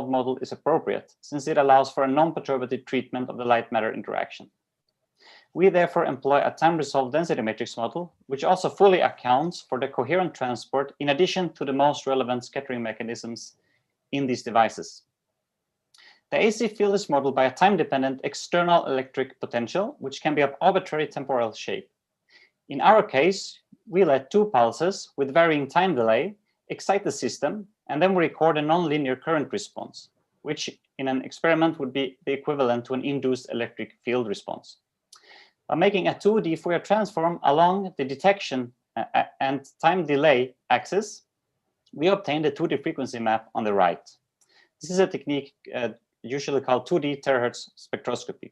resolved model is appropriate, since it allows for a non-perturbative treatment of the light-matter interaction. We therefore employ a time-resolved density matrix model, which also fully accounts for the coherent transport in addition to the most relevant scattering mechanisms in these devices. The AC field is modeled by a time-dependent external electric potential, which can be of arbitrary temporal shape. In our case, we let two pulses with varying time delay excite the system, and then we record a nonlinear current response, which in an experiment would be the equivalent to an induced electric field response. By making a 2D Fourier transform along the detection and time delay axis, we obtain the 2D frequency map on the right. This is a technique usually called 2D terahertz spectroscopy.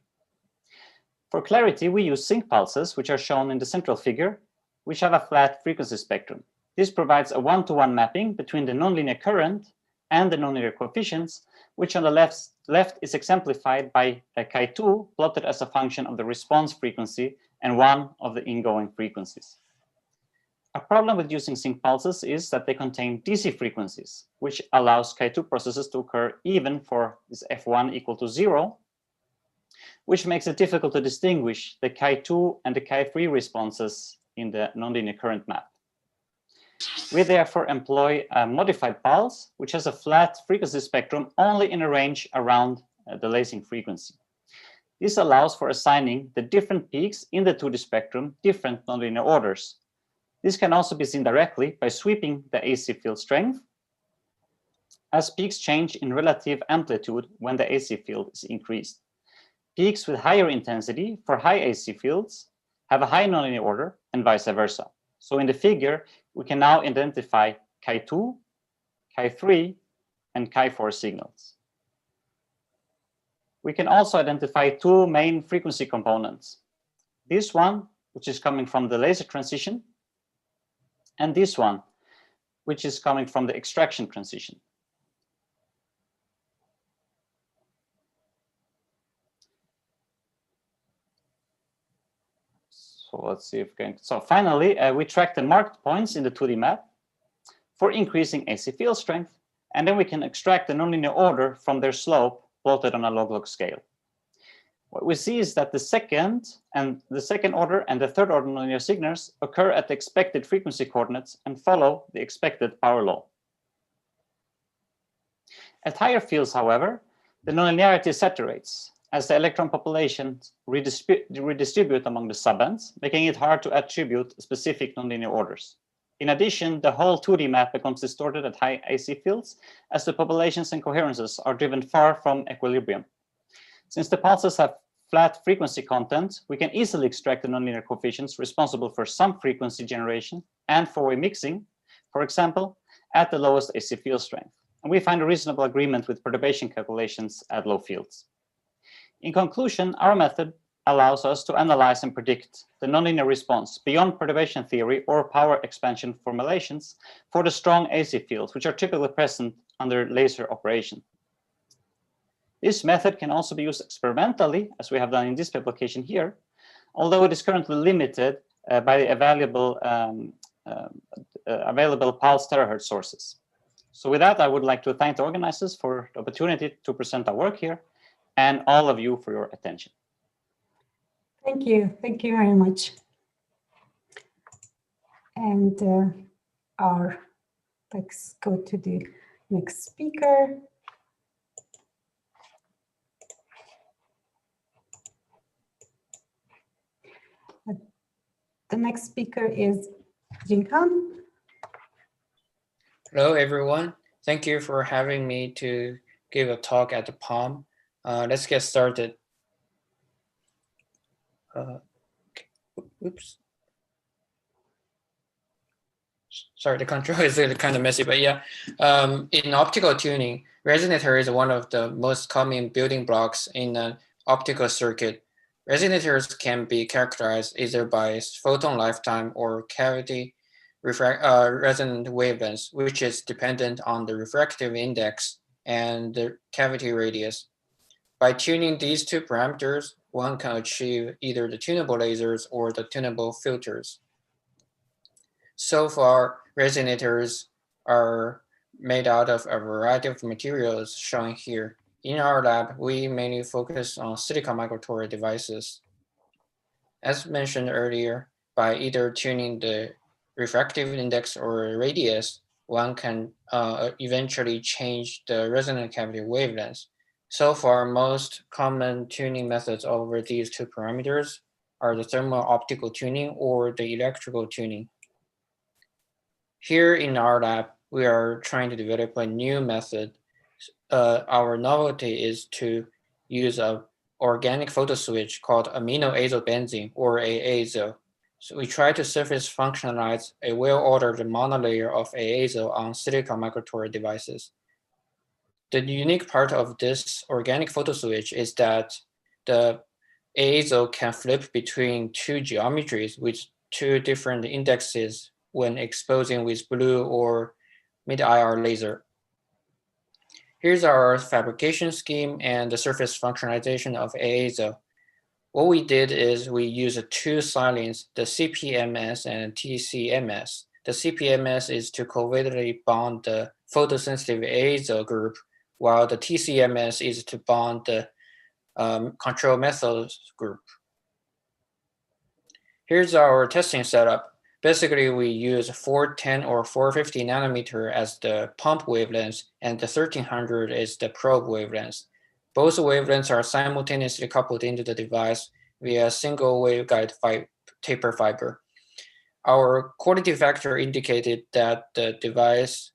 For clarity, we use sync pulses, which are shown in the central figure, which have a flat frequency spectrum. This provides a one-to-one mapping between the nonlinear current and the nonlinear coefficients, which on the left is exemplified by a chi2 plotted as a function of the response frequency and one of the ingoing frequencies. A problem with using sync pulses is that they contain DC frequencies, which allows chi2 processes to occur even for this f1 equal to 0, which makes it difficult to distinguish the chi2 and the chi3 responses in the nonlinear current map. We therefore employ a modified pulse, which has a flat frequency spectrum only in a range around the lasing frequency. This allows for assigning the different peaks in the 2D spectrum different nonlinear orders. This can also be seen directly by sweeping the AC field strength, as peaks change in relative amplitude when the AC field is increased. Peaks with higher intensity for high AC fields have a high nonlinear order and vice versa. So in the figure, we can now identify chi2, chi3, and chi4 signals. We can also identify two main frequency components. This one, which is coming from the laser transition, and this one, which is coming from the extraction transition. So let's see if we can. So finally, we track the marked points in the 2D map for increasing AC field strength, and then we can extract the nonlinear order from their slope plotted on a log-log scale. What we see is that the second order and the third order nonlinear signals occur at the expected frequency coordinates and follow the expected power law. At higher fields, however, the nonlinearity saturates as the electron populations redistribute among the subbands, making it hard to attribute specific nonlinear orders. In addition, the whole 2D map becomes distorted at high AC fields as the populations and coherences are driven far from equilibrium. Since the pulses have flat frequency content, we can easily extract the nonlinear coefficients responsible for some frequency generation and four-way mixing, for example, at the lowest AC field strength. And we find a reasonable agreement with perturbation calculations at low fields. In conclusion, our method allows us to analyze and predict the nonlinear response beyond perturbation theory or power expansion formulations for the strong AC fields, which are typically present under laser operation. This method can also be used experimentally, as we have done in this application here, although it is currently limited by the available pulse terahertz sources. So with that, I would like to thank the organizers for the opportunity to present our work here, and all of you for your attention. Thank you very much. And let's go to the next speaker. The next speaker is Jinkan. Hello, everyone. Thank you for having me to give a talk at the POM. Let's get started. Oops. Sorry, the control is kind of messy, but yeah. In optical tuning, resonator is one of the most common building blocks in an optical circuit. Resonators can be characterized either by photon lifetime or cavity resonant wavelengths, which is dependent on the refractive index and the cavity radius. By tuning these two parameters, one can achieve either the tunable lasers or the tunable filters. So far, resonators are made out of a variety of materials shown here. In our lab, we mainly focus on silicon microtorrid devices. As mentioned earlier, by either tuning the refractive index or radius, one can eventually change the resonant cavity wavelengths. So far, most common tuning methods over these two parameters are the thermal optical tuning or the electrical tuning. Here in our lab, we are trying to develop a new method. Our novelty is to use a organic photoswitch called aminoazobenzene or AAZO. So we try to surface functionalize a well-ordered monolayer of AAZO on silicon microtorrid devices. The unique part of this organic photoswitch is that the AAZO can flip between two geometries with two different indexes when exposing with blue or mid-IR laser. Here's our fabrication scheme and the surface functionalization of AAZO. What we did is we used two silanes, the CPMS and TCMS. The CPMS is to covalently bond the photosensitive AAZO group, while the TCMS is to bond the control methods group. Here's our testing setup. Basically, we use 410 or 450 nanometer as the pump wavelengths, and the 1300 is the probe wavelengths. Both wavelengths are simultaneously coupled into the device via single waveguide taper fiber. Our quality factor indicated that the device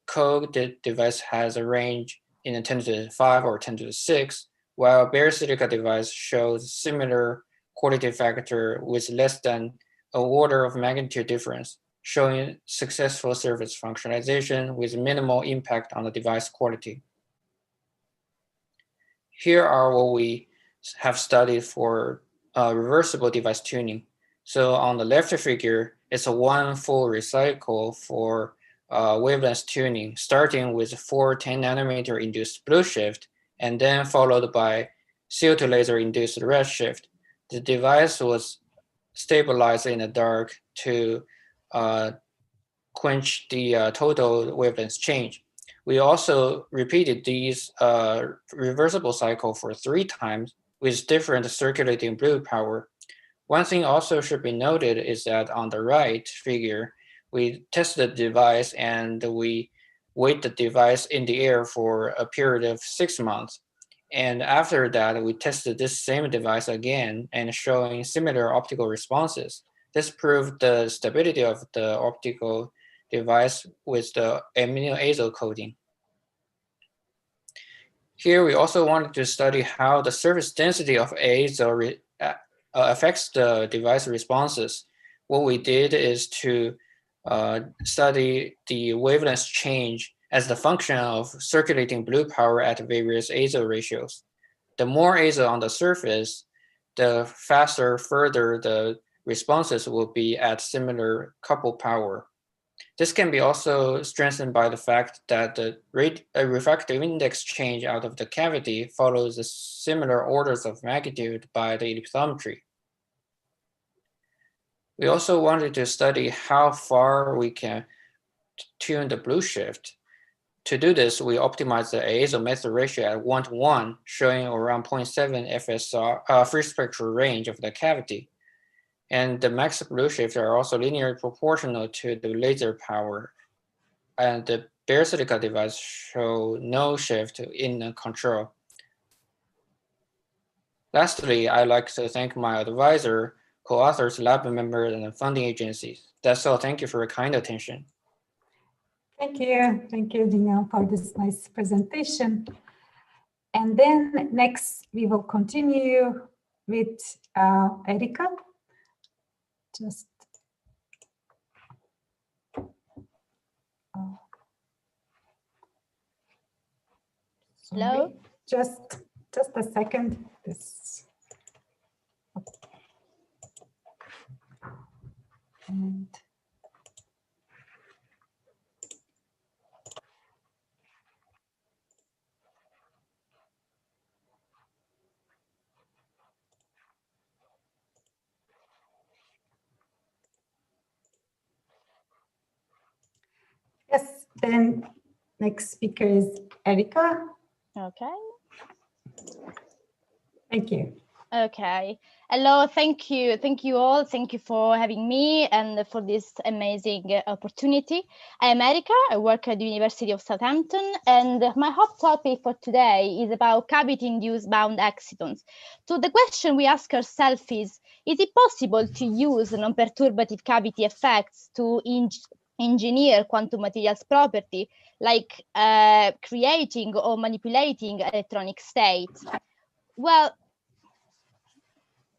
has a range in the 10 to the 5 or 10 to the 6, while bare silica device shows similar quality factor with less than an order of magnitude difference, showing successful surface functionalization with minimal impact on the device quality. Here are what we have studied for reversible device tuning. So on the left figure, it's a one full recycle for wavelength tuning, starting with 410 nanometer induced blue shift, and then followed by CO2 laser induced red shift. The device was stabilized in the dark to quench the total wavelength change. We also repeated these reversible cycle for 3 times with different circulating blue power. One thing also should be noted is that on the right figure, we tested the device and we wait the device in the air for a period of 6 months. And after that, we tested this same device again and showing similar optical responses. This proved the stability of the optical device with the aminoazo coating. Here, we also wanted to study how the surface density of azo affects the device responses. What we did is to study the wavelength change as the function of circulating blue power at various azo ratios. The more azo on the surface, the faster further the responses will be at similar couple power. This can be also strengthened by the fact that the refractive index change out of the cavity follows the similar orders of magnitude by the ellipsometry. We also wanted to study how far we can tune the blue shift. To do this, we optimized the AAZO method ratio at 1:1, showing around 0.7 FSR free spectral range of the cavity. And the max blue shift are also linearly proportional to the laser power. And the bare silica device show no shift in the control. Lastly, I'd like to thank my advisor, co-authors, lab members, and funding agencies. That's all. Thank you for your kind attention. Thank you, Jelena, for this nice presentation. And then next, we will continue with Erika. Just Hello. Just a second. This. And yes, then Next speaker is Erika. Okay. Thank you. Okay. Hello. Thank you. Thank you all. Thank you for having me and for this amazing opportunity. I am Erika. I work at the University of Southampton, and my hot topic for today is about cavity-induced bound excitons. So the question we ask ourselves is it possible to use non-perturbative cavity effects to engineer quantum materials property, like creating or manipulating electronic states? Well,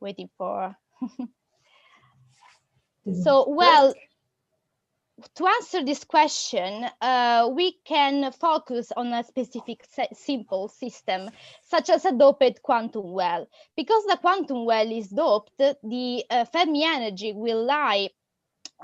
waiting for. So, well, to answer this question, we can focus on a specific simple system, such as a doped quantum well. Because the quantum well is doped, the Fermi energy will lie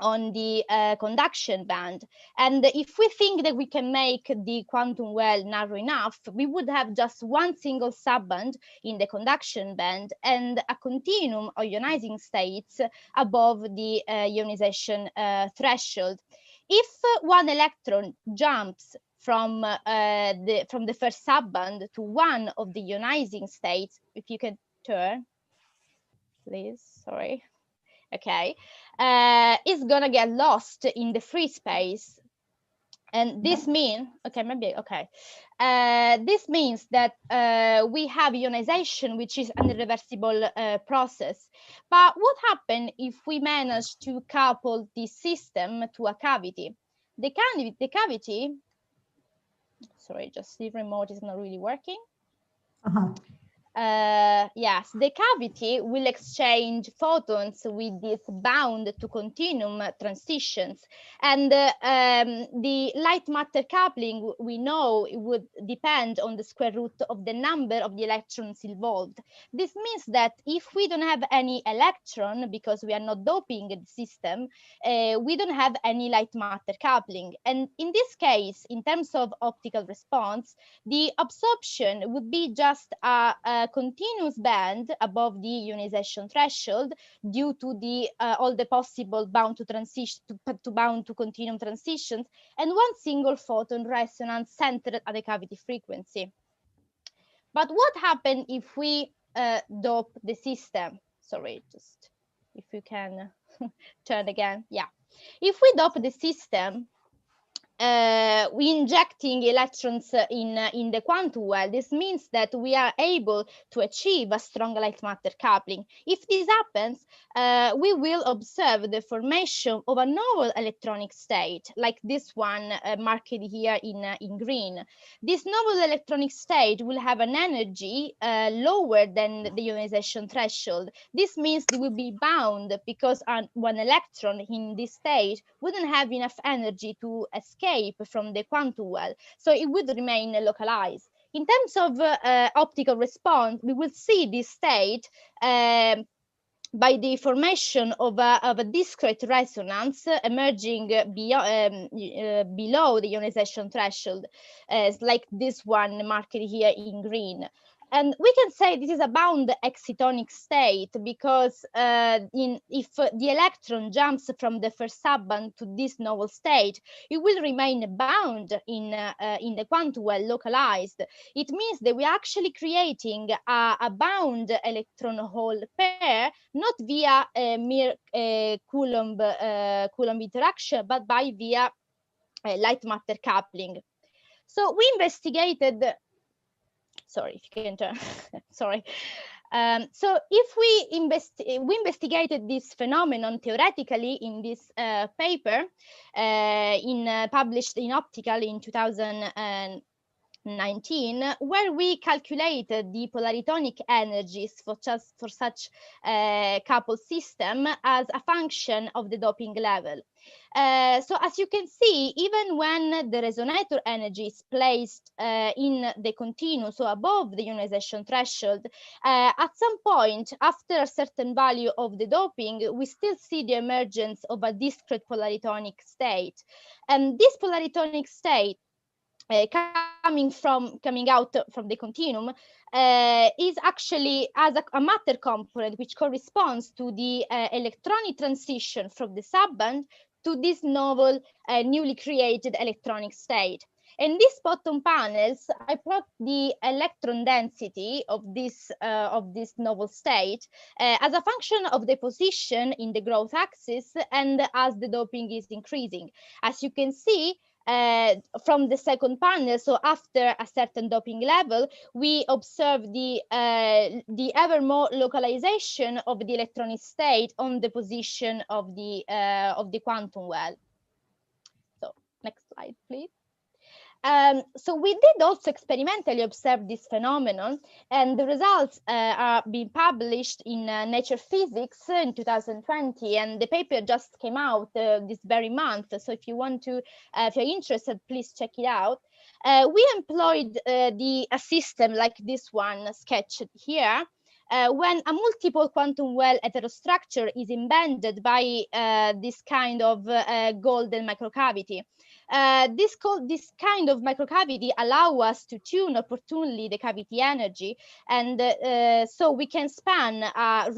on the conduction band. And if we think that we can make the quantum well narrow enough, we would have just one single subband in the conduction band and a continuum of ionizing states above the ionization threshold. If one electron jumps from the first subband to one of the ionizing states, if you can turn, please, sorry. Okay, is gonna get lost in the free space. And this means, okay, maybe, okay. This means that we have ionization, which is an irreversible process. But what happens if we manage to couple this system to a cavity? The cavity, sorry, just the remote is not really working. Yes, the cavity will exchange photons with these bound to continuum transitions, and the light matter coupling, we know, it would depend on the square root of the number of the electrons involved. This means that if we don't have any electron, because we are not doping the system, we don't have any light matter coupling. And in this case, in terms of optical response, the absorption would be just a continuous band above the ionization threshold due to the all the possible bound to transition to bound to continuum transitions, and one single photon resonance centered at the cavity frequency. But what happens if we dope the system? Sorry, just if you can turn again. Yeah, if we dope the system, we injecting electrons in the quantum well. This means that we are able to achieve a strong light matter coupling. If this happens, we will observe the formation of a novel electronic state, like this one marked here in green. This novel electronic state will have an energy lower than the ionization threshold. This means they will be bound because one electron in this state wouldn't have enough energy to escape from the quantum well, so it would remain localized. In terms of optical response, we will see this state by the formation of a discrete resonance emerging below the ionization threshold, like this one marked here in green. And we can say this is a bound excitonic state because if the electron jumps from the first subband to this novel state, it will remain bound in the quantum well localized. It means that we are actually creating a bound electron-hole pair, not via a mere Coulomb interaction, but by via light matter coupling. So we investigated. Sorry, if you can turn. Sorry. So if we investigated this phenomenon theoretically in this paper published in Optical in 2019, where we calculated the polaritonic energies for such coupled system as a function of the doping level. So as you can see, even when the resonator energy is placed in the continuum, so above the ionization threshold, at some point after a certain value of the doping, we still see the emergence of a discrete polaritonic state. And this polaritonic state coming out from the continuum is actually as a matter component, which corresponds to the electronic transition from the subband to this novel newly created electronic state. In these bottom panels, I plot the electron density of this novel state as a function of the position in the growth axis and as the doping is increasing. As you can see, from the second panel, so after a certain doping level, we observe the ever more localization of the electronic state on the position of the quantum well. So next slide, please. So we did also experimentally observe this phenomenon, and the results are being published in Nature Physics in 2020, and the paper just came out this very month. So if you want to, if you're interested, please check it out. We employed a system like this one sketched here. When a multiple quantum well heterostructure is embedded by this kind of golden microcavity. This kind of microcavity allow us to tune opportunely the cavity energy, and so we can span a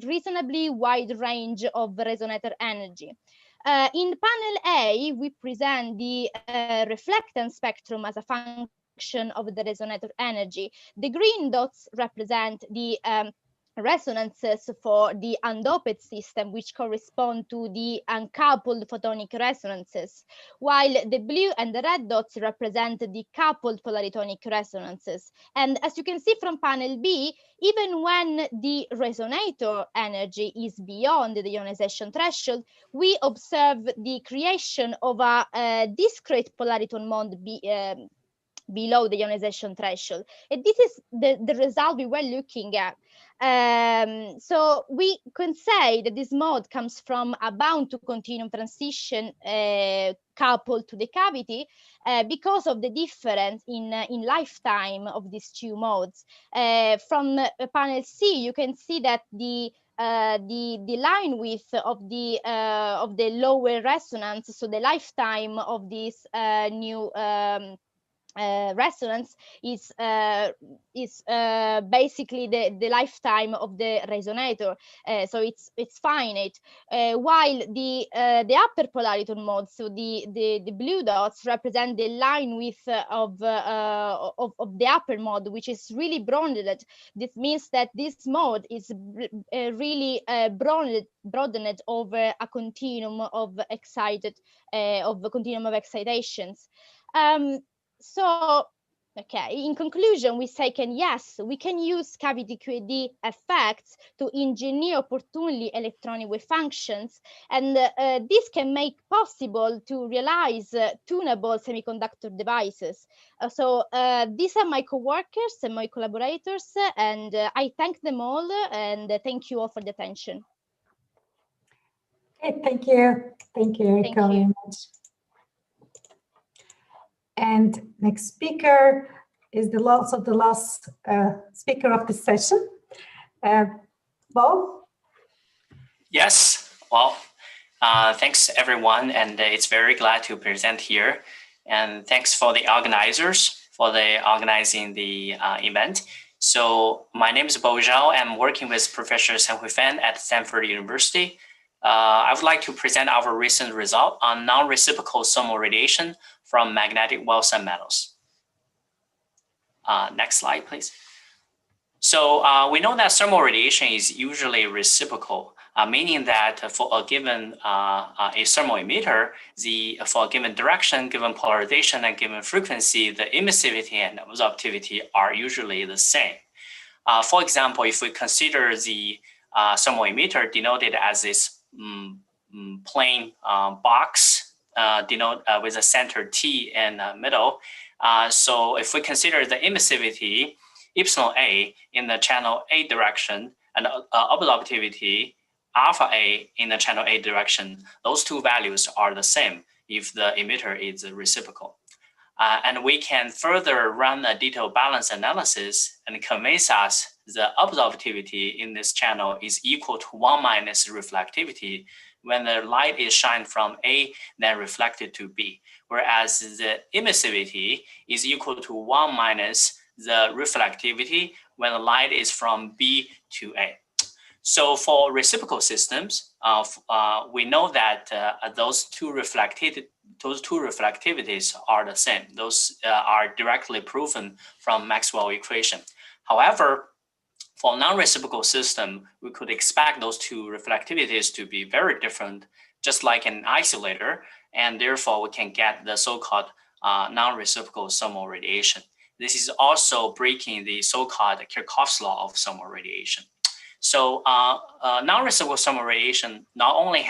reasonably wide range of resonator energy. In panel A, we present the reflectance spectrum as a function of the resonator energy. The green dots represent the resonances for the undoped system, which correspond to the uncoupled photonic resonances, while the blue and the red dots represent the coupled polaritonic resonances. And as you can see from panel B, even when the resonator energy is beyond the ionization threshold, we observe the creation of a discrete polariton mode below the ionization threshold. And this is the result we were looking at. So we can say that this mode comes from a bound to continuum transition coupled to the cavity because of the difference in lifetime of these two modes. From panel C, you can see that the line width of the lower resonance, so the lifetime of this new resonance is basically the lifetime of the resonator, so it's finite. While the upper polariton mode, so the blue dots represent the line width of the upper mode, which is really broadened. This means that this mode is really broadened over a continuum of excitations. So, okay, in conclusion, we say yes, we can use cavity QED effects to engineer opportunely electronic wave functions, and this can make possible to realize tunable semiconductor devices. So these are my co-workers and my collaborators, and I thank them all, and thank you all for the attention. Okay, thank you. Thank you, Erika, very much. And next speaker is the last speaker of the session. Bo? Yes, well, thanks everyone, and it's very glad to present here. And thanks for the organizers for organizing the event. So my name is Bo Zhao. I'm working with Professor Sanhui Fan at Stanford University. I would like to present our recent result on non-reciprocal thermal radiation from magnetic well-sent metals. Next slide, please. So we know that thermal radiation is usually reciprocal, meaning that for a given a thermal emitter, for a given direction, given polarization, and given frequency, the emissivity and absorptivity are usually the same. For example, if we consider the thermal emitter denoted as this plain box with a center T in the middle. So if we consider the emissivity epsilon A in the channel A direction and absorptivity alpha A in the channel A direction, those two values are the same if the emitter is reciprocal. And we can further run a detailed balance analysis and convince us the absorptivity in this channel is equal to 1 minus reflectivity when the light is shined from A, then reflected to B, whereas the emissivity is equal to 1 minus the reflectivity when the light is from B to A. So for reciprocal systems, we know that those two those two reflectivities are the same. Those are directly proven from Maxwell equation. However, for non-reciprocal system, we could expect those two reflectivities to be very different, just like an isolator, and therefore we can get the so-called non-reciprocal thermal radiation. This is also breaking the so-called Kirchhoff's law of thermal radiation. So non-reciprocal thermal radiation not only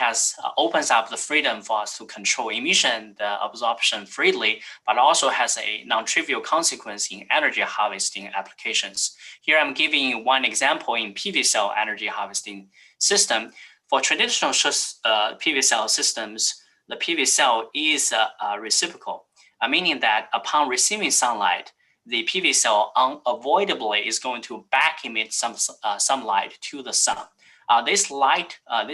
opens up the freedom for us to control emission and absorption freely, but also has a non-trivial consequence in energy harvesting applications. Here I'm giving you one example in PV cell energy harvesting system. For traditional PV cell systems, the PV cell is reciprocal, meaning that upon receiving sunlight, the PV cell unavoidably is going to back emit some light to the sun. This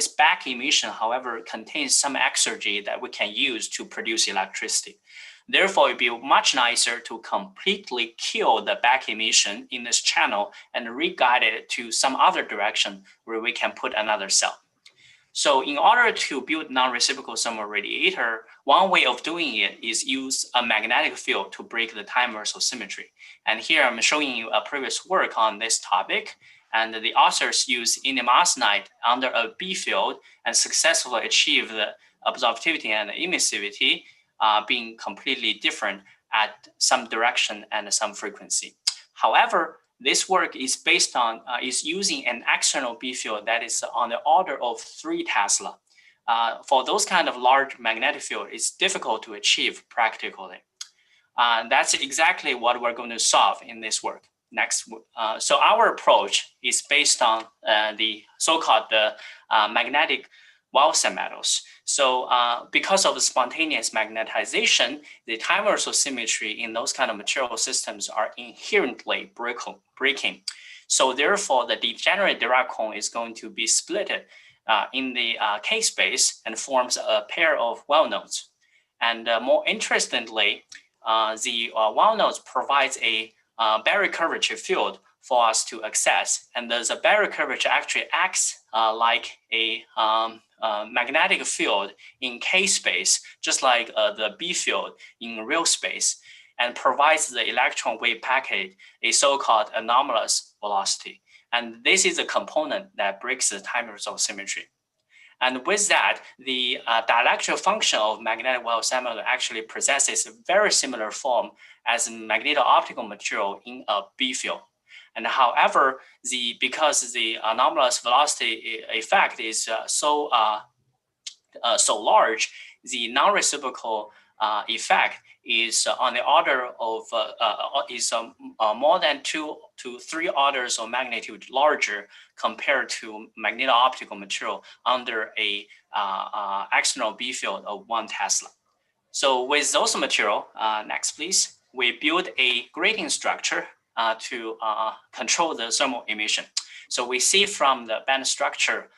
back emission, however, contains some exergy that we can use to produce electricity. Therefore, it'd be much nicer to completely kill the back emission in this channel and re-guide it to some other direction where we can put another cell. So in order to build non-reciprocal thermal radiator, one way of doing it is use a magnetic field to break the time reversal symmetry. And here I'm showing you a previous work on this topic. And the authors use indium arsenide under a B field and successfully achieve the absorptivity and emissivity being completely different at some direction and some frequency. However, this work is based on, is using an external B field that is on the order of 3 Tesla. For those kind of large magnetic field, it's difficult to achieve practically. That's exactly what we're going to solve in this work. Next, so our approach is based on the so-called magnetic Wall-Cell metals. So because of the spontaneous magnetization, the time reversal symmetry in those kind of material systems are inherently breaking. So therefore, the degenerate Dirac cone is going to be split in the K space and forms a pair of well nodes. And more interestingly, the well nodes provides a barrier curvature field for us to access. And the barrier curvature actually acts like a magnetic field in K space, just like the B field in real space, and provides the electron wave packet a so-called anomalous velocity. And this is a component that breaks the time reversal symmetry. And with that, the dielectric function of magnetic Wall-Cell metal actually possesses a very similar form as magneto-optical material in a B field. And however, because the anomalous velocity effect is so large, the non-reciprocal effect is on the order of more than 2 to 3 orders of magnitude larger compared to magneto-optical material under a external B field of 1 Tesla. So with those material, next please, we build a grating structure to control the thermal emission. So we see from the band structure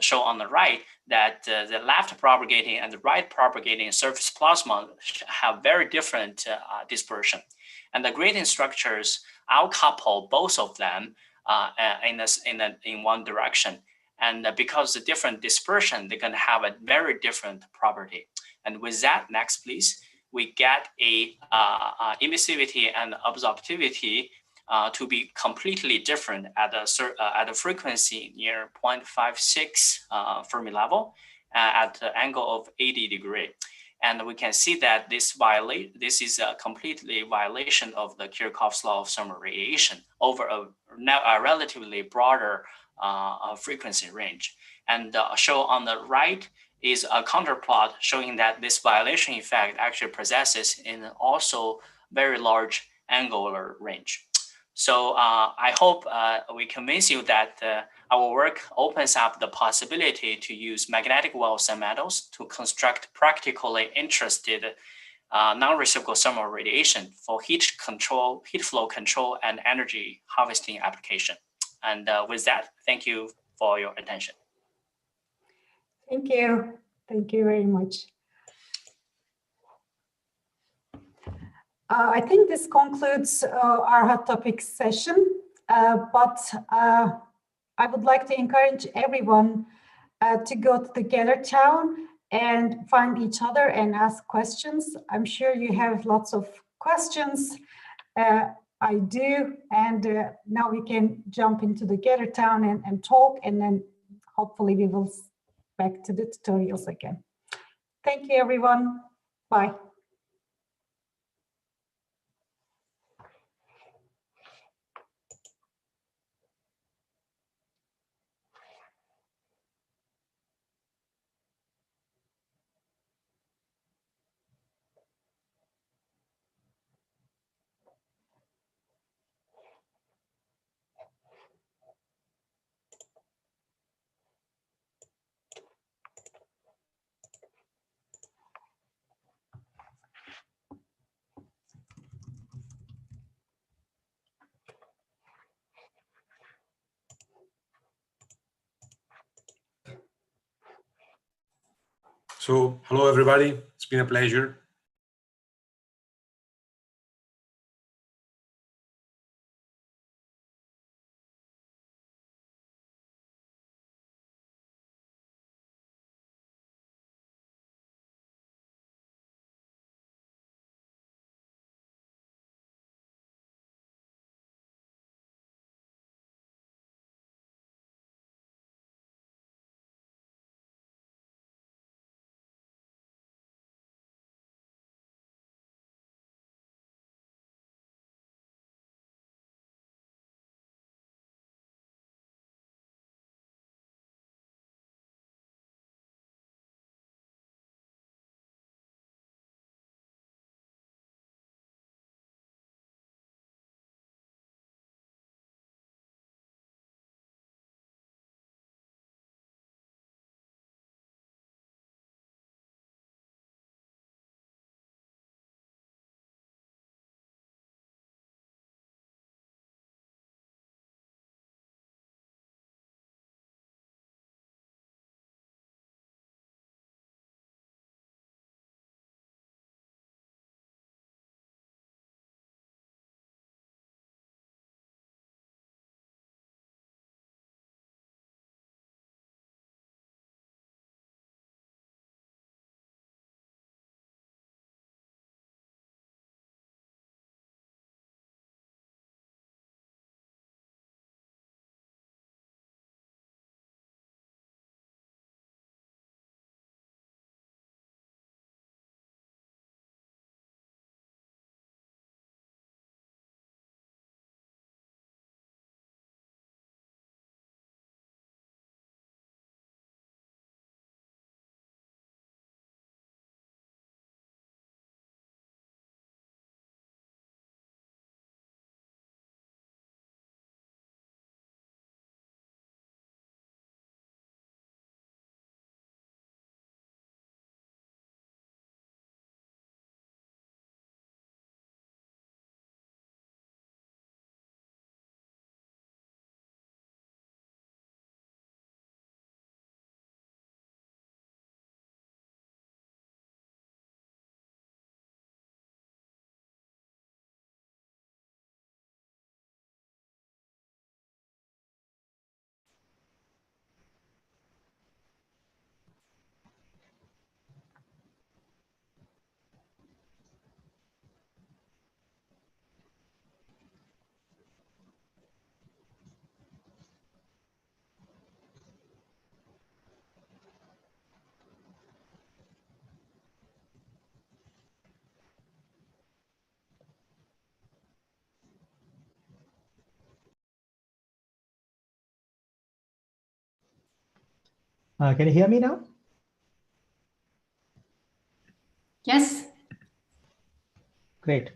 shown on the right that the left propagating and the right propagating surface plasma have very different dispersion. And the grating structures outcouple both of them in one direction. And because the different dispersion, they can have a very different property. And with that, next please, we get a emissivity and absorptivity to be completely different at a frequency near 0.56 Fermi level at an angle of 80 degrees. And we can see that this is a completely violation of the Kirchhoff's law of thermal radiation over a relatively broader frequency range. And show on the right is a counterplot showing that this violation effect actually possesses in also very large angular range. So I hope we convince you that our work opens up the possibility to use magnetic Wall-Cell metals to construct practically interested non-reciprocal thermal radiation for heat flow control, and energy harvesting application. And with that, thank you for your attention. Thank you. Thank you very much. I think this concludes our hot topics session, but I would like to encourage everyone to go to the Gather Town and find each other and ask questions. I'm sure you have lots of questions. I do, and now we can jump into the Gather Town and talk, and then hopefully we will back to the tutorials again. Thank you, everyone. Bye. So, hello everybody, it's been a pleasure. Can you hear me now? Yes. Great.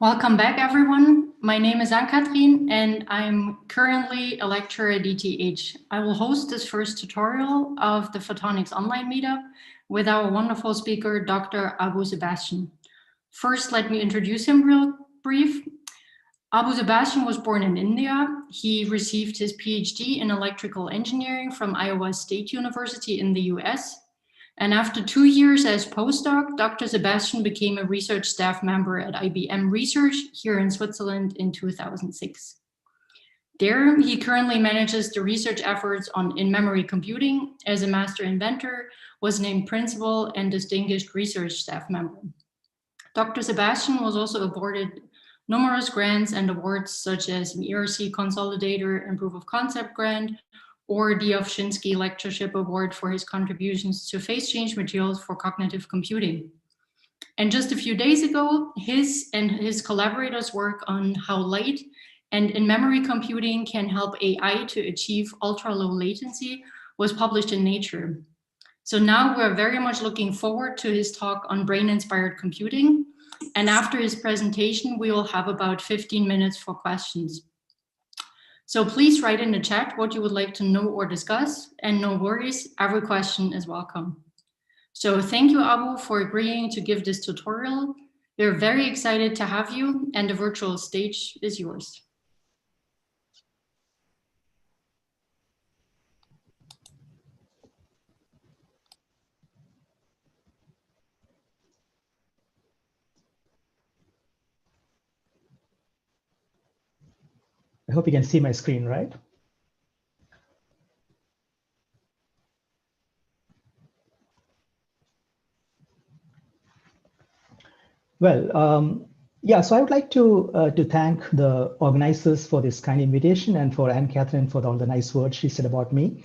Welcome back, everyone. My name is Anne-Katrien, and I'm currently a lecturer at ETH. I will host this first tutorial of the Photonics Online Meetup with our wonderful speaker, Dr. Abu Sebastian. First, let me introduce him real brief. Abu Sebastian was born in India. He received his PhD in electrical engineering from Iowa State University in the US. And after 2 years as postdoc, Dr. Sebastian became a research staff member at IBM Research here in Switzerland in 2006. There, he currently manages the research efforts on in-memory computing. As a master inventor, was named principal and distinguished research staff member. Dr. Sebastian was also awarded numerous grants and awards such as an ERC Consolidator and Proof of Concept grant, or the Ovchinsky Lectureship Award for his contributions to phase change materials for cognitive computing. And just a few days ago, his and his collaborators' work on how light and in-memory computing can help AI to achieve ultra-low latency was published in Nature. So now we're very much looking forward to his talk on brain-inspired computing. And after his presentation, we will have about 15 minutes for questions. So please write in the chat what you would like to know or discuss, and no worries, every question is welcome. So thank you, Abu, for agreeing to give this tutorial. We're very excited to have you, and the virtual stage is yours. I hope you can see my screen, right? Well, yeah, so I would like to thank the organizers for this kind invitation and for Anne-Katrien for all the nice words she said about me.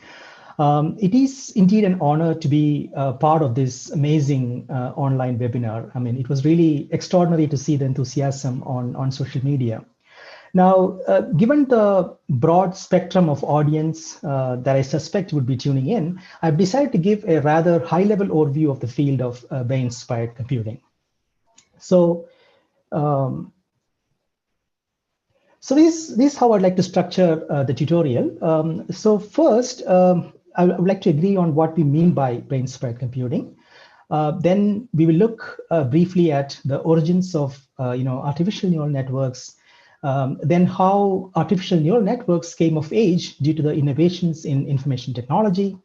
It is indeed an honor to be part of this amazing online webinar. I mean, it was really extraordinary to see the enthusiasm on social media. Now, given the broad spectrum of audience that I suspect would be tuning in, I've decided to give a rather high-level overview of the field of brain-inspired computing. So, this is how I'd like to structure the tutorial. So first, I would like to agree on what we mean by brain-inspired computing. Then we will look briefly at the origins of artificial neural networks. Then how artificial neural networks came of age due to the innovations in information technology.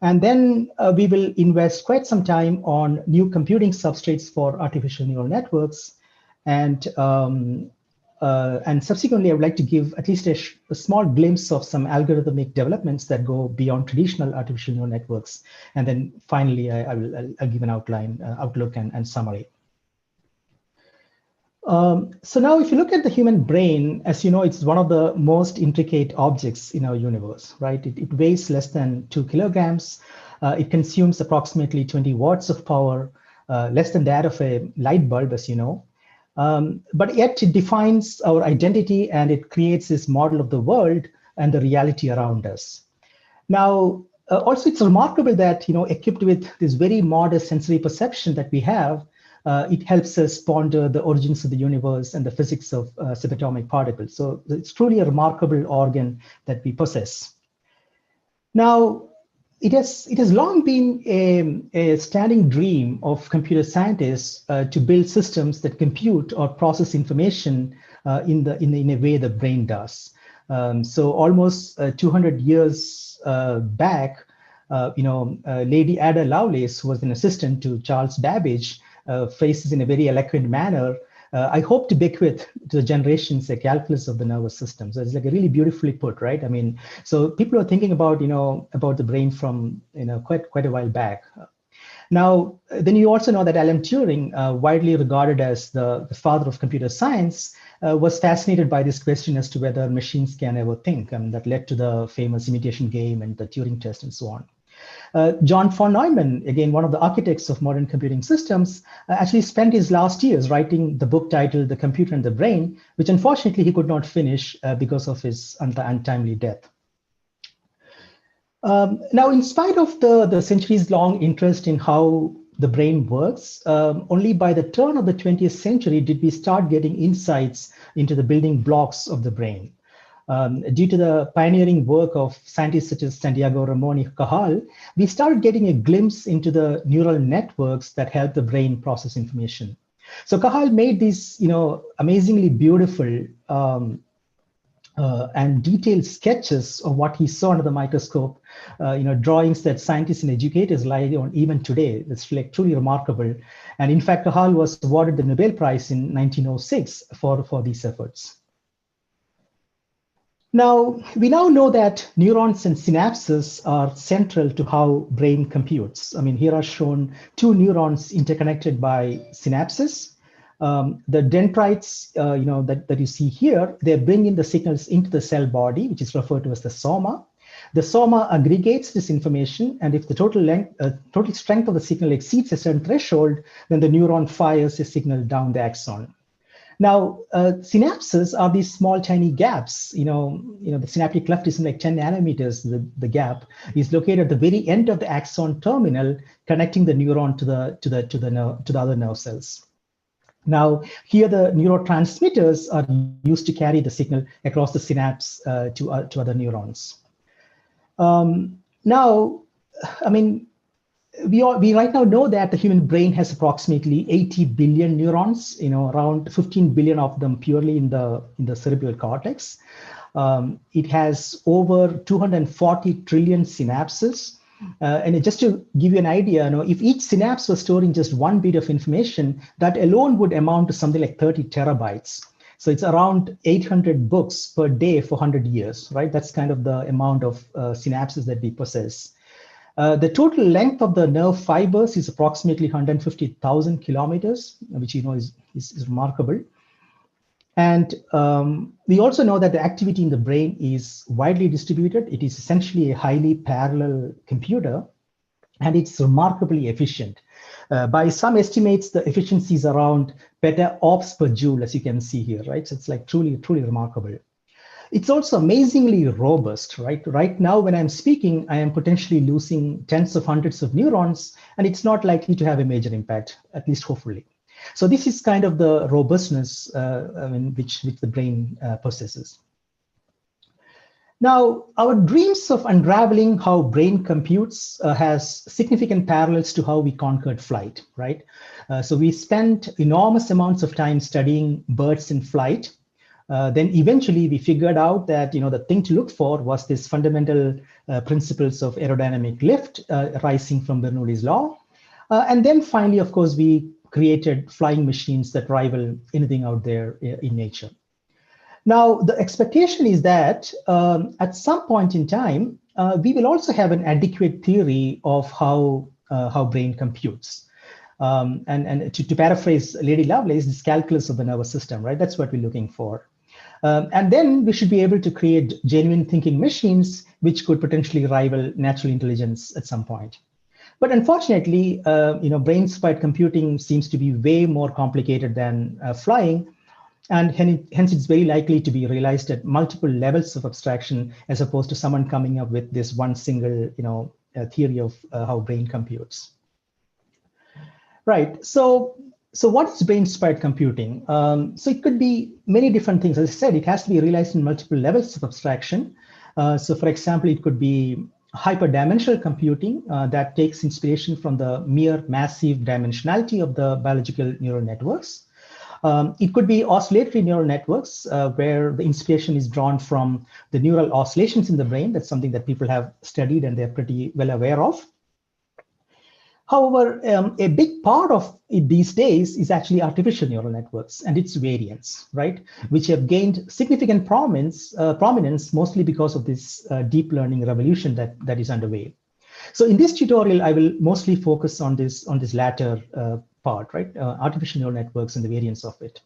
And then we will invest quite some time on new computing substrates for artificial neural networks. And subsequently, I would like to give at least a small glimpse of some algorithmic developments that go beyond traditional artificial neural networks. And then finally, I'll give an outlook and summary. So now if you look at the human brain, as you know, it's one of the most intricate objects in our universe, right? It weighs less than 2 kilograms. It consumes approximately 20 watts of power, less than that of a light bulb, as you know. But yet it defines our identity and it creates this model of the world and the reality around us. Now, also it's remarkable that, equipped with this very modest sensory perception that we have, it helps us ponder the origins of the universe and the physics of subatomic particles. So it's truly a remarkable organ that we possess. Now, it has long been a standing dream of computer scientists to build systems that compute or process information in a way the brain does. So almost 200 years back, Lady Ada Lovelace, who was an assistant to Charles Babbage, phrases in a very eloquent manner, I hope to bequeath to the generations a calculus of the nervous system. So it's like a really beautifully put, right? I mean, so people are thinking about, about the brain from, quite a while back. Now, then you also know that Alan Turing, widely regarded as the father of computer science, was fascinated by this question as to whether machines can ever think, and that led to the famous imitation game and the Turing test and so on. John von Neumann, again, one of the architects of modern computing systems, actually spent his last years writing the book titled The Computer and the Brain, which unfortunately he could not finish because of his untimely death. Now, in spite of the centuries-long interest in how the brain works. Only by the turn of the 20th century did we start getting insights into the building blocks of the brain. Due to the pioneering work of scientists such as Santiago Ramon y Cajal, we started getting a glimpse into the neural networks that help the brain process information. So Cajal made these, amazingly beautiful and detailed sketches of what he saw under the microscope, drawings that scientists and educators rely on even today. It's like truly remarkable. And in fact, Cajal was awarded the Nobel Prize in 1906 for these efforts. Now, we now know that neurons and synapses are central to how brain computes. I mean, here are shown two neurons interconnected by synapses. The dendrites, that you see here, they bring in the signals into the cell body, which is referred to as the soma. The soma aggregates this information, and if the total strength of the signal exceeds a certain threshold, then the neuron fires a signal down the axon. Now, synapses are these small, tiny gaps. The synaptic cleft is like 10 nanometers. The gap is located at the very end of the axon terminal, connecting the neuron to the other nerve cells. Now, here the neurotransmitters are used to carry the signal across the synapse to other neurons. Now, I mean, we right now know that the human brain has approximately 80 billion neurons, around 15 billion of them purely in the cerebral cortex. It has over 240 trillion synapses. And just to give you an idea, if each synapse was storing just one bit of information, that alone would amount to something like 30 terabytes. So it's around 800 books per day for 100 years, right? That's kind of the amount of synapses that we possess. The total length of the nerve fibers is approximately 150,000 kilometers, which is remarkable. And we also know that the activity in the brain is widely distributed. It is essentially a highly parallel computer, and it's remarkably efficient. By some estimates, the efficiency is around peta-ops per joule, as you can see here, right? So it's like truly, truly remarkable. It's also amazingly robust, right? Right now, when I'm speaking, I am potentially losing tens of hundreds of neurons, and it's not likely to have a major impact, at least hopefully. So this is kind of the robustness which the brain possesses. Now, our dreams of unraveling how brain computes has significant parallels to how we conquered flight, right? So we spent enormous amounts of time studying birds in flight. Then eventually we figured out that the thing to look for was this fundamental principles of aerodynamic lift arising from Bernoulli's law. And then finally, of course, we created flying machines that rival anything out there in nature. Now, the expectation is that at some point in time, we will also have an adequate theory of how brain computes. And to paraphrase Lady Lovelace, this calculus of the nervous system, right? That's what we're looking for. And then we should be able to create genuine thinking machines, which could potentially rival natural intelligence at some point. But unfortunately, brain-inspired computing seems to be way more complicated than flying, and hence it's very likely to be realized at multiple levels of abstraction, as opposed to someone coming up with this one single, theory of how brain computes. Right. So what is brain-inspired computing? So it could be many different things. As I said, it has to be realized in multiple levels of abstraction. So for example, it could be hyperdimensional computing that takes inspiration from the mere massive dimensionality of the biological neural networks. It could be oscillatory neural networks where the inspiration is drawn from the neural oscillations in the brain. That's something that people have studied and they're pretty well aware of. However, a big part of it these days is actually artificial neural networks and its variants, right? Which have gained significant prominence mostly because of this deep learning revolution that is underway. So in this tutorial, I will mostly focus on this latter part, right? Artificial neural networks and the variants of it.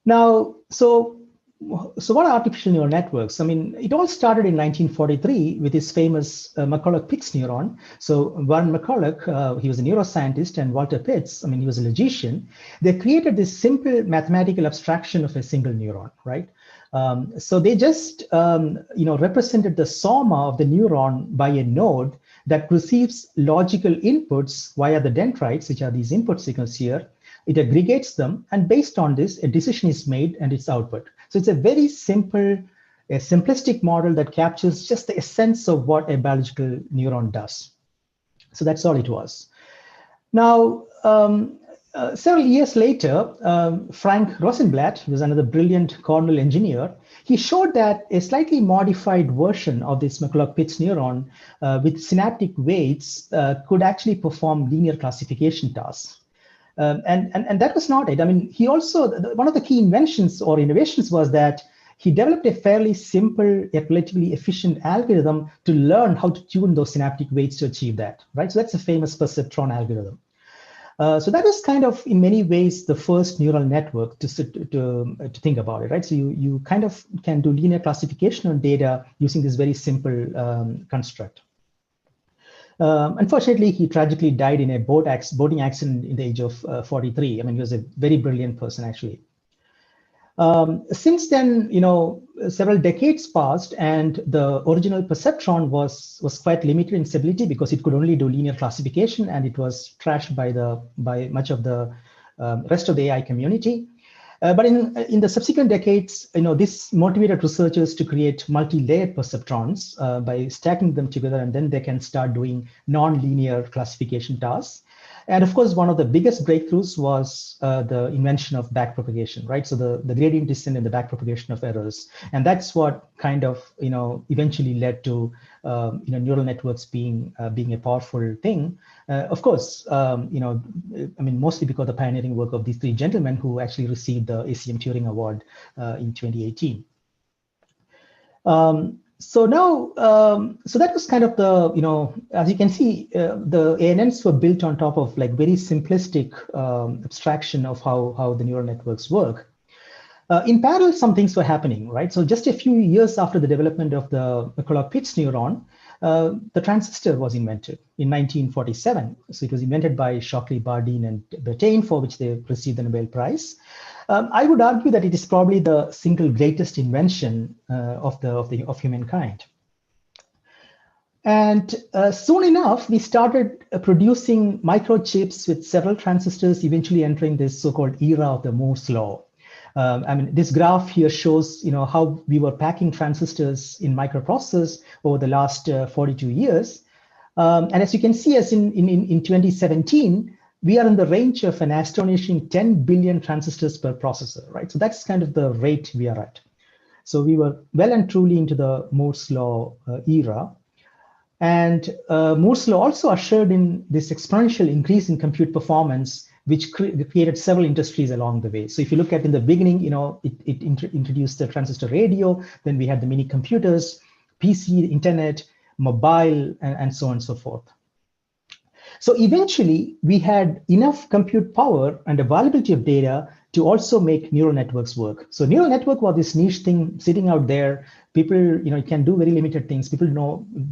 Now, so what are artificial neural networks? I mean, it all started in 1943 with this famous McCulloch-Pitts neuron. So Warren McCulloch, he was a neuroscientist, and Walter Pitts, I mean, he was a logician. They created this simple mathematical abstraction of a single neuron, right? So they just, represented the soma of the neuron by a node that receives logical inputs via the dendrites, which are these input signals here. It aggregates them, and based on this, a decision is made and it's output. So it's a very simple, a simplistic model that captures just the essence of what a biological neuron does. So that's all it was. Now, several years later, Frank Rosenblatt, who was another brilliant Cornell engineer, he showed that a slightly modified version of this McCulloch-Pitts neuron with synaptic weights could actually perform linear classification tasks. And that was not it. I mean, he also, one of the key inventions or innovations was that he developed a fairly simple yet relatively efficient algorithm to learn how to tune those synaptic weights to achieve that, right? So that's a famous perceptron algorithm. So that was kind of, in many ways, the first neural network to think about it, right? So you kind of can do linear classification on data using this very simple construct. Unfortunately, he tragically died in a boating accident in the age of 43. I mean, he was a very brilliant person, actually. Since then, several decades passed, and the original perceptron was quite limited in stability because it could only do linear classification, and it was trashed by much of the rest of the AI community. But in the subsequent decades, this motivated researchers to create multi-layered perceptrons by stacking them together, and then they can start doing non-linear classification tasks. And of course, one of the biggest breakthroughs was the invention of backpropagation, right? So the gradient descent and the backpropagation of errors. And that's what kind of, eventually led to, neural networks being a powerful thing. Of course, mostly because of the pioneering work of these three gentlemen who actually received the ACM Turing Award in 2018. So now, so that was kind of the, as you can see, the ANNs were built on top of like very simplistic abstraction of how the neural networks work. In parallel, some things were happening, right? So just a few years after the development of the McCulloch-Pitts neuron, the transistor was invented in 1947. So it was invented by Shockley, Bardeen, and Bertain, for which they received the Nobel Prize. I would argue that it is probably the single greatest invention of humankind. And soon enough, we started producing microchips with several transistors, eventually entering this so-called era of the Moore's law. This graph here shows, how we were packing transistors in microprocessors over the last 42 years. And as you can see, as in 2017, we are in the range of an astonishing 10 billion transistors per processor, right? So that's kind of the rate we are at. So we were well and truly into the Moore's law era. And Moore's law also ushered in this exponential increase in compute performance, which created several industries along the way. So if you look at in the beginning, it introduced the transistor radio, then we had the mini computers, PC, internet, mobile, and so on and so forth. So eventually, we had enough compute power and availability of data to also make neural networks work. So neural network was this niche thing sitting out there. People, it can do very limited things. People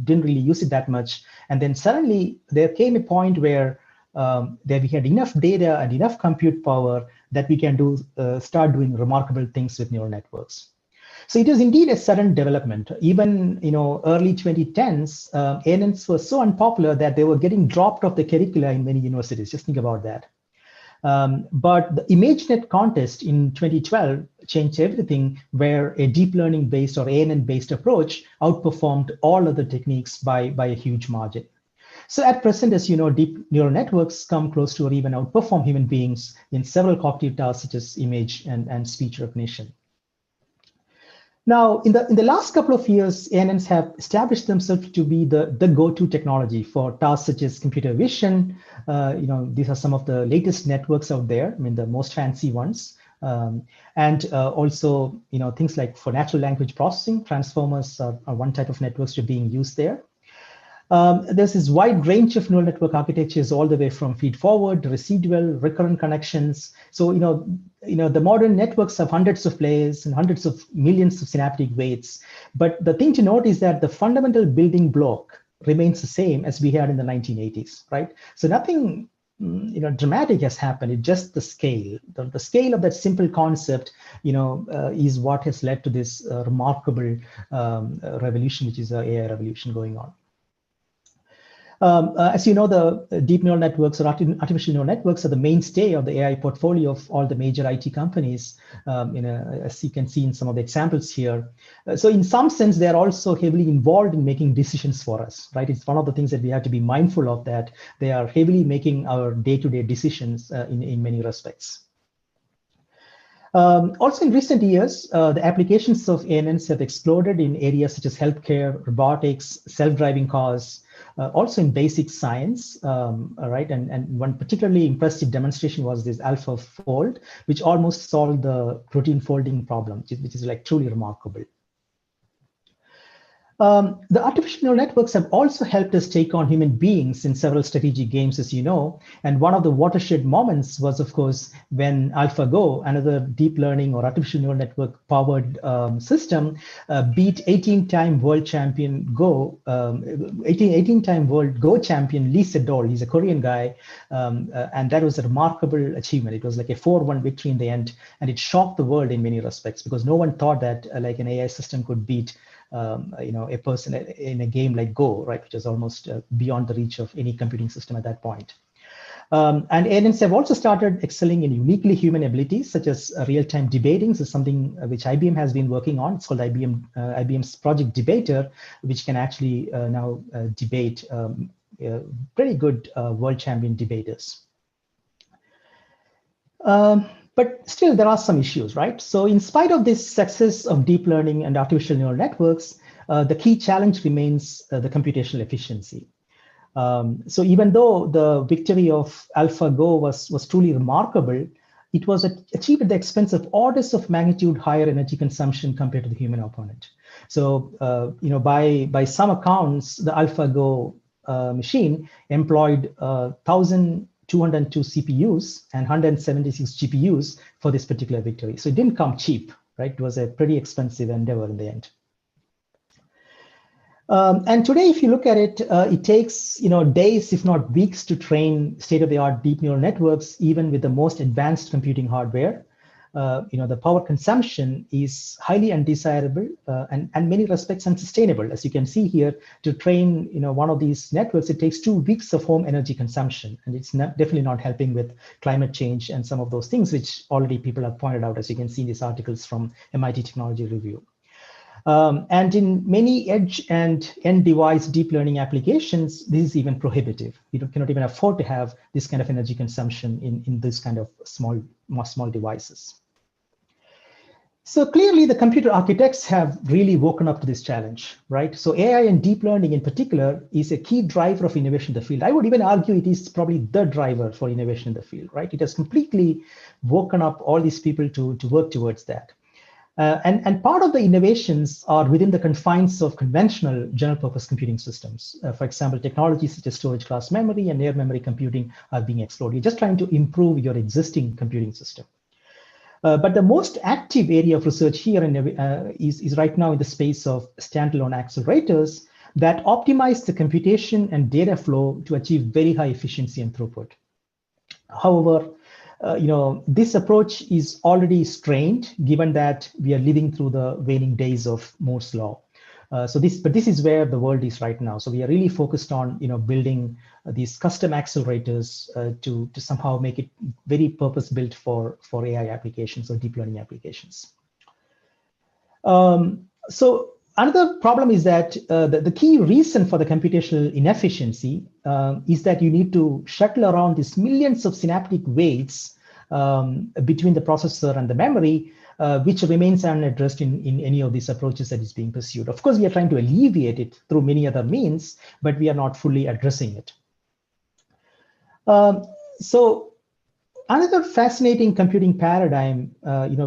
didn't really use it that much. And then suddenly there came a point where we had enough data and enough compute power that we can start doing remarkable things with neural networks. So it was indeed a sudden development. Even early 2010s, ANNs were so unpopular that they were getting dropped off the curricula in many universities. Just think about that. But the ImageNet contest in 2012 changed everything, where a deep learning based or ANN based approach outperformed all other techniques by a huge margin. So at present, as you know, deep neural networks come close to or even outperform human beings in several cognitive tasks such as image and speech recognition. Now, in the last couple of years, ANNs have established themselves to be the go-to technology for tasks such as computer vision. These are some of the latest networks out there, the most fancy ones. And also, things like for natural language processing, transformers are one type of networks that are being used there. There's this wide range of neural network architectures, all the way from feed-forward, residual, recurrent connections. So, the modern networks have hundreds of layers and hundreds of millions of synaptic weights. But the thing to note is that the fundamental building block remains the same as we had in the 1980s, right? So nothing dramatic has happened. It's just the scale. The scale of that simple concept, is what has led to this remarkable revolution, which is the AI revolution going on. As you know, the deep neural networks or artificial neural networks are the mainstay of the AI portfolio of all the major IT companies, as you can see in some of the examples here. So in some sense, they're also heavily involved in making decisions for us, right? It's one of the things that we have to be mindful of, that they are heavily making our day-to-day decisions in many respects. Also in recent years, the applications of ANNs have exploded in areas such as healthcare, robotics, self-driving cars, also in basic science, right? And one particularly impressive demonstration was this AlphaFold, which almost solved the protein folding problem, which is like truly remarkable. The artificial neural networks have also helped us take on human beings in several strategic games, as you know. And one of the watershed moments was, of course, when AlphaGo, another deep learning or artificial neural network powered system, beat 18-time world champion Go, 18-time world Go champion Lee Sedol. He's a Korean guy, and that was a remarkable achievement. It was like a 4-1 victory in the end, and it shocked the world in many respects because no one thought that like an AI system could beat a person in a game like Go, right, which is almost beyond the reach of any computing system at that point. And ANNs have also started excelling in uniquely human abilities, such as real-time debating. This is something which IBM has been working on. It's called IBM's Project Debater, which can actually now debate pretty good world champion debaters. But still, there are some issues, right? So in spite of this success of deep learning and artificial neural networks, the key challenge remains the computational efficiency. So even though the victory of AlphaGo was truly remarkable, it was achieved at the expense of orders of magnitude higher energy consumption compared to the human opponent. So by some accounts, the AlphaGo machine employed 1,202 CPUs and 176 GPUs for this particular victory. So it didn't come cheap, right? It was a pretty expensive endeavor in the end. And today, if you look at it, it takes days, if not weeks, to train state-of-the-art deep neural networks, even with the most advanced computing hardware. The power consumption is highly undesirable and in many respects unsustainable. As you can see here, to train one of these networks, it takes 2 weeks of home energy consumption, and it's definitely not helping with climate change and some of those things which already people have pointed out, as you can see in these articles from MIT Technology Review. And in many edge and end device deep learning applications, this is even prohibitive. You cannot even afford to have this kind of energy consumption in this kind of small devices. So clearly, the computer architects have really woken up to this challenge, right? So AI and deep learning in particular is a key driver of innovation in the field. I would even argue it is probably the driver for innovation in the field, right? It has completely woken up all these people to work towards that. And part of the innovations are within the confines of conventional general purpose computing systems. For example, technologies such as storage class memory and near memory computing are being explored. You're just trying to improve your existing computing system. But the most active area of research here is right now in the space of standalone accelerators that optimize the computation and data flow to achieve very high efficiency and throughput. However, this approach is already strained, given that we are living through the waning days of Moore's law. But this is where the world is right now. So we are really focused on building these custom accelerators to somehow make it very purpose-built for AI applications or deep learning applications. So another problem is that the key reason for the computational inefficiency is that you need to shuttle around these millions of synaptic weights between the processor and the memory, which remains unaddressed in any of these approaches that is being pursued. Of course, we are trying to alleviate it through many other means, but we are not fully addressing it. So another fascinating computing paradigm,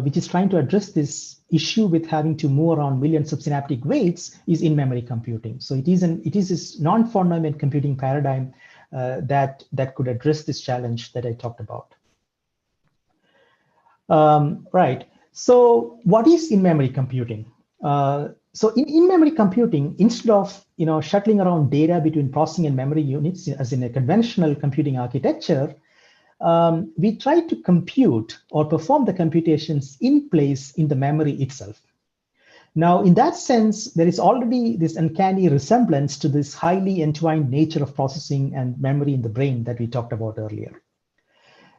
which is trying to address this issue with having to move around millions of synaptic weights, is in-memory computing. So it is this non-von Neumann computing paradigm that could address this challenge that I talked about. Right. So what is in-memory computing? So in-memory computing, instead of shuttling around data between processing and memory units, as in a conventional computing architecture, we try to compute or perform the computations in place in the memory itself. Now, in that sense, there is already this uncanny resemblance to this highly entwined nature of processing and memory in the brain that we talked about earlier.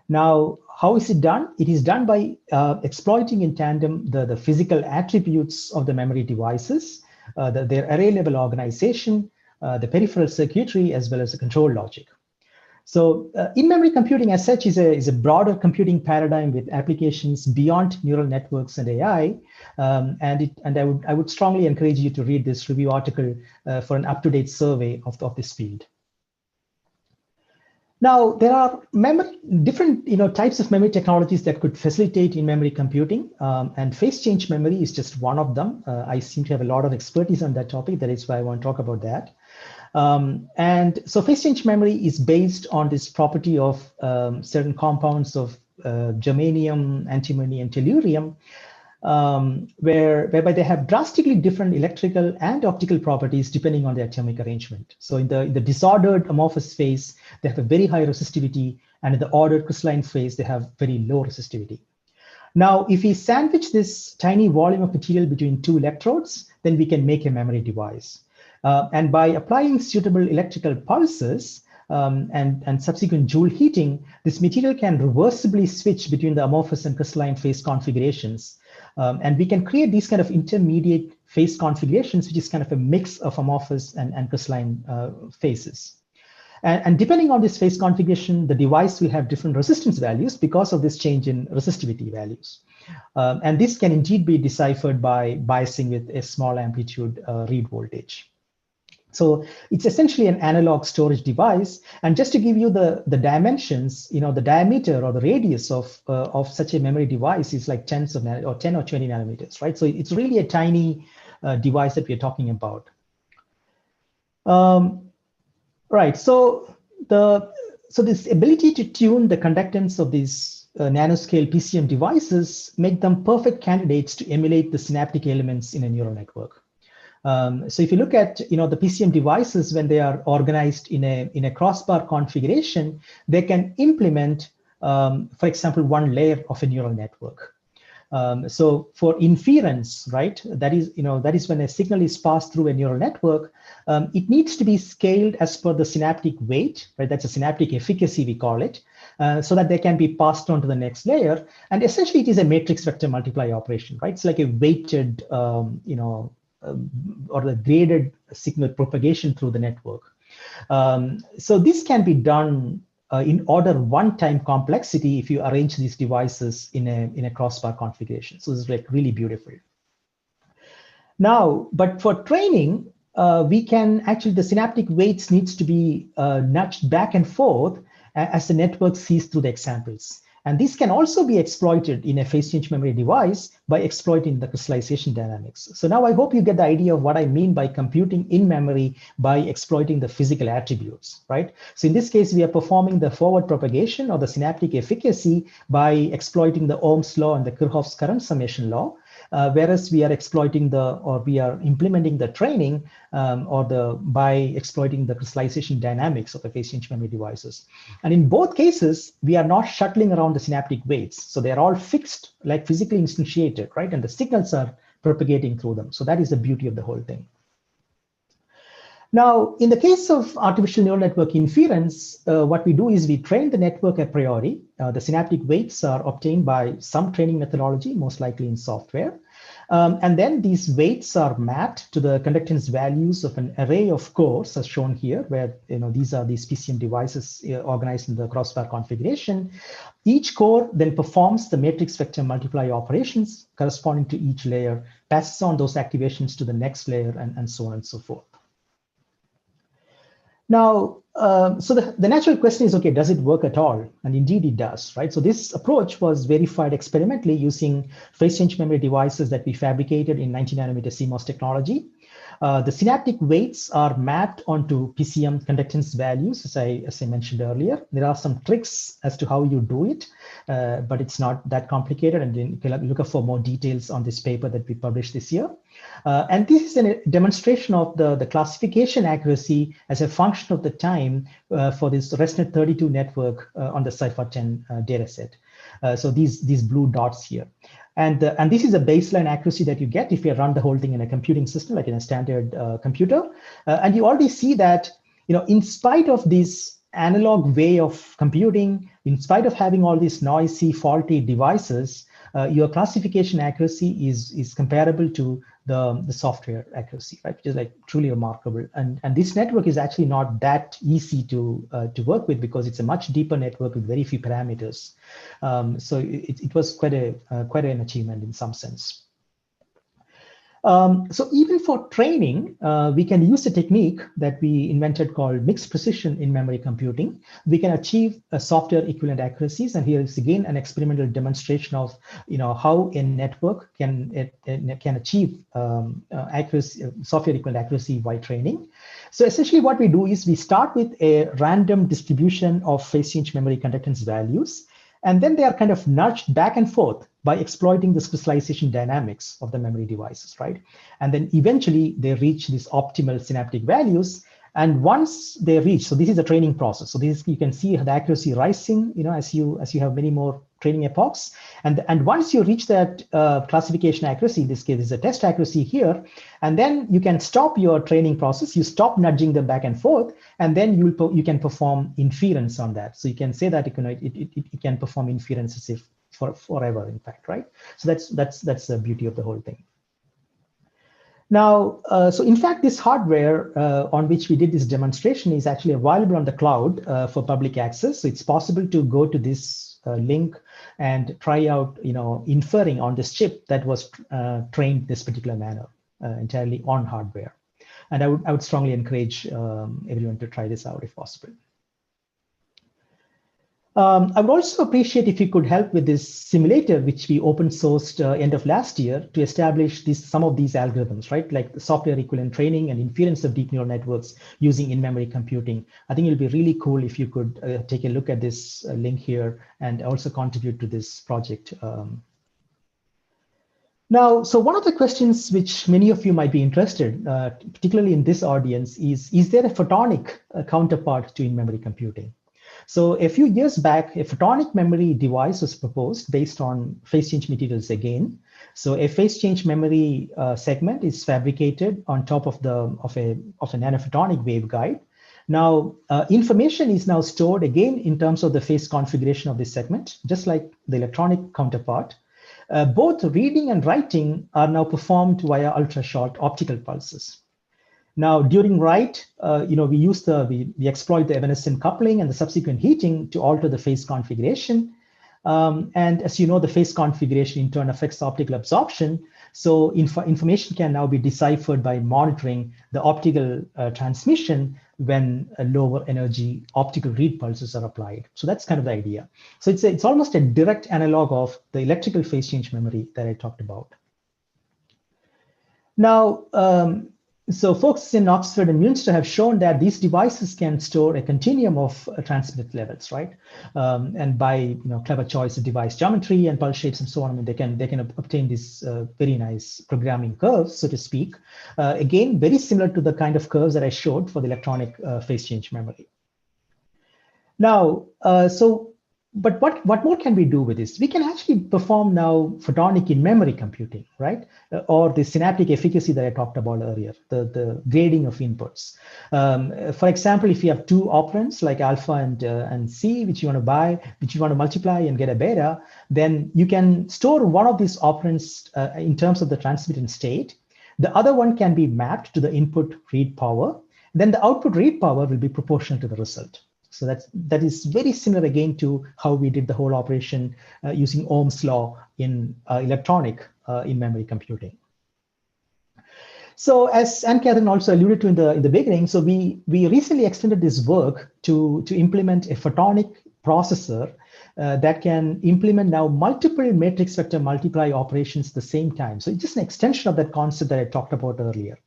Now, how is it done? It is done by exploiting in tandem the physical attributes of the memory devices, their array level organization, the peripheral circuitry, as well as the control logic. So in-memory computing as such is a broader computing paradigm with applications beyond neural networks and AI. And I would strongly encourage you to read this review article for an up-to-date survey of this field. Now, there are different types of memory technologies that could facilitate in-memory computing, and phase change memory is just one of them. I seem to have a lot of expertise on that topic. That is why I want to talk about that. And so phase change memory is based on this property of certain compounds of germanium, antimony, and tellurium, whereby they have drastically different electrical and optical properties depending on the atomic arrangement. So in the disordered amorphous phase, they have a very high resistivity, and in the ordered crystalline phase, they have very low resistivity. Now, if we sandwich this tiny volume of material between two electrodes, then we can make a memory device. And by applying suitable electrical pulses and subsequent Joule heating, this material can reversibly switch between the amorphous and crystalline phase configurations. And we can create these kind of intermediate phase configurations, which is kind of a mix of amorphous and crystalline phases. And depending on this phase configuration, the device will have different resistance values because of this change in resistivity values. And this can indeed be deciphered by biasing with a small amplitude read voltage. So it's essentially an analog storage device. And just to give you the dimensions, the diameter or the radius of such a memory device is like 10 or 20 nanometers, right? So it's really a tiny device that we're talking about. Right. So this ability to tune the conductance of these nanoscale PCM devices make them perfect candidates to emulate the synaptic elements in a neural network. So if you look at the PCM devices, when they are organized in a crossbar configuration, they can implement, for example, one layer of a neural network. So for inference, right, that is when a signal is passed through a neural network, it needs to be scaled as per the synaptic weight, right? That's a synaptic efficacy, we call it, so that they can be passed on to the next layer. And essentially, it is a matrix vector multiply operation, right? It's like a weighted, or the graded signal propagation through the network. So this can be done in order one-time complexity if you arrange these devices in a crossbar configuration. So it's like really beautiful. Now, but for training, we can actually, the synaptic weights needs to be nudged back and forth as the network sees through the examples. And this can also be exploited in a phase change memory device by exploiting the crystallization dynamics. So now I hope you get the idea of what I mean by computing in memory by exploiting the physical attributes, right? So in this case, we are performing the forward propagation or the synaptic efficacy by exploiting the Ohm's law and the Kirchhoff's current summation law. Whereas we are exploiting we are implementing the training by exploiting the crystallization dynamics of the phase change memory devices. And in both cases, we are not shuttling around the synaptic weights. So they're all fixed, like physically instantiated, right? And the signals are propagating through them. So that is the beauty of the whole thing. Now, in the case of artificial neural network inference, what we do is we train the network a priori. The synaptic weights are obtained by some training methodology, most likely in software. And then these weights are mapped to the conductance values of an array of cores, as shown here, where these are these PCM devices organized in the crossbar configuration. Each core then performs the matrix vector multiply operations corresponding to each layer, passes on those activations to the next layer, and so on and so forth. Now, so the natural question is, okay, does it work at all? And indeed it does, right? So this approach was verified experimentally using phase change memory devices that we fabricated in 90 nanometer CMOS technology. The synaptic weights are mapped onto PCM conductance values, as I mentioned earlier. There are some tricks as to how you do it, but it's not that complicated. And then you can look up for more details on this paper that we published this year. And this is a demonstration of the classification accuracy as a function of the time for this ResNet32 network on the Cipher 10 dataset. So these blue dots here. And this is a baseline accuracy that you get if you run the whole thing in a computing system, like in a standard computer. And you already see that, in spite of this analog way of computing, in spite of having all these noisy, faulty devices, your classification accuracy is comparable to the software accuracy, right? Which is like truly remarkable. And this network is actually not that easy to work with, because it's a much deeper network with very few parameters. So it was quite an achievement in some sense. So even for training, we can use a technique that we invented called mixed precision in memory computing. We can achieve software equivalent accuracies, and here is again an experimental demonstration of how a network can achieve accuracy, software equivalent accuracy while training. So essentially, what we do is we start with a random distribution of phase change memory conductance values, and then they are kind of nudged back and forth by exploiting the crystallization dynamics of the memory devices, right? And then eventually they reach these optimal synaptic values. And once they reach, so this is a training process. So this, you can see the accuracy rising, as you have many more training epochs. And once you reach that classification accuracy, in this case is a test accuracy here, and then you can stop your training process. You stop nudging them back and forth, and then you can perform inference on that. So you can say that it can perform inferences if forever, in fact, right? So that's the beauty of the whole thing. Now, so in fact, this hardware on which we did this demonstration is actually available on the cloud for public access. So it's possible to go to this link and try out, inferring on this chip that was trained this particular manner, entirely on hardware. And I would strongly encourage everyone to try this out if possible. I would also appreciate if you could help with this simulator, which we open sourced end of last year to establish some of these algorithms, right? Like the software equivalent training and inference of deep neural networks using in-memory computing. I think it'll be really cool if you could take a look at this link here and also contribute to this project. Now, so one of the questions which many of you might be interested, particularly in this audience, is there a photonic counterpart to in-memory computing? So a few years back, a photonic memory device was proposed based on phase change materials again. So a phase change memory segment is fabricated on top of a nanophotonic waveguide. Now, information is now stored again in terms of the phase configuration of this segment, just like the electronic counterpart. Both reading and writing are now performed via ultra-short optical pulses. Now, during write, we exploit the evanescent coupling and the subsequent heating to alter the phase configuration. And as you know, the phase configuration in turn affects optical absorption. So information can now be deciphered by monitoring the optical transmission when lower energy optical read pulses are applied. So that's kind of the idea. So it's almost a direct analog of the electrical phase change memory that I talked about. Now, so folks in Oxford and Münster have shown that these devices can store a continuum of transmit levels, right? And by clever choice of device geometry and pulse shapes and so on, I mean, they can obtain these very nice programming curves, so to speak. Again, very similar to the kind of curves that I showed for the electronic phase change memory. Now, but what more can we do with this? We can actually perform now photonic in-memory computing, right? Or the synaptic efficacy that I talked about earlier, the grading of inputs. For example, if you have two operands like alpha and C, which you want to multiply and get a beta, then you can store one of these operands in terms of the transmitted state. The other one can be mapped to the input read power. Then the output read power will be proportional to the result. So that is very similar again to how we did the whole operation using Ohm's law in electronic in-memory computing. So as Anne-Catherine also alluded to in the beginning, so we recently extended this work to implement a photonic processor that can implement now multiple matrix vector multiply operations at the same time. So it's just an extension of that concept that I talked about earlier.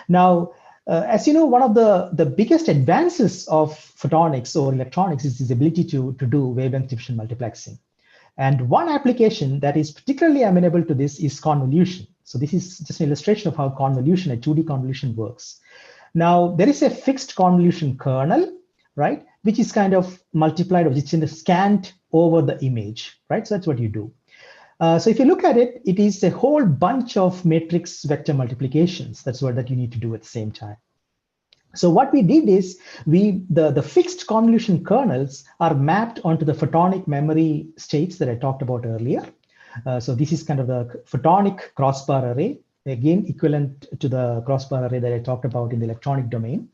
Now, as you know, one of the biggest advances of photonics or electronics is this ability to do wavelength diffusion multiplexing. And one application that is particularly amenable to this is convolution. So this is just an illustration of how convolution, a 2D convolution works. Now, there is a fixed convolution kernel, right, which is kind of multiplied, or it's scanned over the image, right? So that's what you do. So if you look at it, it is a whole bunch of matrix vector multiplications. That's what that you need to do at the same time. So what we did is the fixed convolution kernels are mapped onto the photonic memory states that I talked about earlier. So this is kind of the photonic crossbar array, again, equivalent to the crossbar array that I talked about in the electronic domain.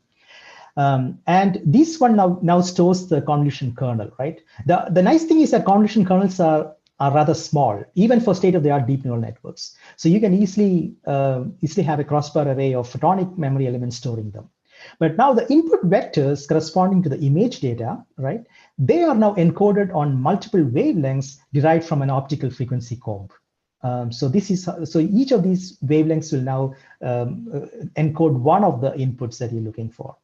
And this one now stores the convolution kernel, right? The nice thing is that convolution kernels are rather small, even for state-of-the-art deep neural networks. So you can easily have a crossbar array of photonic memory elements storing them. But now the input vectors corresponding to the image data, right? They are now encoded on multiple wavelengths derived from an optical frequency comb. So each of these wavelengths will now encode one of the inputs that you're looking for.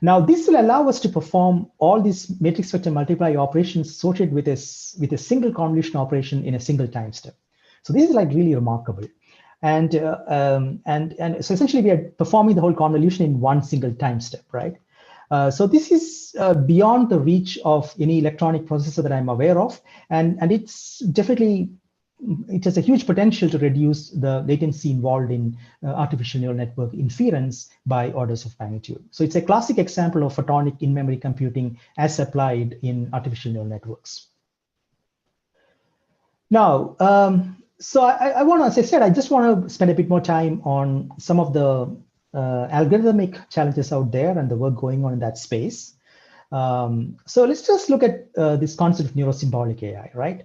Now, this will allow us to perform all these matrix vector multiply operations associated with a single convolution operation in a single time step. So this is like really remarkable. And so essentially we are performing the whole convolution in one single time step, right? So this is beyond the reach of any electronic processor that I'm aware of, and it's definitely, it has a huge potential to reduce the latency involved in artificial neural network inference by orders of magnitude. So it's a classic example of photonic in-memory computing as applied in artificial neural networks. Now, so I want to, as I said, I just want to spend a bit more time on some of the algorithmic challenges out there and the work going on in that space. So let's just look at this concept of neurosymbolic AI, right?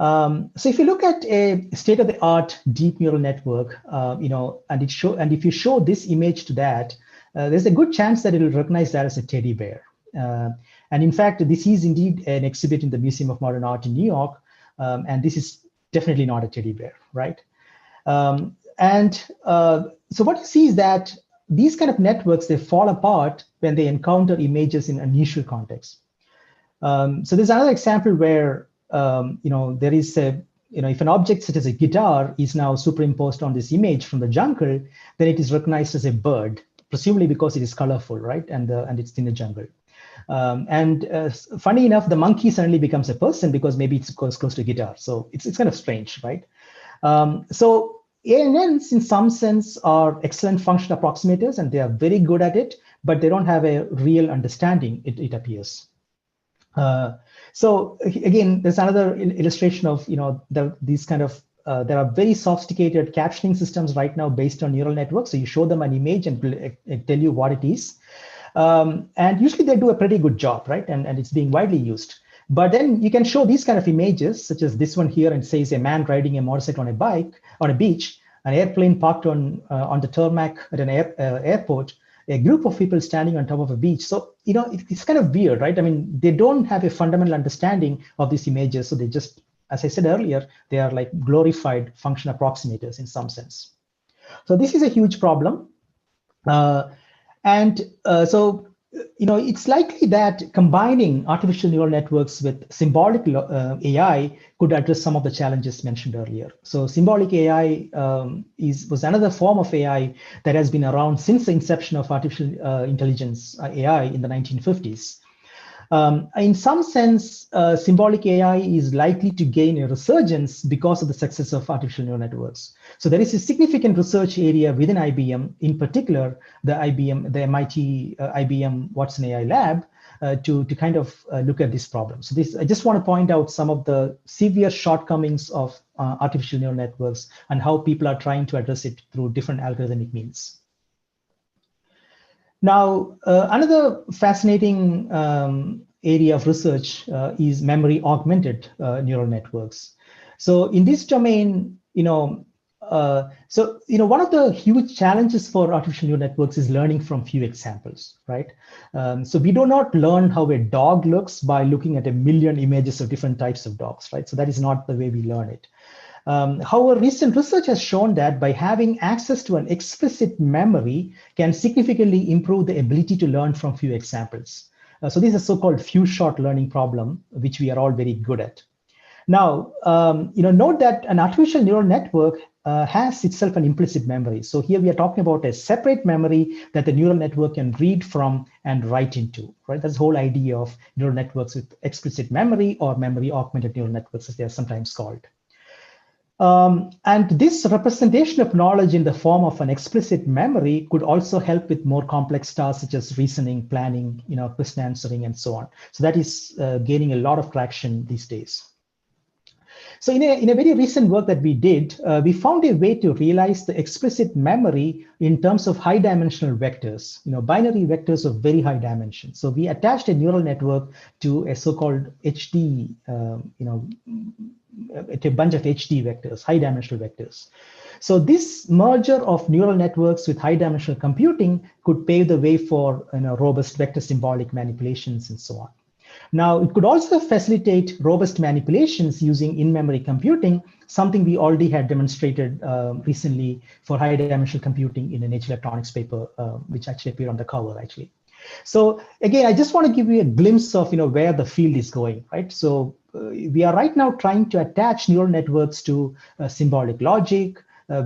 So if you look at a state-of-the-art deep neural network, and if you show this image to that, there's a good chance that it will recognize that as a teddy bear. And in fact, this is indeed an exhibit in the Museum of Modern Art in New York, and this is definitely not a teddy bear, right? So what you see is that these kind of networks, they fall apart when they encounter images in unusual contexts. So there's another example where there is if an object such as a guitar is now superimposed on this image from the jungle, then it is recognized as a bird, presumably because it is colorful, right? And it's in the jungle. Funny enough, the monkey suddenly becomes a person because maybe it's close to a guitar. So it's kind of strange, right? So ANNs in some sense are excellent function approximators, and they are very good at it, but they don't have a real understanding, it appears. So again, there's another illustration of, these kind of, there are very sophisticated captioning systems right now based on neural networks. So you show them an image and tell you what it is. And usually they do a pretty good job, right? And it's being widely used. But then you can show these kind of images, such as this one here, and says a man riding a motorcycle on a bike on a beach, an airplane parked on the tarmac at an airport, a group of people standing on top of a beach. So, it's kind of weird, right? I mean, they don't have a fundamental understanding of these images. So they just, as I said earlier, they are like glorified function approximators in some sense. So this is a huge problem. So it's likely that combining artificial neural networks with symbolic AI could address some of the challenges mentioned earlier. So symbolic AI was another form of AI that has been around since the inception of artificial intelligence AI in the 1950s. In some sense, symbolic AI is likely to gain a resurgence because of the success of artificial neural networks. So there is a significant research area within IBM, in particular, the MIT IBM Watson AI Lab, to kind of look at this problem. So I just want to point out some of the severe shortcomings of artificial neural networks and how people are trying to address it through different algorithmic means. Now, another fascinating area of research is memory augmented neural networks. So in this domain, one of the huge challenges for artificial neural networks is learning from few examples, right? So we do not learn how a dog looks by looking at a million images of different types of dogs, right? So that is not the way we learn it. However, recent research has shown that by having access to an explicit memory can significantly improve the ability to learn from few examples. So this is a so-called few-shot learning problem, which we are all very good at. Now, note that an artificial neural network has itself an implicit memory. So here we are talking about a separate memory that the neural network can read from and write into, right? That's the whole idea of neural networks with explicit memory or memory augmented neural networks, as they are sometimes called. And this representation of knowledge in the form of an explicit memory could also help with more complex tasks such as reasoning, planning, question answering, and so on. So that is gaining a lot of traction these days. So in a very recent work that we did, we found a way to realize the explicit memory in terms of high dimensional vectors, binary vectors of very high dimension. So we attached a neural network to a so-called HD, a bunch of HD vectors, high dimensional vectors. So this merger of neural networks with high dimensional computing could pave the way for robust vector symbolic manipulations and so on. Now, it could also facilitate robust manipulations using in-memory computing, something we already had demonstrated recently for high-dimensional computing in a Nature Electronics paper, which actually appeared on the cover, actually. So again, I just want to give you a glimpse of where the field is going, right? So we are right now trying to attach neural networks to symbolic logic.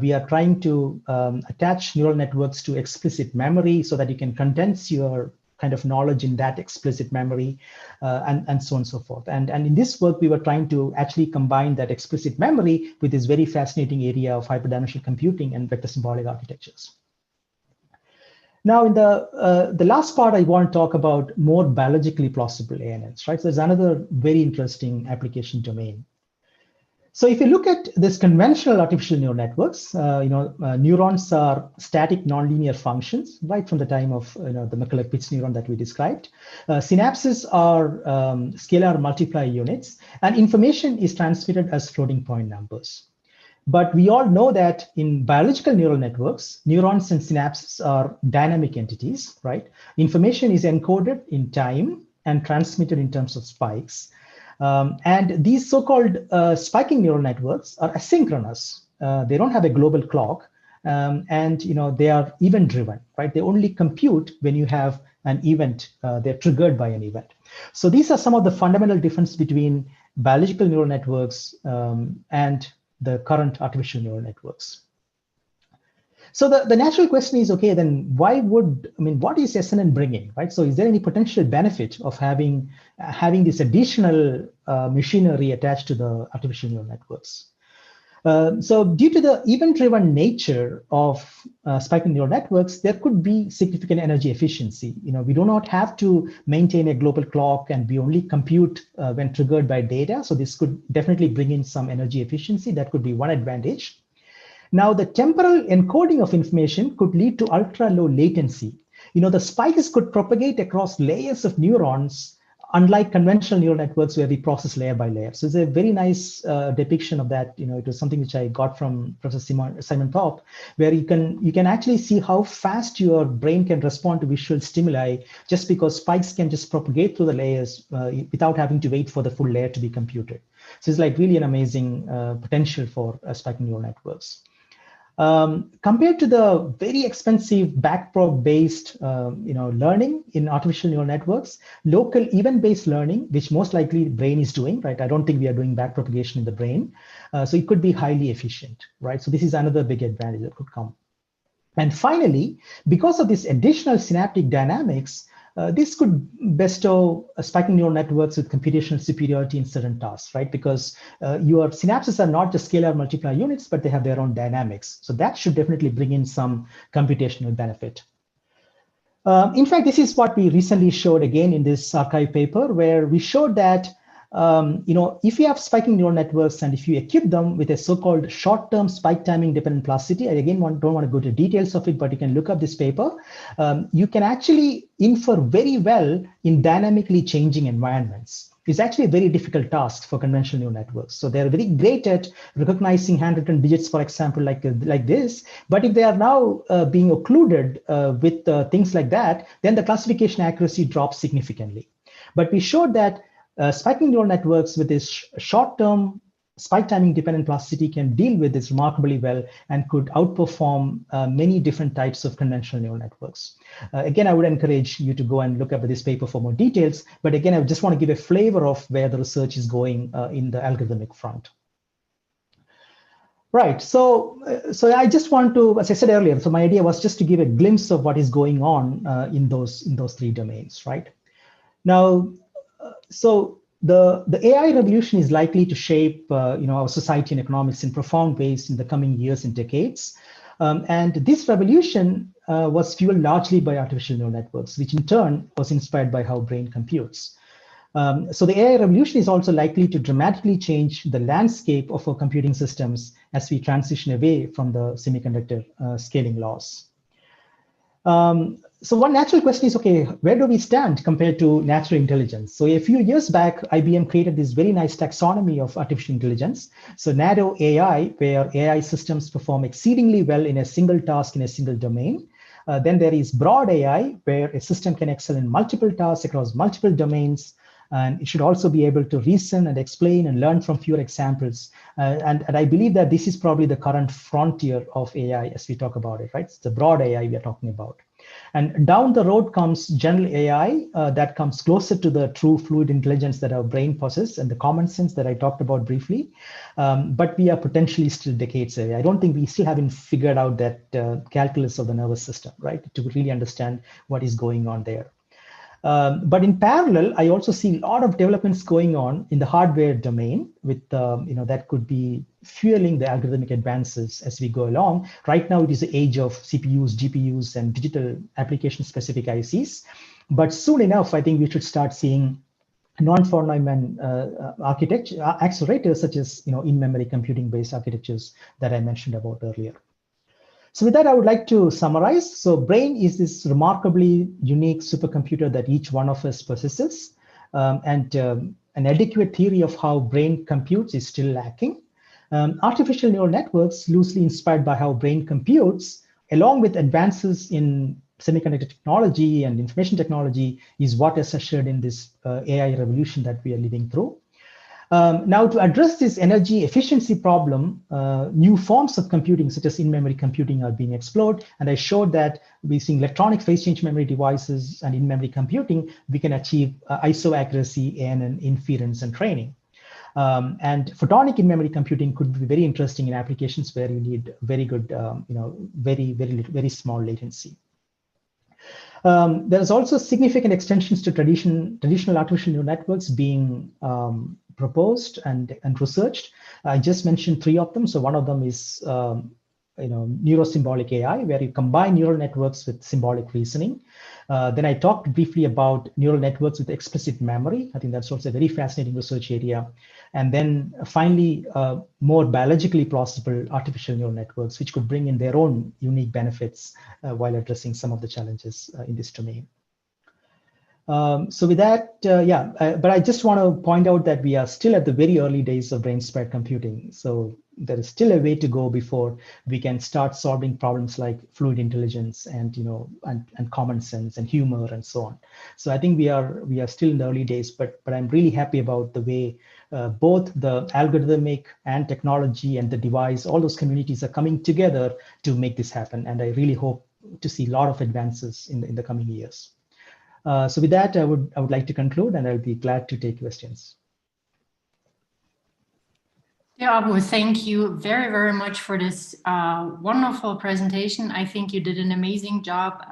We are trying to attach neural networks to explicit memory so that you can condense your kind of knowledge in that explicit memory, and so on and so forth. And in this work, we were trying to actually combine that explicit memory with this very fascinating area of hyperdimensional computing and vector symbolic architectures. Now, in the last part, I want to talk about more biologically plausible ANNs, right? So there's another very interesting application domain. So if you look at this conventional artificial neural networks, neurons are static nonlinear functions right from the time of the McCulloch-Pitts neuron that we described. Synapses are scalar multiply units, and information is transmitted as floating point numbers. But we all know that in biological neural networks, neurons and synapses are dynamic entities, right? Information is encoded in time and transmitted in terms of spikes. And these so-called spiking neural networks are asynchronous. They don't have a global clock, and they are event-driven, right? They only compute when you have an event. They're triggered by an event. So these are some of the fundamental differences between biological neural networks and the current artificial neural networks. So the natural question is, okay, then what is SNN bringing, right? So is there any potential benefit of having this additional machinery attached to the artificial neural networks? So due to the event-driven nature of spiking neural networks, there could be significant energy efficiency. We do not have to maintain a global clock, and we only compute when triggered by data. So this could definitely bring in some energy efficiency. That could be one advantage. Now, the temporal encoding of information could lead to ultra-low latency. The spikes could propagate across layers of neurons, unlike conventional neural networks where we process layer by layer. So it's a very nice depiction of that. It was something which I got from Professor Simon Thorpe, where you can actually see how fast your brain can respond to visual stimuli just because spikes can just propagate through the layers without having to wait for the full layer to be computed. So it's like really an amazing potential for spiking neural networks. Compared to the very expensive backprop-based learning in artificial neural networks, local event-based learning, which most likely the brain is doing, right? I don't think we are doing backpropagation in the brain. So it could be highly efficient, right? So this is another big advantage that could come. And finally, because of this additional synaptic dynamics, this could bestow spiking neural networks with computational superiority in certain tasks, right? Because your synapses are not just scalar multiply units, but they have their own dynamics. So that should definitely bring in some computational benefit. In fact, this is what we recently showed again in this archive paper, where we showed that if you have spiking neural networks and if you equip them with a so-called short-term spike timing dependent plasticity, I again don't want to go to details of it, but you can look up this paper. You can actually infer very well in dynamically changing environments. It's actually a very difficult task for conventional neural networks. So they're very great at recognizing handwritten digits, for example, like this. But if they are now being occluded with things like that, then the classification accuracy drops significantly. But we showed that spiking neural networks with this short-term spike timing dependent plasticity can deal with this remarkably well and could outperform many different types of conventional neural networks. Again, I would encourage you to go and look up this paper for more details. But again, I just want to give a flavor of where the research is going in the algorithmic front. Right, so I just want to, as I said earlier, so my idea was just to give a glimpse of what is going on in those three domains, right? Now, so the AI revolution is likely to shape our society and economics in profound ways in the coming years and decades. And this revolution was fueled largely by artificial neural networks, which in turn was inspired by how brain computes. So the AI revolution is also likely to dramatically change the landscape of our computing systems as we transition away from the semiconductor scaling laws. So one natural question is, okay, where do we stand compared to natural intelligence? So a few years back, IBM created this very nice taxonomy of artificial intelligence. So narrow AI, where AI systems perform exceedingly well in a single task in a single domain. Then there is broad AI, where a system can excel in multiple tasks across multiple domains. And it should also be able to reason and explain and learn from fewer examples. And I believe that this is probably the current frontier of AI as we talk about it, right? It's the broad AI we are talking about. And down the road comes general AI that comes closer to the true fluid intelligence that our brain possesses and the common sense that I talked about briefly. But we are potentially still decades away. I don't think we still haven't figured out that calculus of the nervous system, right? To really understand what is going on there. But in parallel, I also see a lot of developments going on in the hardware domain with, that could be fueling the algorithmic advances as we go along. Right now, it is the age of CPUs, GPUs, and digital application-specific ICs. But soon enough, I think we should start seeing non-Feynman architecture accelerators, such as in-memory computing-based architectures that I mentioned about earlier. So with that, I would like to summarize. So brain is this remarkably unique supercomputer that each one of us possesses. And an adequate theory of how brain computes is still lacking. Artificial neural networks, loosely inspired by how brain computes, along with advances in semiconductor technology and information technology, is what is ushered in this AI revolution that we are living through. Now, to address this energy efficiency problem, new forms of computing, such as in-memory computing, are being explored. And I showed that using electronic phase change memory devices and in-memory computing, we can achieve ISO accuracy and inference and training. And photonic in-memory computing could be very interesting in applications where you need very good, very small latency. There's also significant extensions to traditional artificial neural networks being proposed and researched. I just mentioned 3 of them. So one of them is neurosymbolic AI, where you combine neural networks with symbolic reasoning. Then I talked briefly about neural networks with explicit memory. I think that's also a very fascinating research area. And then finally, more biologically plausible artificial neural networks, which could bring in their own unique benefits while addressing some of the challenges in this domain. So with that, but I just want to point out that we are still at the very early days of brain-spared computing. So there is still a way to go before we can start solving problems like fluid intelligence and and common sense and humor and so on. So I think we are still in the early days, but I'm really happy about the way both the algorithmic and technology and the device, all those communities are coming together to make this happen. And I really hope to see a lot of advances in the coming years. So with that, I would like to conclude, and I'll be glad to take questions. Yeah, Abu, thank you very, very much for this wonderful presentation. I think you did an amazing job,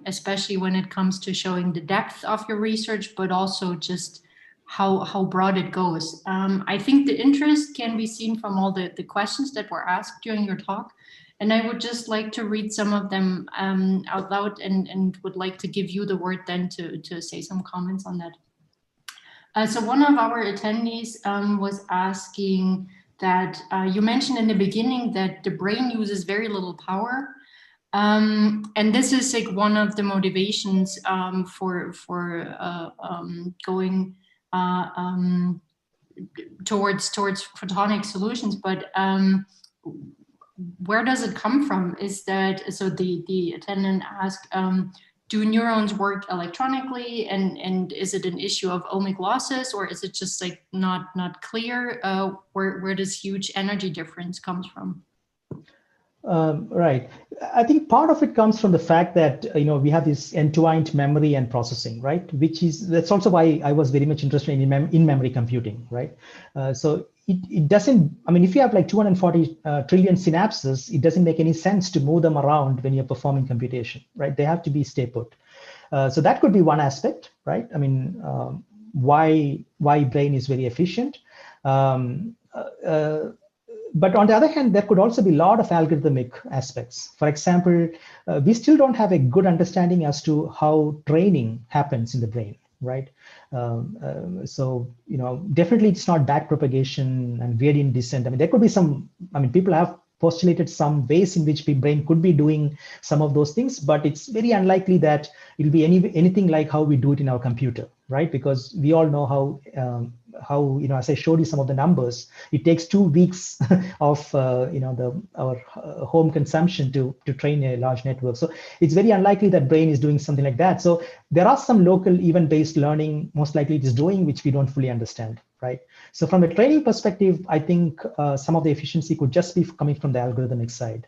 especially when it comes to showing the depth of your research, but also just how broad it goes. I think the interest can be seen from all the questions that were asked during your talk. And I would just like to read some of them out loud and would like to give you the word then to say some comments on that. So one of our attendees was asking that you mentioned in the beginning that the brain uses very little power. And this is like one of the motivations for going towards photonic solutions. But where does it come from? Is that, so the attendant asked, do neurons work electronically, and is it an issue of ohmic losses, or is it just like not clear where this huge energy difference comes from? Right. I think part of it comes from the fact that we have this end-to-end memory and processing, right? That's also why I was very much interested in memory computing, right? So it doesn't, I mean, if you have like 240 trillion synapses, it doesn't make any sense to move them around when you're performing computation, right? They have to be stay put. So that could be one aspect, right? I mean, why brain is very efficient. But on the other hand, there could also be a lot of algorithmic aspects. For example, we still don't have a good understanding as to how training happens in the brain, right? So, definitely it's not backpropagation and gradient descent. I mean, there could be some, people have postulated some ways in which the brain could be doing some of those things, but it's very unlikely that it'll be anything like how we do it in our computer, right? Because we all know how as I showed you some of the numbers, it takes 2 weeks of our home consumption to train a large network. So it's very unlikely that brain is doing something like that. So there are some local event-based learning most likely it is doing, which we don't fully understand, right? So from a training perspective, I think some of the efficiency could just be coming from the algorithmic side.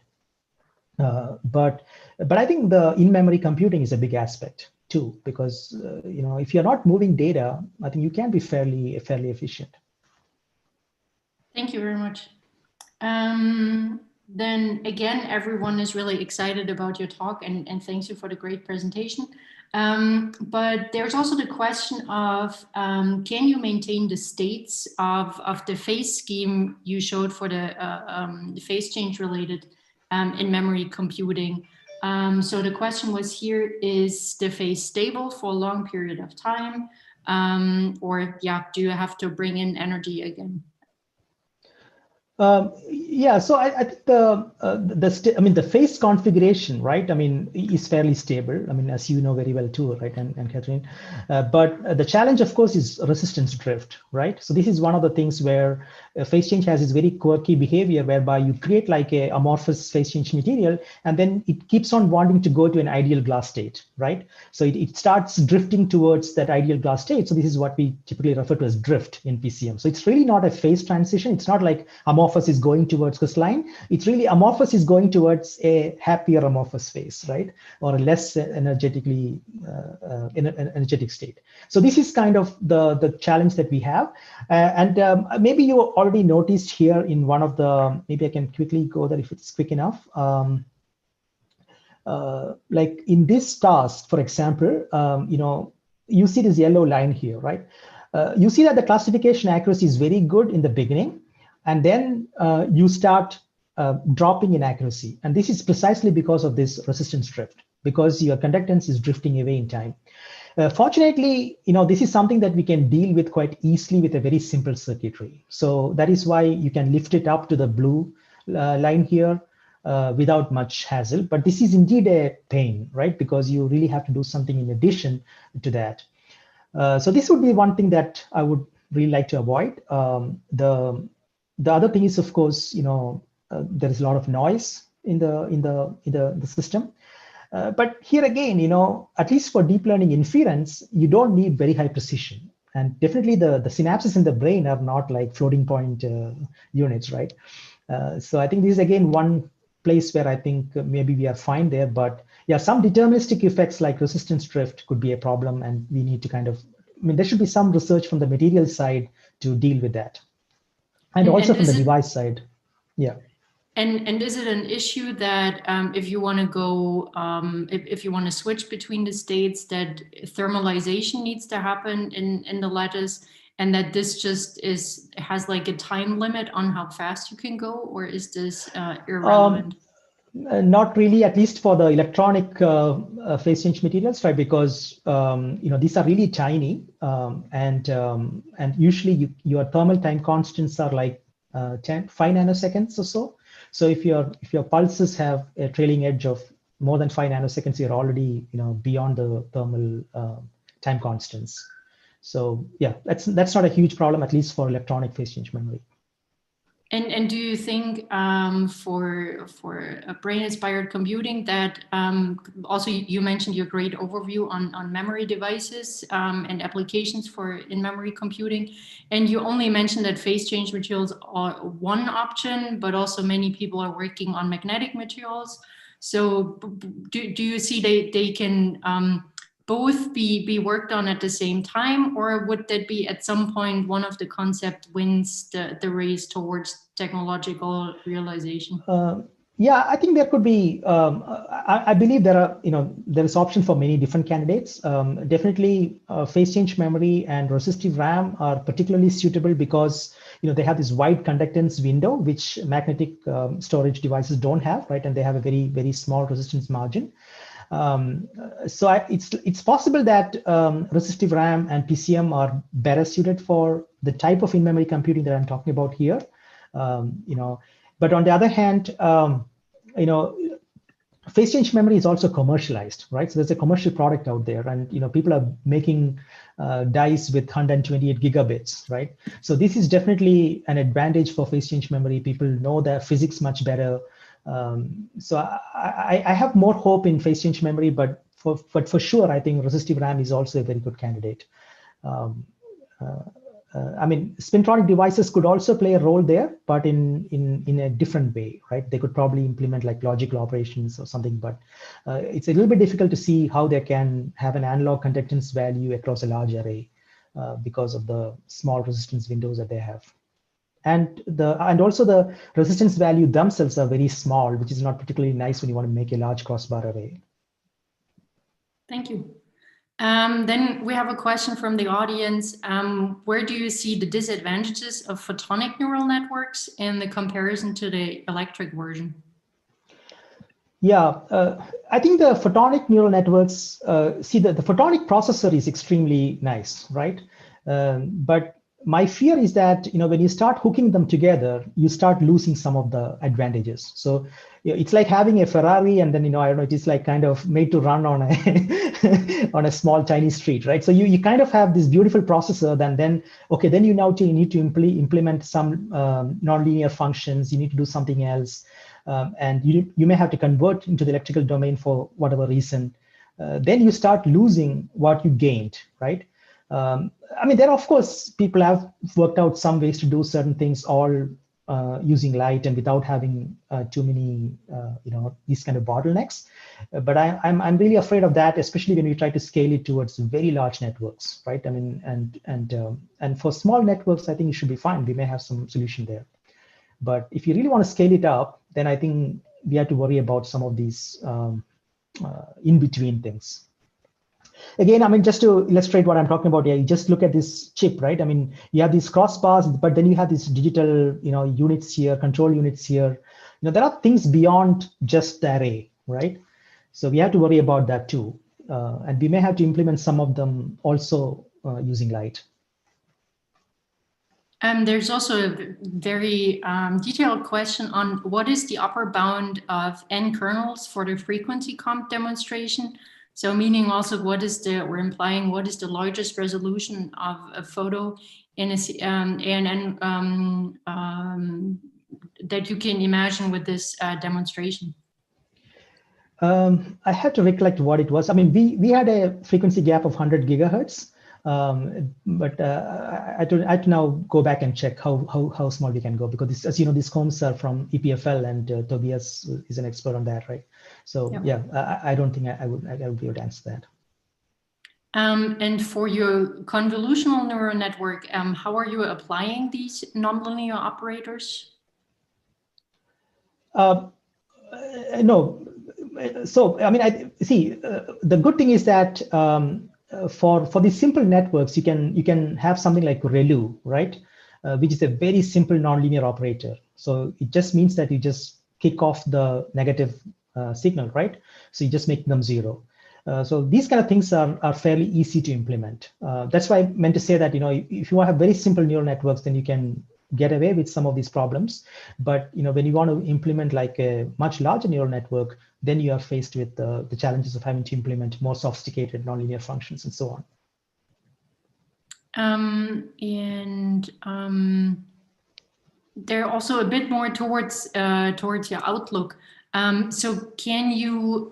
But I think the in-memory computing is a big aspect too, because if you're not moving data, I think you can be fairly efficient. Thank you very much. Then again, everyone is really excited about your talk, and thanks you for the great presentation. But there's also the question of, can you maintain the states of the phase scheme you showed for the phase change related in-memory computing? So the question was here, is the phase stable for a long period of time? Or do you have to bring in energy again? So I think the phase configuration, right? Is fairly stable. As you know very well too, right? And Catherine, but the challenge, of course, is resistance drift, right? So this is one of the things where phase change has this very quirky behavior, whereby you create like a amorphous phase change material, and then it keeps on wanting to go to an ideal glass state, right? So it starts drifting towards that ideal glass state. So this is what we typically refer to as drift in PCM. So it's really not a phase transition. It's not like amorphous is going towards crystalline. It's really amorphous is going towards a happier amorphous phase, right? Or a less energetically energetic state. So this is kind of the challenge that we have. And maybe you already noticed here in one of the, maybe I can quickly go there if it's quick enough. Like in this task, for example, you see this yellow line here, right? You see that the classification accuracy is very good in the beginning. And then you start dropping in accuracy. And this is precisely because of this resistance drift, because your conductance is drifting away in time. Fortunately, this is something that we can deal with quite easily with a very simple circuitry. So that is why you can lift it up to the blue line here without much hassle. But this is indeed a pain, right? Because you really have to do something in addition to that. So this would be one thing that I would really like to avoid. The other thing is, of course, there is a lot of noise in the system. But here again, at least for deep learning inference, you don't need very high precision. And definitely the synapses in the brain are not like floating point units, right? So I think this is again one place where I think maybe we are fine there. But yeah, some deterministic effects like resistance drift could be a problem, and we need to kind of, there should be some research from the material side to deal with that. And also from the device side, yeah. And is it an issue that if you want to go, if you want to switch between the states, that thermalization needs to happen in the lattice, and that this just has like a time limit on how fast you can go, or is this irrelevant? Not really, at least for the electronic phase change materials, right? Because these are really tiny, and usually your thermal time constants are like 5 nanoseconds or so. So if your pulses have a trailing edge of more than 5 nanoseconds, you're already beyond the thermal time constants. So yeah, that's not a huge problem, at least for electronic phase change memory. And do you think for a brain-inspired computing that also you mentioned your great overview on memory devices and applications for in-memory computing, and you only mentioned that phase change materials are one option, but also many people are working on magnetic materials. So do you see they can both be worked on at the same time, or would that be at some point one of the concept wins the race towards technological realization? Yeah, I think there could be. I believe there are, there is option for many different candidates. Definitely, phase change memory and resistive RAM are particularly suitable because they have this wide conductance window, which magnetic storage devices don't have, right? And they have a very, very small resistance margin. So it's possible that resistive RAM and PCM are better suited for the type of in-memory computing that I'm talking about here. But on the other hand, phase change memory is also commercialized, right? So there's a commercial product out there, and people are making dies with 128 gigabits, right? So this is definitely an advantage for phase change memory. People know their physics much better. So I have more hope in phase change memory, but for sure, I think resistive RAM is also a very good candidate. I mean, spintronic devices could also play a role there, but in a different way, right? They could probably implement like logical operations or something, but it's a little bit difficult to see how they can have an analog conductance value across a large array because of the small resistance windows that they have. And also the resistance value themselves are very small, which is not particularly nice when you want to make a large crossbar array. Thank you. Then we have a question from the audience. Where do you see the disadvantages of photonic neural networks in the comparison to the electric version? Yeah, I think the photonic neural networks, the photonic processor is extremely nice, right? But my fear is that when you start hooking them together, you start losing some of the advantages. So it's like having a Ferrari, and then I don't know, it is like kind of made to run on a on a small tiny street, right? So you kind of have this beautiful processor, then you now need to implement some nonlinear functions. You need to do something else, and you may have to convert into the electrical domain for whatever reason. Then you start losing what you gained, right? I mean, there, of course, people have worked out some ways to do certain things all using light and without having too many, these kind of bottlenecks. But I'm really afraid of that, especially when we try to scale it towards very large networks, right? I mean, and for small networks, I think it should be fine. We may have some solution there. But if you really want to scale it up, then I think we have to worry about some of these in-between things. Again, I mean, just to illustrate what I'm talking about here, you just look at this chip, right? I mean, you have these crossbars, but then you have these digital, units here, control units here. There are things beyond just the array, right? So we have to worry about that too. And we may have to implement some of them also using light. There's also a very detailed question on what is the upper bound of n kernels for the frequency comp demonstration. So meaning also we're implying what is the largest resolution of a photo in a that you can imagine with this demonstration? I had to recollect what it was. I mean, we had a frequency gap of 100 gigahertz, but I had to now go back and check how small we can go, because this, as you know, these combs are from EPFL, and Tobias is an expert on that, right? So yeah, I don't think I would be able to answer that. And for your convolutional neural network, how are you applying these nonlinear operators? No. So, I mean, the good thing is that for these simple networks, you can have something like ReLU, right? Which is a very simple nonlinear operator. So it just means that you just kick off the negative signal, right? So you just make them 0. So these kind of things are fairly easy to implement. That's why I meant to say that, if you want to have very simple neural networks, then you can get away with some of these problems. But when you want to implement like a much larger neural network, then you are faced with the challenges of having to implement more sophisticated nonlinear functions and so on. They're also a bit more towards your outlook. So can you,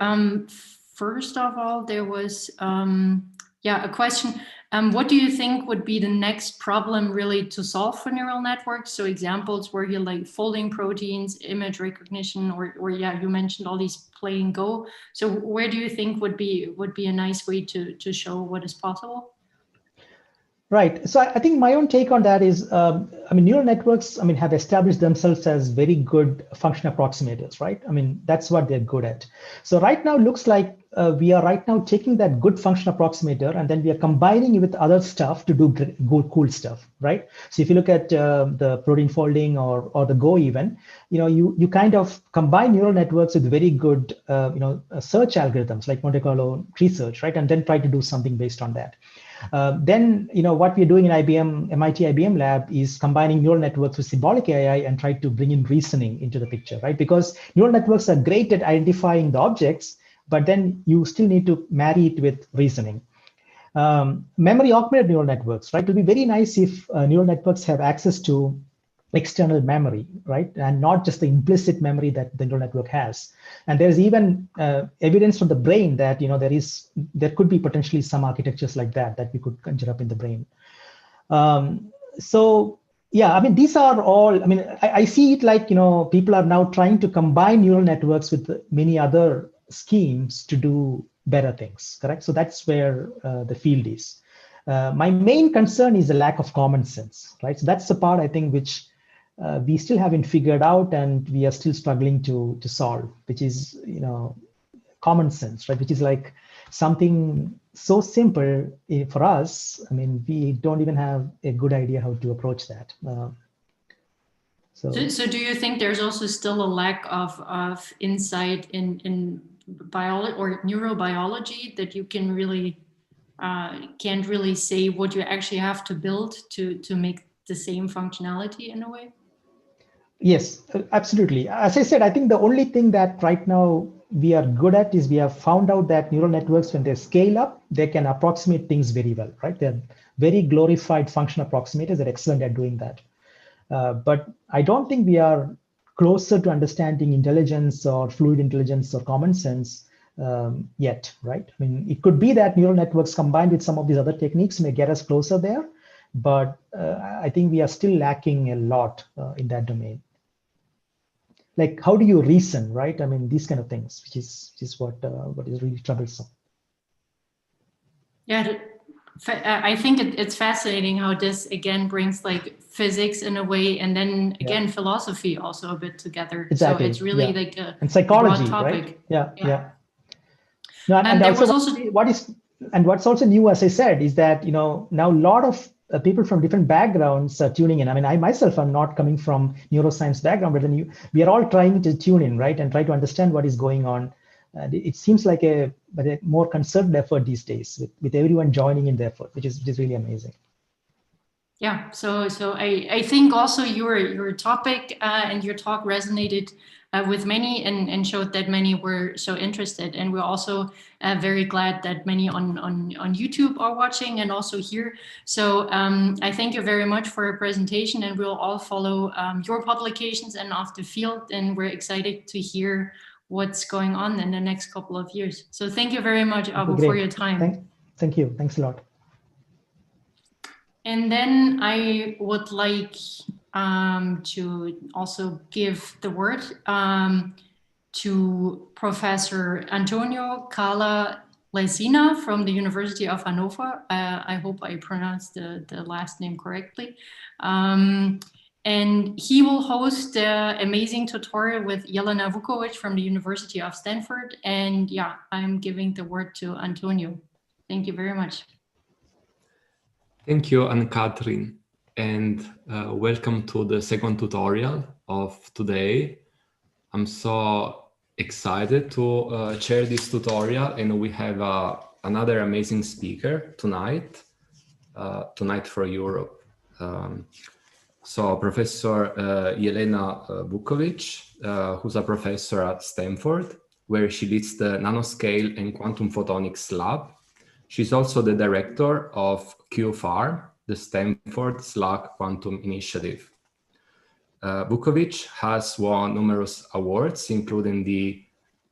first of all, there was a question. What do you think would be the next problem really to solve for neural networks? So examples where you're like folding proteins, image recognition, or you mentioned all these play and go. So where do you think would be a nice way to show what is possible? Right. So I think my own take on that is, I mean, neural networks, I mean, have established themselves as very good function approximators, right? I mean, that's what they're good at. So right now, looks like we are right now taking that good function approximator and then we are combining it with other stuff to do cool stuff, right? So if you look at the protein folding or the Go even, you kind of combine neural networks with very good, search algorithms like Monte Carlo tree search, right? And then try to do something based on that. Then, what we're doing in MIT IBM lab is combining neural networks with symbolic AI and try to bring in reasoning into the picture, right? Because neural networks are great at identifying the objects, but then you still need to marry it with reasoning. Memory augmented neural networks, right? It will be very nice if neural networks have access to external memory, right? And not just the implicit memory that the neural network has. And there's even evidence from the brain that, there could be potentially some architectures like that we could conjure up in the brain. So yeah, I mean, these are all, I mean, I see it like, people are now trying to combine neural networks with many other schemes to do better things, correct? So that's where the field is. My main concern is the lack of common sense, right? So that's the part I think which we still haven't figured out and we are still struggling to solve, which is, common sense, right? Which is like something so simple for us. I mean, we don't even have a good idea how to approach that. So do you think there's also still a lack of insight in biology or neurobiology that you can really can't really say what you actually have to build to make the same functionality in a way? Yes, absolutely. As I said, I think the only thing that right now we are good at is we have found out that neural networks, when they scale up, they can approximate things very well, right? They're very glorified function approximators. They're excellent at doing that. But I don't think we are closer to understanding intelligence or fluid intelligence or common sense yet, right? I mean, it could be that neural networks combined with some of these other techniques may get us closer there, but I think we are still lacking a lot in that domain. Like, how do you reason, right? I mean, these kind of things, which is what is really troublesome. Yeah, I think it's fascinating how this again brings like physics in a way, and then again philosophy also a bit together. Exactly. So it's really like a and psychology, broad topic. Right? Yeah. No, and also what's also new, as I said, is that now a lot of people from different backgrounds are tuning in. I mean, I myself am not coming from neuroscience background, but then we are all trying to tune in, right, and try to understand what is going on. And it seems like a more concerted effort these days, with everyone joining in the effort, which is really amazing. Yeah, so I think also your topic and your talk resonated with many and showed that many were so interested, and we're also very glad that many on YouTube are watching and also here. So I thank you very much for your presentation, and we'll all follow your publications and off the field, and we're excited to hear what's going on in the next couple of years. So thank you very much, Abu, for your time. Thank you. Thanks a lot. And then I would like to also give the word to Professor Antonio Cala Lesina from the University of Hanover. I hope I pronounced the last name correctly. And he will host the amazing tutorial with Jelena Vuckovic from the University of Stanford. And yeah, I'm giving the word to Antonio. Thank you very much. Thank you, Anne-Catherine, and welcome to the second tutorial of today. I'm so excited to share this tutorial, and we have another amazing speaker tonight for Europe. So Professor Jelena Vuckovic, who's a professor at Stanford, where she leads the Nanoscale and Quantum Photonics Lab. She's also the director of QFAR, the Stanford SLAC Quantum Initiative. Vuckovic has won numerous awards, including the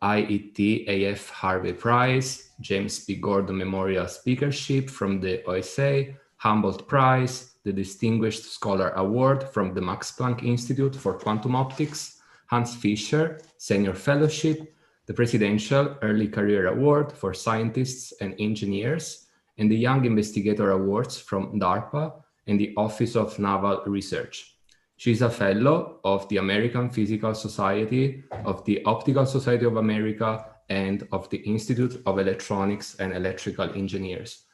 IET AF Harvey Prize, James P. Gordon Memorial Speakership from the OSA, Humboldt Prize, the Distinguished Scholar Award from the Max Planck Institute for Quantum Optics, Hans Fischer Senior Fellowship, the Presidential Early Career Award for Scientists and Engineers, and the Young Investigator Awards from DARPA and the Office of Naval Research. She is a fellow of the American Physical Society, of the Optical Society of America, and of the Institute of Electronics and Electrical Engineers.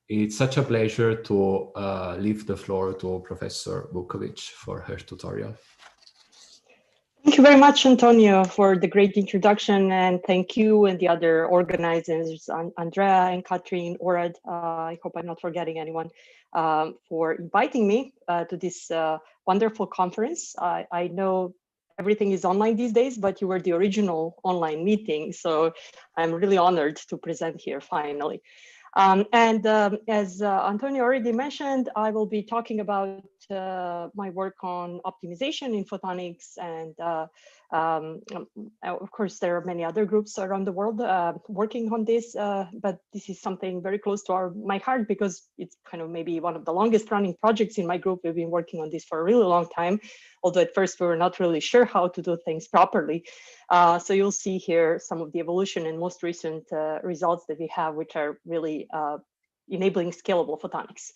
It's such a pleasure to leave the floor to Professor Vuckovic for her tutorial. Thank you very much, Antonio, for the great introduction, and thank you and the other organizers, Andrea and Katrin, Orad, I hope I'm not forgetting anyone, for inviting me to this wonderful conference. I know everything is online these days, but you were the original online meeting, so I'm really honored to present here finally. As Antonio already mentioned, I will be talking about my work on optimization in photonics, and of course there are many other groups around the world working on this, but this is something very close to my heart because it's kind of maybe one of the longest running projects in my group. We've been working on this for a really long time, although at first we were not really sure how to do things properly. So you'll see here some of the evolution and most recent results that we have, which are really enabling scalable photonics.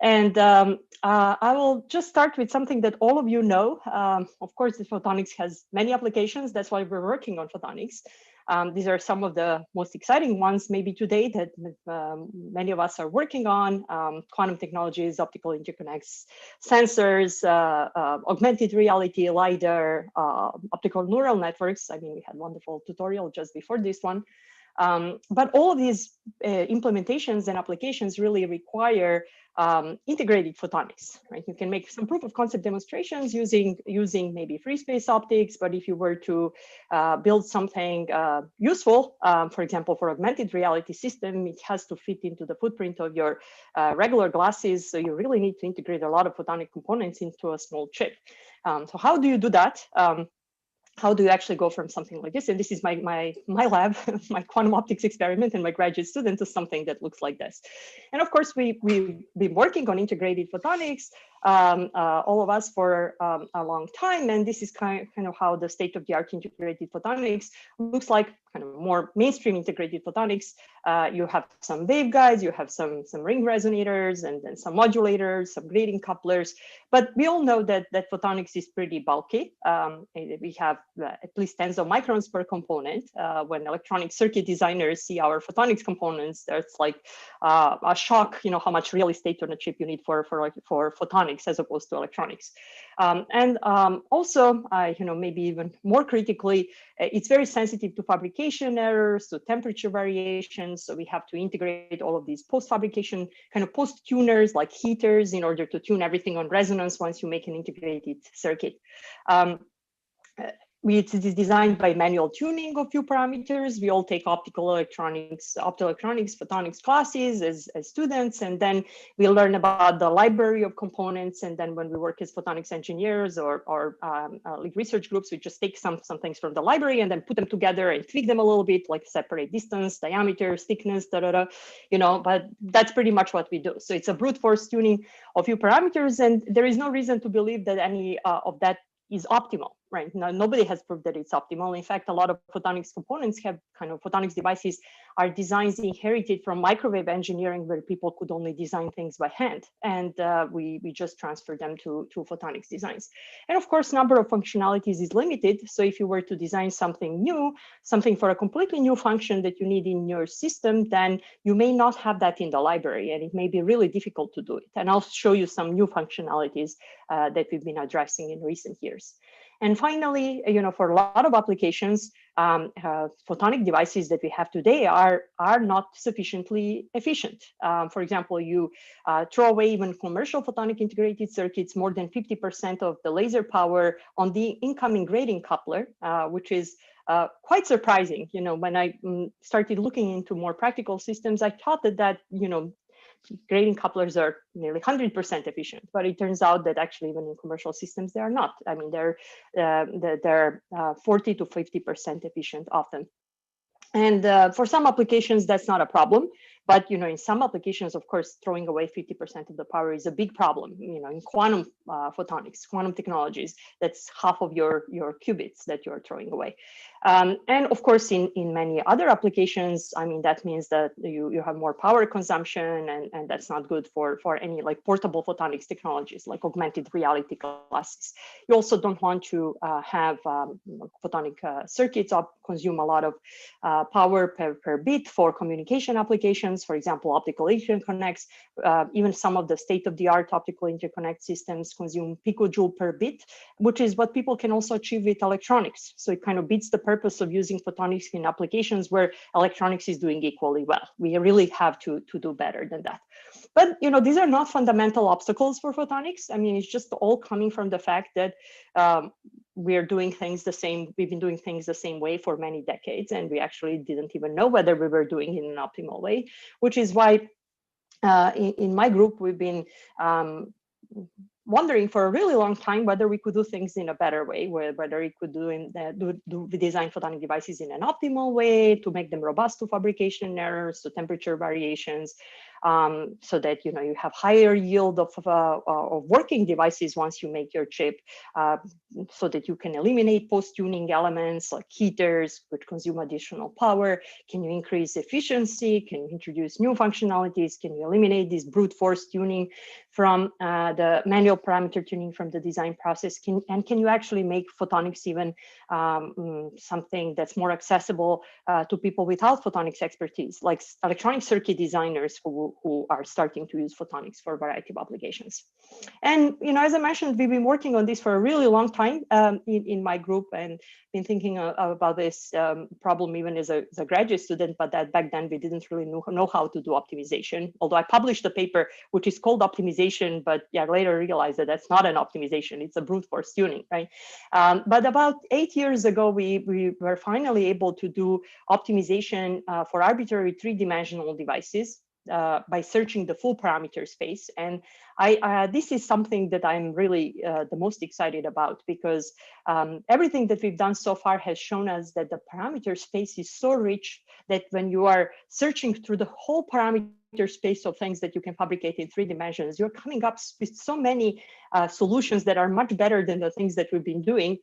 And I will just start with something that all of you know. Of course, the photonics has many applications. That's why we're working on photonics. These are some of the most exciting ones maybe today that many of us are working on. Quantum technologies, optical interconnects, sensors, augmented reality, LiDAR, optical neural networks. I mean, we had a wonderful tutorial just before this one. But all of these implementations and applications really require integrated photonics, right? You can make some proof of concept demonstrations using maybe free space optics, but if you were to build something useful, for example, for augmented reality system, it has to fit into the footprint of your regular glasses. So you really need to integrate a lot of photonic components into a small chip. So how do you do that? How do you actually go from something like this? And this is my lab, my quantum optics experiment and my graduate student to something that looks like this. And of course, we've been working on integrated photonics, all of us for a long time. And this is kind of how the state-of-the-art integrated photonics looks like, kind of more mainstream integrated photonics. You have some waveguides, you have some ring resonators, and then some modulators, some grating couplers. But we all know that photonics is pretty bulky. We have at least tens of microns per component. When electronic circuit designers see our photonics components, that's like a shock, you know, how much real estate on a chip you need for photonics as opposed to electronics. Also, you know, maybe even more critically, it's very sensitive to fabrication errors, to temperature variations. So we have to integrate all of these post-fabrication kind of post-tuners like heaters in order to tune everything on resonance once you make an integrated circuit. It is designed by manual tuning of few parameters. We all take optoelectronics, photonics classes as students, and then we learn about the library of components. And then when we work as photonics engineers or like research groups, we just take some things from the library and then put them together and tweak them a little bit, like separate distance, diameter, thickness, you know. But that's pretty much what we do. So it's a brute force tuning of few parameters, and there is no reason to believe that any of that is optimal, right? Now, nobody has proved that it's optimal. In fact, a lot of photonics components have kind of photonics devices are designs inherited from microwave engineering where people could only design things by hand. And we just transfer them to photonics designs. And of course, number of functionalities is limited. So if you were to design something new, something for a completely new function that you need in your system, then you may not have that in the library, and it may be really difficult to do it. And I'll show you some new functionalities that we've been addressing in recent years. And finally, you know, for a lot of applications, photonic devices that we have today are not sufficiently efficient. For example, you throw away even commercial photonic integrated circuits, more than 50% of the laser power on the incoming grating coupler, which is quite surprising. You know, when I started looking into more practical systems, I thought that you know, grating couplers are nearly 100% efficient, but it turns out that actually even in commercial systems, they are not. I mean, they're 40 to 50% efficient often. And for some applications, that's not a problem. But in some applications, of course, throwing away 50% of the power is a big problem. In quantum photonics, quantum technologies, that's half of your qubits that you're throwing away. And of course, in many other applications, I mean, that means that you have more power consumption, and that's not good for any like portable photonics technologies like augmented reality glasses. You also don't want to have photonic circuits consume a lot of power per bit for communication applications. For example, optical interconnects, even some of the state-of-the-art optical interconnect systems consume picojoule per bit, which is what people can also achieve with electronics. So it kind of beats the purpose of using photonics in applications where electronics is doing equally well. We really have to do better than that. But these are not fundamental obstacles for photonics. I mean, it's just all coming from the fact that we're doing things the same. We've been doing things the same way for many decades, and we actually didn't even know whether we were doing it in an optimal way, which is why in my group, we've been wondering for a really long time whether we could do things in a better way, whether we could design photonic devices in an optimal way to make them robust to fabrication errors, to temperature variations, so that you have higher yield of working devices once you make your chip, so that you can eliminate post-tuning elements like heaters, which consume additional power. Can you increase efficiency? Can you introduce new functionalities? Can you eliminate this brute force tuning from the manual parameter tuning from the design process? Can you actually make photonics even something that's more accessible to people without photonics expertise, like electronic circuit designers who are starting to use photonics for a variety of applications? And as I mentioned, we've been working on this for a really long time in my group, and been thinking about this problem even as a graduate student, but that back then we didn't really know how to do optimization. Although I published a paper which is called optimization, but yeah, later realized that that's not an optimization, it's a brute force tuning, right? But about 8 years ago, we were finally able to do optimization for arbitrary three-dimensional devices by searching the full parameter space. And this is something that I'm really the most excited about, because everything that we've done so far has shown us that the parameter space is so rich that when you are searching through the whole parameter space of things that you can fabricate in 3 dimensions, you're coming up with so many solutions that are much better than the things that we've been doing.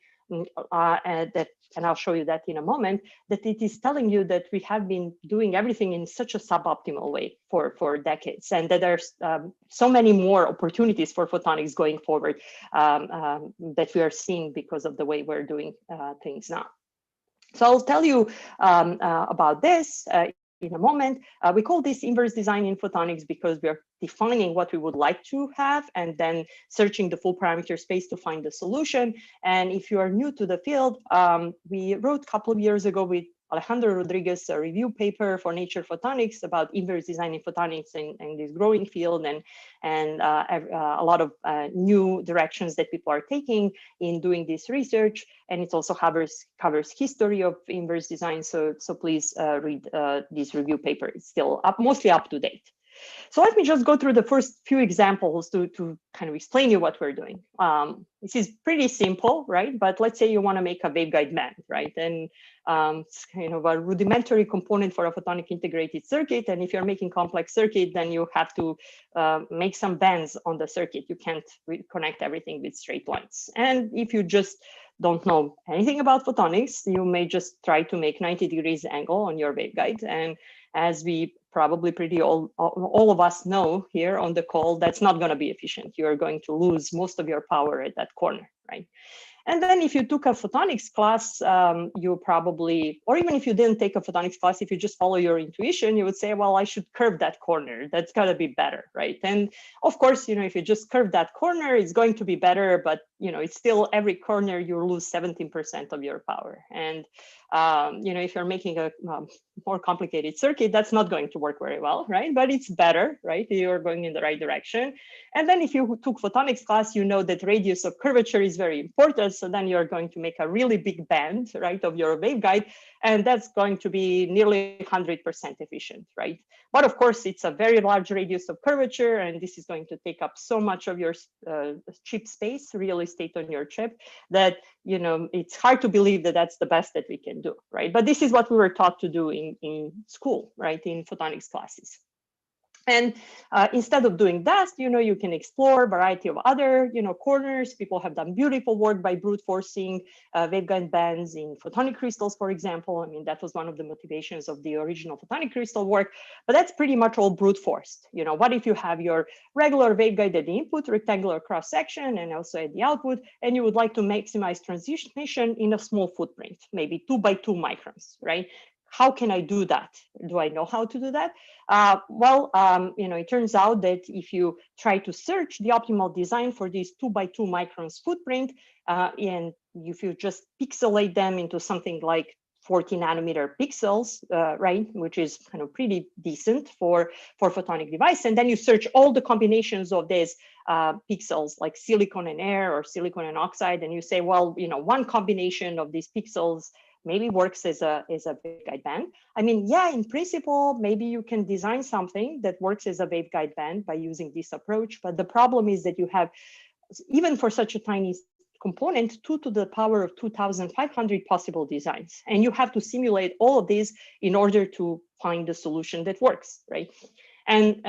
And I'll show you that in a moment, that it is telling you that we have been doing everything in such a suboptimal way for decades, and that there's so many more opportunities for photonics going forward that we are seeing because of the way we're doing things now. So I'll tell you about this in a moment. We call this inverse design in photonics because we are defining what we would like to have and then searching the full parameter space to find the solution. And if you are new to the field, we wrote a couple of years ago with Alejandro Rodriguez a review paper for Nature Photonics about inverse design in photonics and this growing field, and a lot of new directions that people are taking in doing this research. And it also covers history of inverse design. So please read this review paper. It's still mostly up to date. So let me just go through the first few examples to kind of explain you what we're doing. This is pretty simple, right? But let's say you want to make a waveguide band, right? And it's kind of a rudimentary component for a photonic integrated circuit. And if you're making complex circuit, then you have to make some bands on the circuit. You can't connect everything with straight lines. And if you just don't know anything about photonics, you may just try to make 90 degrees angle on your waveguide. And as we probably all of us know here on the call, that's not going to be efficient. You're going to lose most of your power at that corner, right? And then if you took a photonics class, you probably, or even if you didn't take a photonics class, if you just follow your intuition, you would say, well, I should curve that corner. That's got to be better, right? And of course, if you just curve that corner, it's going to be better, but it's still every corner you lose 17% of your power. And if you're making a more complicated circuit, that's not going to work very well, right? But it's better, right? You're going in the right direction. And then if you took photonics class, you know that radius of curvature is very important. So then you're going to make a really big band, right, of your waveguide, and that's going to be nearly 100% efficient, right? But of course, it's a very large radius of curvature, and this is going to take up so much of your chip space, real estate on your chip, that it's hard to believe that that's the best that we can do, right? But this is what we were taught to do in school, right, in photonics classes. And instead of doing that, you can explore a variety of other, corners. People have done beautiful work by brute forcing waveguide bands in photonic crystals, for example. I mean, that was one of the motivations of the original photonic crystal work, but that's pretty much all brute forced. What if you have your regular waveguide at the input, rectangular cross section, and also at the output, and you would like to maximize transmission in a small footprint, maybe 2 by 2 microns, right? How can I do that? Do I know how to do that? It turns out that if you try to search the optimal design for this 2 by 2 microns footprint, and if you just pixelate them into something like 40 nanometer pixels, right, which is kind of pretty decent for photonic device, and then you search all the combinations of these pixels, like silicon and air or silicon and oxide, and you say, well, one combination of these pixels maybe works as a waveguide band. I mean, yeah, in principle, maybe you can design something that works as a waveguide band by using this approach. But the problem is that you have, even for such a tiny component, 2 to the power of 2,500 possible designs. And you have to simulate all of these in order to find the solution that works, right? And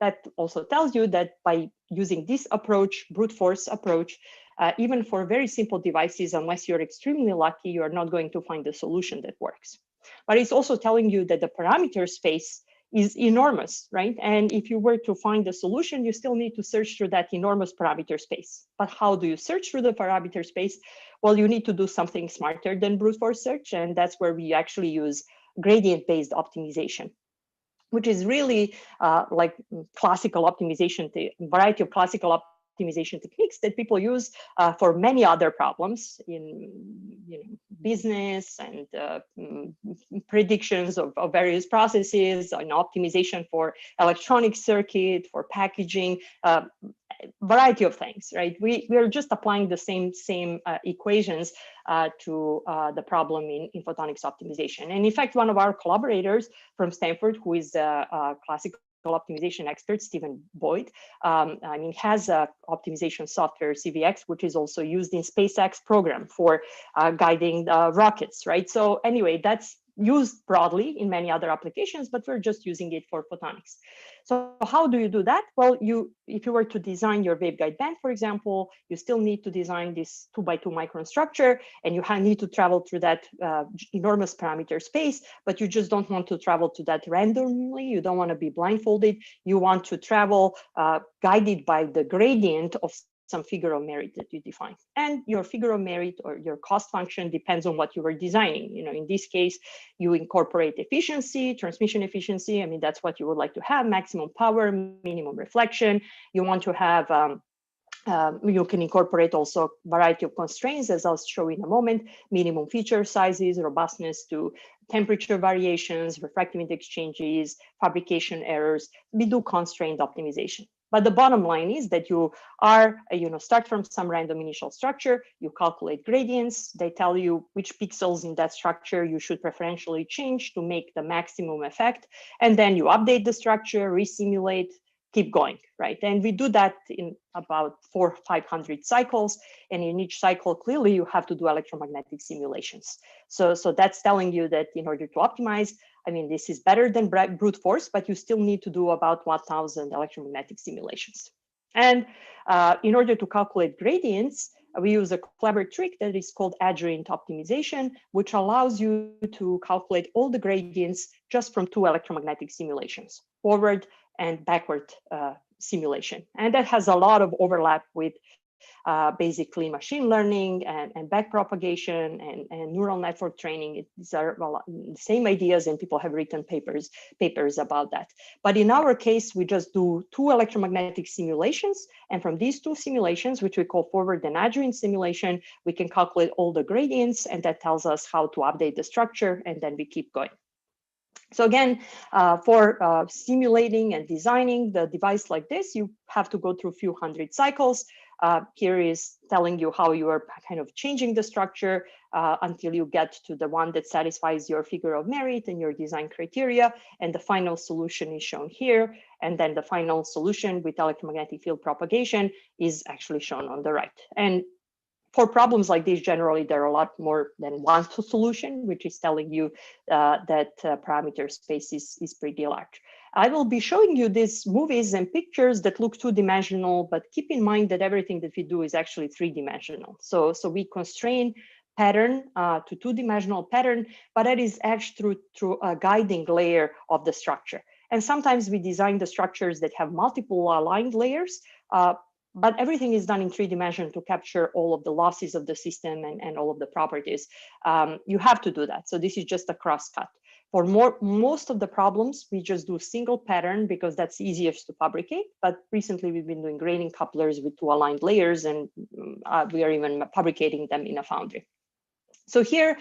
that also tells you that by using this approach, brute force approach, even for very simple devices, unless you're extremely lucky, you are not going to find the solution that works. But it's also telling you that the parameter space is enormous, right? And if you were to find the solution, you still need to search through that enormous parameter space. But how do you search through the parameter space? Well, you need to do something smarter than brute force search, and that's where we actually use gradient-based optimization, which is really like classical optimization, the variety of classical optimization techniques that people use for many other problems in business and predictions of various processes, and optimization for electronic circuit, for packaging, variety of things, right? We are just applying the same equations to the problem in photonics optimization. And in fact, one of our collaborators from Stanford, who is a classical optimization expert, Stephen Boyd, has a optimization software, CVX, which is also used in SpaceX program for guiding rockets, right? So anyway, that's used broadly in many other applications, but we're just using it for photonics. So how do you do that? Well, if you were to design your waveguide band, for example, you still need to design this 2 by 2 micron structure, and you need to travel through that enormous parameter space, but you just don't want to travel to that randomly. You don't want to be blindfolded. You want to travel guided by the gradient of some figure of merit that you define. And your figure of merit or your cost function depends on what you were designing. In this case, you incorporate efficiency, transmission efficiency. I mean, that's what you would like to have: maximum power, minimum reflection. You want to have, you can incorporate also a variety of constraints, as I'll show in a moment: minimum feature sizes, robustness to temperature variations, refractive index changes, fabrication errors. We do constrained optimization. But the bottom line is that you are, start from some random initial structure, you calculate gradients, they tell you which pixels in that structure you should preferentially change to make the maximum effect. And then you update the structure, resimulate, keep going, right? And we do that in about 400 or 500 cycles. And in each cycle, clearly you have to do electromagnetic simulations. So that's telling you that in order to optimize, I mean, this is better than brute force, but you still need to do about 1,000 electromagnetic simulations. And in order to calculate gradients, we use a clever trick that is called adjoint optimization, which allows you to calculate all the gradients just from 2 electromagnetic simulations, forward and backward simulation. And that has a lot of overlap with basically machine learning and backpropagation and neural network training. These are the same ideas, and people have written papers about that. But in our case, we just do 2 electromagnetic simulations. And from these 2 simulations, which we call forward and adjoint simulation, we can calculate all the gradients, and that tells us how to update the structure, and then we keep going. So again, for simulating and designing the device like this, you have to go through a few hundred cycles. Here is telling you how you are kind of changing the structure until you get to the one that satisfies your figure of merit and your design criteria. And the final solution is shown here. And then the final solution with electromagnetic field propagation is actually shown on the right. And for problems like this, generally, there are a lot more than one solution, which is telling you that parameter space is pretty large. I will be showing you these movies and pictures that look two-dimensional, but keep in mind that everything that we do is actually three-dimensional. So we constrain pattern to two-dimensional pattern, but that is etched through a guiding layer of the structure. And sometimes we design the structures that have multiple aligned layers, but everything is done in 3D to capture all of the losses of the system and all of the properties. You have to do that. So this is just a crosscut. For most of the problems, we just do single pattern because that's easiest to fabricate. But recently we've been doing graining couplers with two aligned layers, and we are even fabricating them in a foundry. So here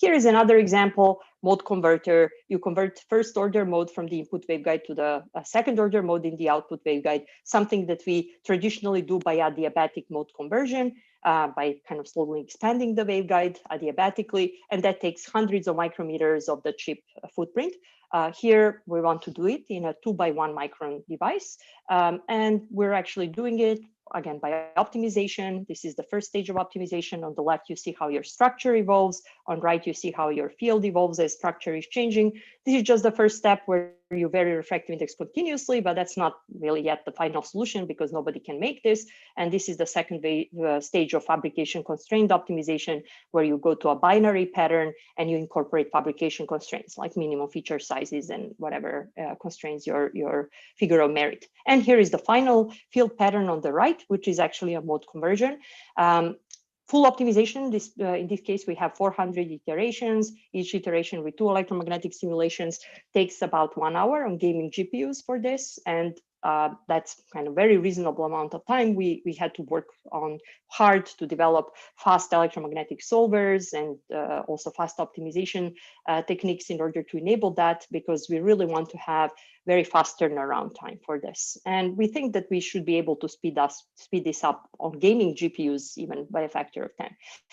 is another example, mode converter. You convert first order mode from the input waveguide to the second order mode in the output waveguide, something that we traditionally do by adiabatic mode conversion, by kind of slowly expanding the waveguide adiabatically, and that takes hundreds of micrometers of the chip footprint. Here we want to do it in a 2x1 micron device, and we're actually doing it again by optimization. This is the first stage of optimization. On the left, you see how your structure evolves. On right, you see how your field evolves as structure is changing. This is just the first step where you vary refractive index continuously, but that's not really yet the final solution because nobody can make this. And this is the second stage of fabrication constrained optimization, where you go to a binary pattern and you incorporate fabrication constraints like minimum feature sizes and whatever constrains your figure of merit. And here is the final field pattern on the right, which is actually a mode conversion. Full optimization, in this case, we have 400 iterations. Each iteration with 2 electromagnetic simulations takes about 1 hour on gaming GPUs for this. And that's kind of very reasonable amount of time. We had to work on hard to develop fast electromagnetic solvers and also fast optimization techniques in order to enable that, because we really want to have very fast turnaround time for this. And we think that we should be able to speed this up on gaming GPUs even by a factor of 10.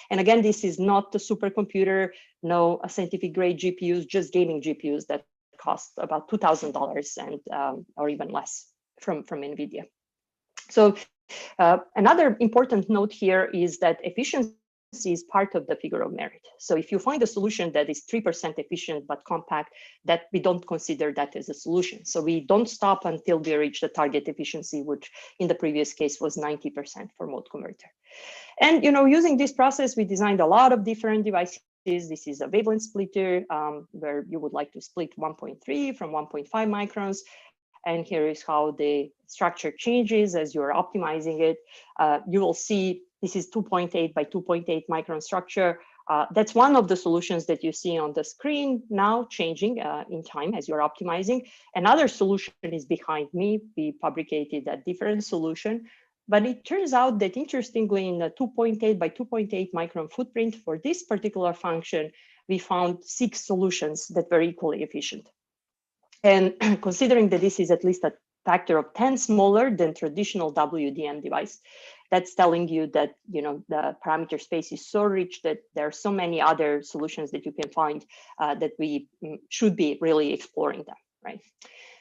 And again, this is not a supercomputer, no scientific grade GPUs, just gaming GPUs that cost about $2,000 and or even less from NVIDIA. So another important note here is that efficiency is part of the figure of merit. So if you find a solution that is 3% efficient but compact, that we don't consider that as a solution. So we don't stop until we reach the target efficiency, which in the previous case was 90% for mode converter. And using this process, we designed a lot of different devices. This is a wavelength splitter where you would like to split 1.3 from 1.5 microns. And here is how the structure changes as you're optimizing it. You will see this is 2.8 by 2.8 micron structure. That's one of the solutions that you see on the screen now changing in time as you're optimizing. Another solution is behind me. We fabricated a different solution. But it turns out that interestingly, in the 2.8 by 2.8 micron footprint for this particular function, we found 6 solutions that were equally efficient. And considering that this is at least a factor of 10 smaller than traditional WDM device, that's telling you that the parameter space is so rich that there are so many other solutions that you can find that we should be really exploring them, right?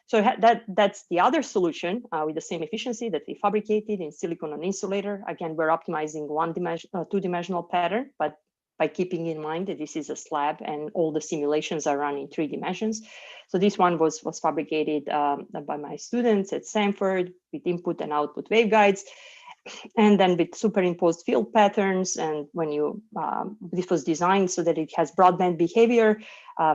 So that's the other solution with the same efficiency that we fabricated in silicon on insulator. Again, we're optimizing two-dimensional pattern, but by keeping in mind that this is a slab and all the simulations are run in 3 dimensions. So this one was fabricated by my students at Stanford with input and output waveguides, and then with superimposed field patterns. And when this was designed so that it has broadband behavior,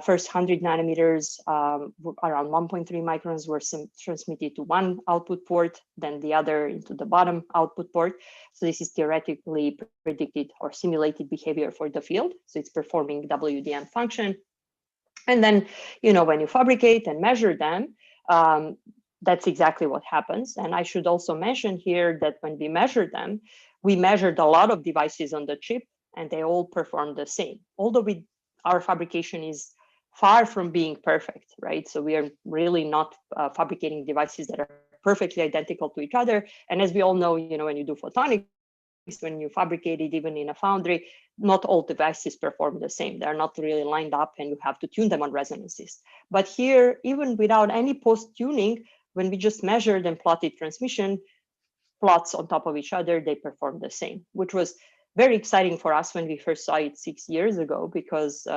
first 100 nanometers around 1.3 microns were transmitted to one output port, then the other into the bottom output port. So this is theoretically predicted or simulated behavior for the field. So it's performing WDM function. And then, when you fabricate and measure them, that's exactly what happens. And I should also mention here that when we measured them, we measured a lot of devices on the chip and they all perform the same. Although our fabrication is far from being perfect, right? So we are really not fabricating devices that are perfectly identical to each other. And as we all know, when you do photonics, when you fabricate it even in a foundry, not all devices perform the same. They're not really lined up and you have to tune them on resonances. But here, even without any post-tuning, when we just measured and plotted transmission plots on top of each other, they perform the same, which was very exciting for us when we first saw it 6 years ago, because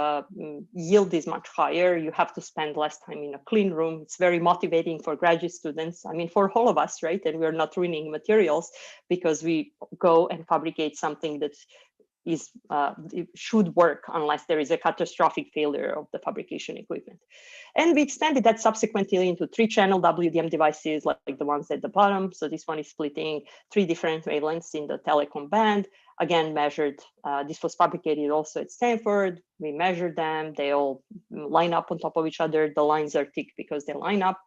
yield is much higher. You have to spend less time in a clean room. It's very motivating for graduate students. I mean, for all of us, right? And we're not ruining materials because we go and fabricate something that is it should work unless there is a catastrophic failure of the fabrication equipment. And we extended that subsequently into 3-channel WDM devices like the ones at the bottom. So this one is splitting 3 different wavelengths in the telecom band. Again, measured, this was fabricated also at Stanford. We measured them, they all line up on top of each other. The lines are thick because they line up.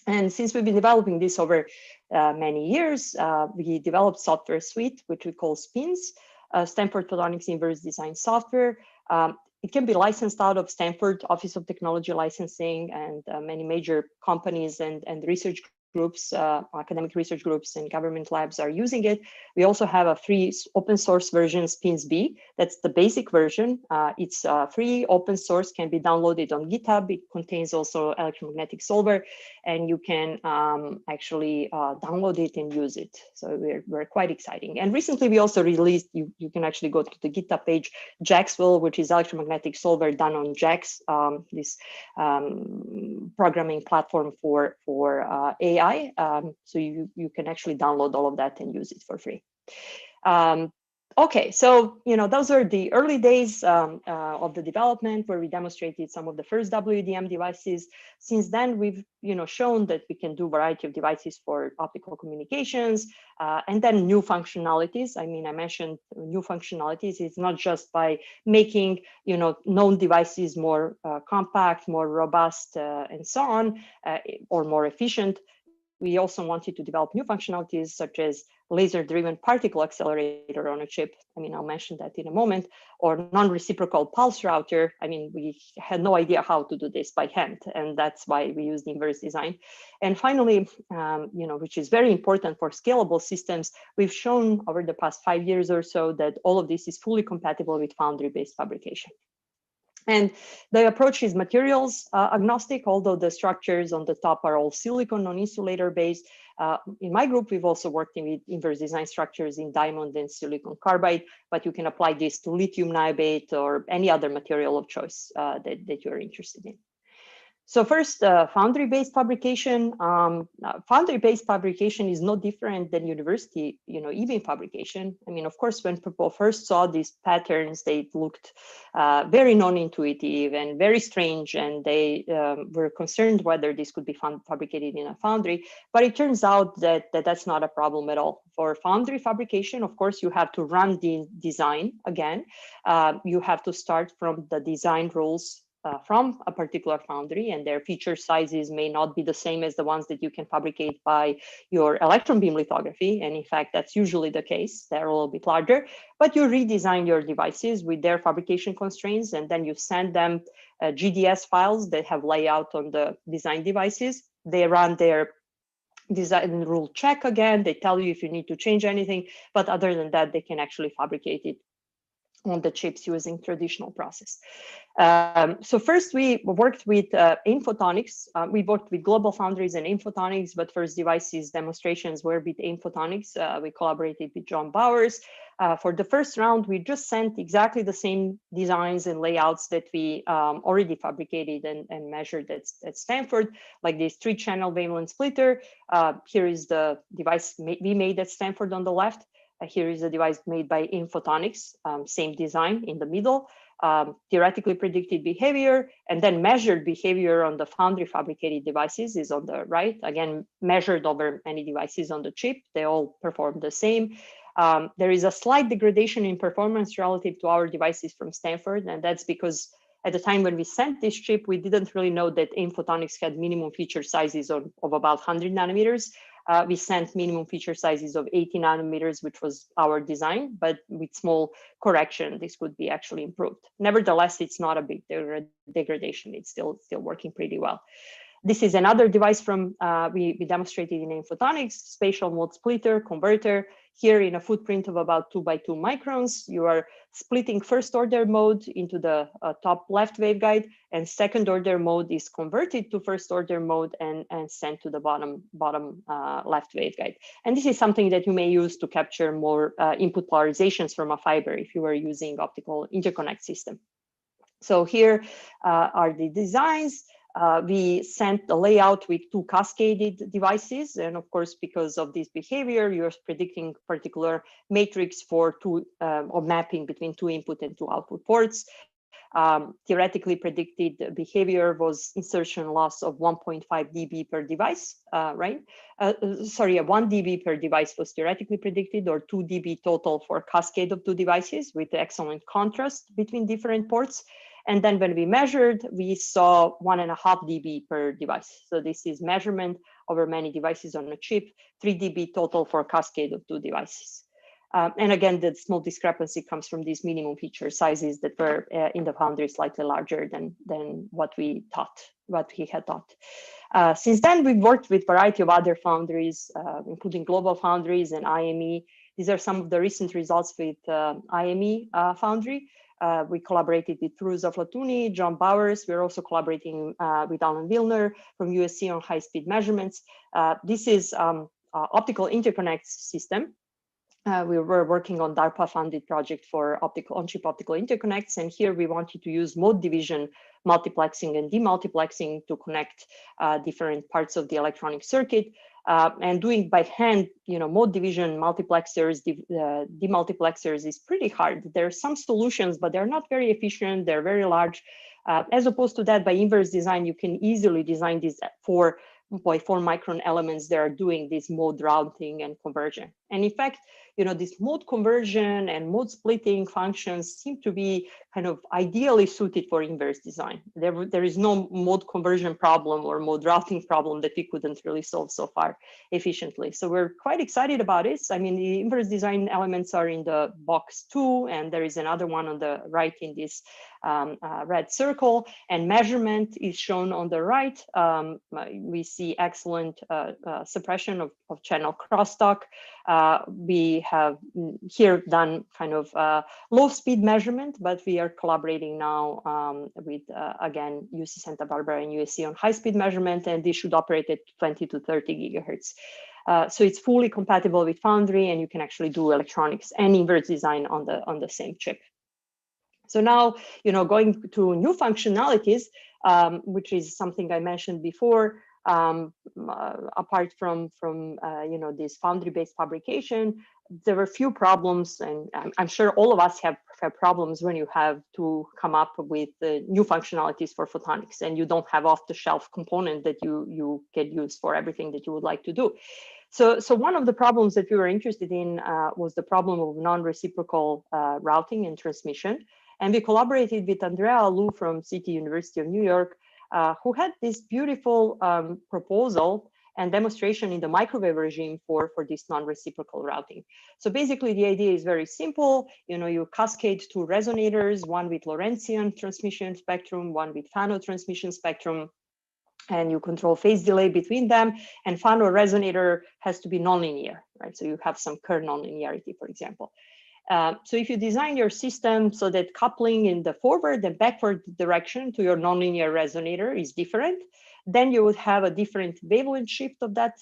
And since we've been developing this over many years, we developed software suite, which we call SPINS, Stanford Photonics Inverse Design Software. It can be licensed out of Stanford Office of Technology Licensing, and many major companies and research groups, academic research groups and government labs are using it. We also have a free open source version, SPINS-B. That's the basic version. It's free, open source, can be downloaded on GitHub. It contains also electromagnetic solver, and you can actually download it and use it. So we're quite exciting. And recently we also released, you can actually go to the GitHub page, Jaxville, which is electromagnetic solver done on Jax, this programming platform for AI. So you can actually download all of that and use it for free. Okay, so those are the early days of the development where we demonstrated some of the first WDM devices. Since then, we've shown that we can do a variety of devices for optical communications, and then new functionalities. I mean, I mentioned new functionalities. It's not just by making known devices more compact, more robust, and so on, or more efficient. We also wanted to develop new functionalities such as laser-driven particle accelerator on a chip. I mean, I'll mention that in a moment, or non-reciprocal pulse router. I mean, we had no idea how to do this by hand, and that's why we used inverse design. And finally, which is very important for scalable systems, we've shown over the past 5 years or so that all of this is fully compatible with foundry-based fabrication. And the approach is materials agnostic, although the structures on the top are all silicon, non-insulator based. In my group, we've also worked with inverse design structures in diamond and silicon carbide, but you can apply this to lithium niobate or any other material of choice that you're interested in. So first, foundry-based fabrication. Foundry-based fabrication is no different than university, e-beam fabrication. I mean, of course, when people first saw these patterns, they looked very non-intuitive and very strange, and they were concerned whether this could be fabricated in a foundry. But it turns out that that's not a problem at all. For foundry fabrication, of course, you have to run the design again. You have to start from the design rules from a particular foundry, and their feature sizes may not be the same as the ones that you can fabricate by your electron beam lithography. And in fact, that's usually the case. They're a little bit larger, but you redesign your devices with their fabrication constraints, and then you send them GDS files that have layout on the design devices. They run their design rule check again. They tell you if you need to change anything, but other than that, they can actually fabricate it on the chips using traditional process. So first we worked with AIM Photonics. We worked with Global Foundries and AIM Photonics, but first devices demonstrations were with AIM Photonics. We collaborated with John Bowers. For the first round, we just sent exactly the same designs and layouts that we already fabricated and measured at Stanford, like this 3-channel wavelength splitter. Here is the device we made at Stanford on the left. Here is a device made by AIM Photonics, same design in the middle, theoretically predicted behavior, and then measured behavior on the foundry fabricated devices is on the right. Again, measured over many devices on the chip. They all perform the same. There is a slight degradation in performance relative to our devices from Stanford, and that's because at the time when we sent this chip, we didn't really know that AIM Photonics had minimum feature sizes of about 100 nanometers. We sent minimum feature sizes of 80 nanometers, which was our design, but with small correction, this could be actually improved. Nevertheless, it's not a big degradation. It's still working pretty well. This is another device from we demonstrated in Photonics, spatial mode splitter, converter. Here in a footprint of about 2 by 2 microns, you are splitting first order mode into the top left waveguide, and second order mode is converted to first order mode and sent to the bottom left waveguide. And this is something that you may use to capture more input polarizations from a fiber if you were using optical interconnect system. So here are the designs. We sent the layout with 2 cascaded devices. And of course, because of this behavior, you're predicting particular matrix for or mapping between 2 input and 2 output ports. Theoretically predicted behavior was insertion loss of 1.5 dB per device, right? Sorry, 1 dB per device was theoretically predicted, or 2 dB total for cascade of 2 devices with excellent contrast between different ports. And then when we measured, we saw 1.5 dB per device. So this is measurement over many devices on a chip, 3 dB total for a cascade of 2 devices. And again, the small discrepancy comes from these minimum feature sizes that were in the foundry slightly larger than what we had thought. Since then, we've worked with a variety of other foundries, including global foundries and IME. These are some of the recent results with IME foundry. We collaborated with Firouz Aflatuni, John Bowers. We're also collaborating with Alan Wilner from USC on high-speed measurements. This is optical interconnect system. We were working on DARPA-funded project for on-chip optical interconnects, and here we wanted to use mode division, multiplexing and demultiplexing to connect different parts of the electronic circuit. And doing by hand, mode division, multiplexers, demultiplexers is pretty hard. There are some solutions, but they're not very efficient. They're very large. As opposed to that, by inverse design, you can easily design these for 4 micron elements that are doing this mode routing and conversion. And in fact, this mode conversion and mode splitting functions seem to be kind of ideally suited for inverse design. There is no mode conversion problem or mode routing problem that we couldn't really solve so far efficiently. So we're quite excited about it. I mean, the inverse design elements are in the box 2, and there is another one on the right in this red circle, and measurement is shown on the right. We see excellent suppression of channel crosstalk. We have here done kind of low speed measurement, but we are collaborating now with, again, UC Santa Barbara and USC on high speed measurement, and this should operate at 20 to 30 gigahertz. So it's fully compatible with Foundry, and you can actually do electronics and inverse design on the same chip. So now, going to new functionalities, which is something I mentioned before, apart from this foundry-based fabrication, there were a few problems, and I'm sure all of us have problems when you have to come up with new functionalities for photonics, and you don't have off-the-shelf component that you can use for everything that you would like to do. So one of the problems that we were interested in was the problem of non-reciprocal routing and transmission. And we collaborated with Andrea Alou from City University of New York, who had this beautiful proposal and demonstration in the microwave regime for this non-reciprocal routing. So basically, the idea is very simple. You cascade 2 resonators, one with Lorentzian transmission spectrum, one with Fano transmission spectrum, and you control phase delay between them. And Fano resonator has to be nonlinear, right? So you have some Kerr nonlinearity, for example. So if you design your system so that coupling in the forward and backward direction to your nonlinear resonator is different, then you would have a different wavelength shift of that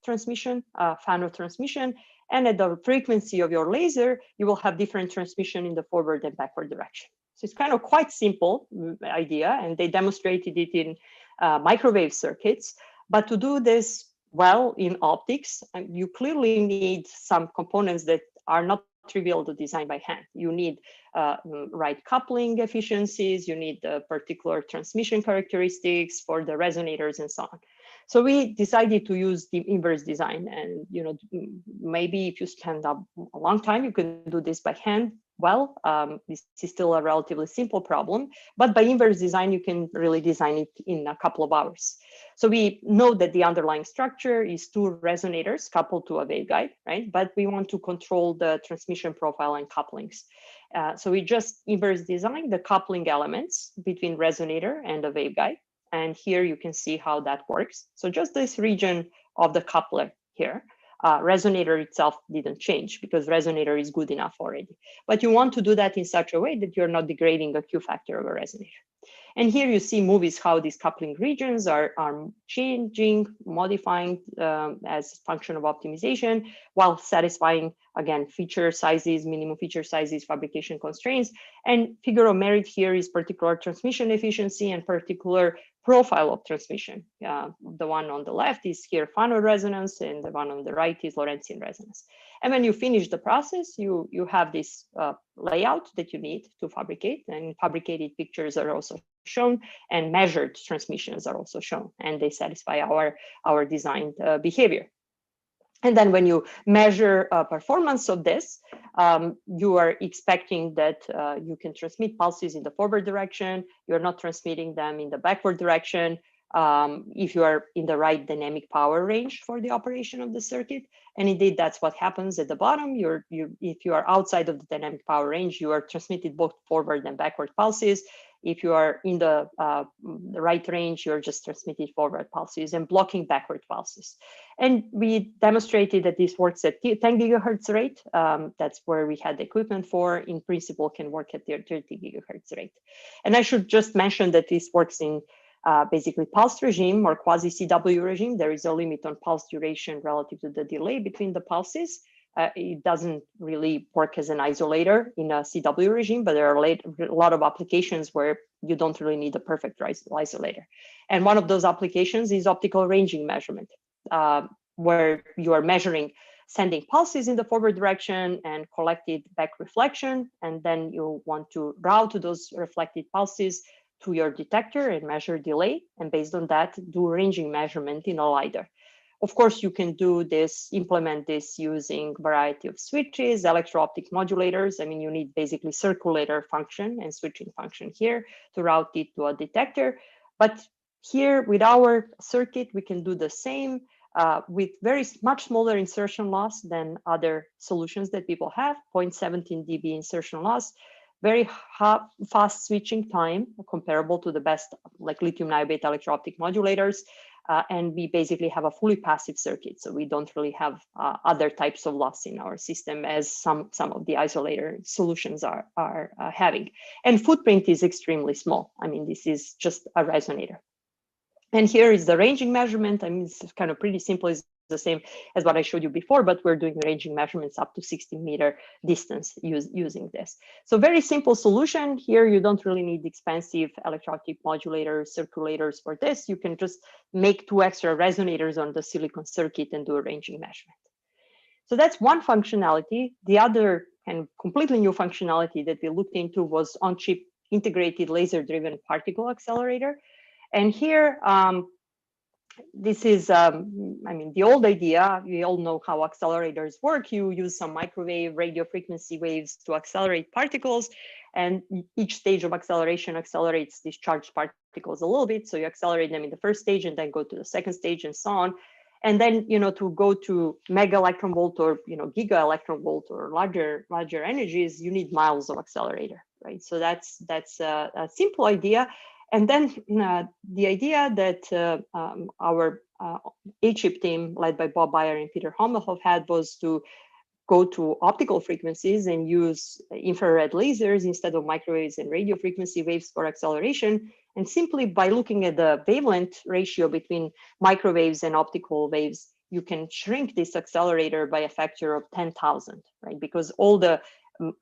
transmission, Fano transmission, and at the frequency of your laser, you will have different transmission in the forward and backward direction. So it's kind of quite simple idea, and they demonstrated it in microwave circuits. But to do this well in optics, you clearly need some components that are not trivial to design by hand. You need right coupling efficiencies, you need particular transmission characteristics for the resonators and so on. So we decided to use the inverse design, and maybe if you spend a long time, you can do this by hand. Well, this is still a relatively simple problem, but by inverse design, you can really design it in a couple of hours. So we know that the underlying structure is 2 resonators coupled to a waveguide, right? But we want to control the transmission profile and couplings. So we just inverse design the coupling elements between resonator and the waveguide. And here you can see how that works. So just this region of the coupler here, resonator itself didn't change because resonator is good enough already. But you want to do that in such a way that you're not degrading the Q factor of a resonator. And here you see movies how these coupling regions are changing, modifying as a function of optimization, while satisfying, again, feature sizes, minimum feature sizes, fabrication constraints. And figure of merit here is particular transmission efficiency and particular profile of transmission. The one on the left is here Fano resonance, and the one on the right is Lorentzian resonance. And when you finish the process, you have this layout that you need to fabricate, and fabricated pictures are also shown, and measured transmissions are also shown, and they satisfy our designed behavior. And then when you measure performance of this, you are expecting that you can transmit pulses in the forward direction. You're not transmitting them in the backward direction. If you are in the right dynamic power range for the operation of the circuit. And indeed, that's what happens at the bottom. If you are outside of the dynamic power range, you are transmitted both forward and backward pulses. If you are in the right range, you're just transmitted forward pulses and blocking backward pulses. And we demonstrated that this works at 10 gigahertz rate. That's where we had the equipment for. In principle, can work at the 30 gigahertz rate. And I should just mention that this works in basically pulse regime or quasi-CW regime. There is a limit on pulse duration relative to the delay between the pulses. It doesn't really work as an isolator in a CW regime, but there are a lot of applications where you don't really need a perfect isolator. And one of those applications is optical ranging measurement, where you are measuring sending pulses in the forward direction and collected back reflection. And then you want to route those reflected pulses to your detector and measure delay. And based on that, do ranging measurement in a LiDAR. Of course, you can do this, implement this using a variety of switches, electro-optic modulators. I mean, you need basically circulator function and switching function here to route it to a detector. But here with our circuit, we can do the same with much smaller insertion loss than other solutions that people have, 0.17 dB insertion loss, very fast switching time, comparable to the best like lithium niobate electro-optic modulators. And we basically have a fully passive circuit. So we don't really have other types of loss in our system as some of the isolator solutions are having. And footprint is extremely small. I mean, this is just a resonator. And here is the ranging measurement. I mean, it's kind of pretty simple. It's the same as what I showed you before, but we're doing ranging measurements up to 60-meter distance using this. So very simple solution. Here, you don't really need expensive electro-optic modulators, circulators for this. You can just make 2 extra resonators on the silicon circuit and do a ranging measurement. So that's one functionality. The other and completely new functionality that we looked into was on-chip integrated laser-driven particle accelerator. And here, this is, I mean, the old idea. We all know how accelerators work. You use some microwave radio frequency waves to accelerate particles, and each stage of acceleration accelerates these charged particles a little bit. So you accelerate them in the first stage and then go to the second stage and so on. And then, to go to mega electron volt or, giga electron volt or larger energies, you need miles of accelerator, right? So that's a simple idea. And then the idea that our A-chip team, led by Bob Bayer and Peter Hommelhoff, had was to go to optical frequencies and use infrared lasers instead of microwaves and radio frequency waves for acceleration. And simply by looking at the wavelength ratio between microwaves and optical waves, you can shrink this accelerator by a factor of 10,000, right? Because all the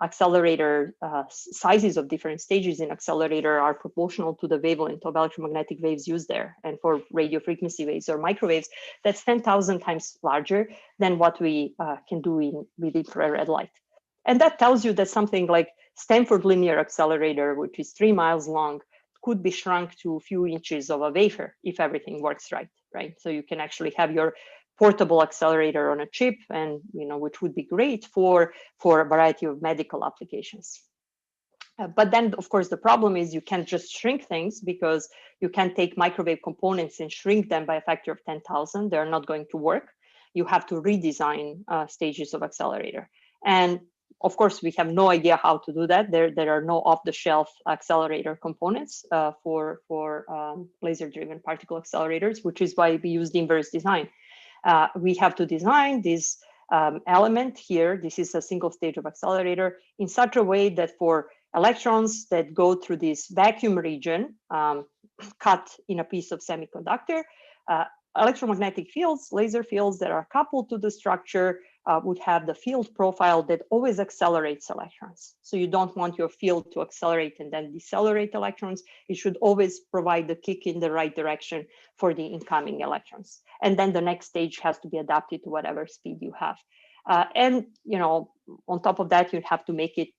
accelerator sizes of different stages in accelerator are proportional to the wavelength of electromagnetic waves used there. And for radio frequency waves or microwaves, that's 10,000 times larger than what we can do with infrared light. And that tells you that something like Stanford Linear Accelerator, which is 3 miles long, could be shrunk to a few inches of a wafer if everything works right? So you can actually have your portable accelerator on a chip, and which would be great for a variety of medical applications. But then, of course, the problem is you can't just shrink things, because you can't take microwave components and shrink them by a factor of 10,000. They're not going to work. You have to redesign stages of accelerator. And Of course, we have no idea how to do that. There are no off-the-shelf accelerator components for laser-driven particle accelerators, which is why we use the inverse design. We have to design this element here. This is a single stage of accelerator in such a way that for electrons that go through this vacuum region cut in a piece of semiconductor, electromagnetic fields, laser fields that are coupled to the structure would have the field profile that always accelerates electrons. So you don't want your field to accelerate and then decelerate electrons. It should always provide the kick in the right direction for the incoming electrons. And then the next stage has to be adapted to whatever speed you have. And on top of that, you'd have to make it,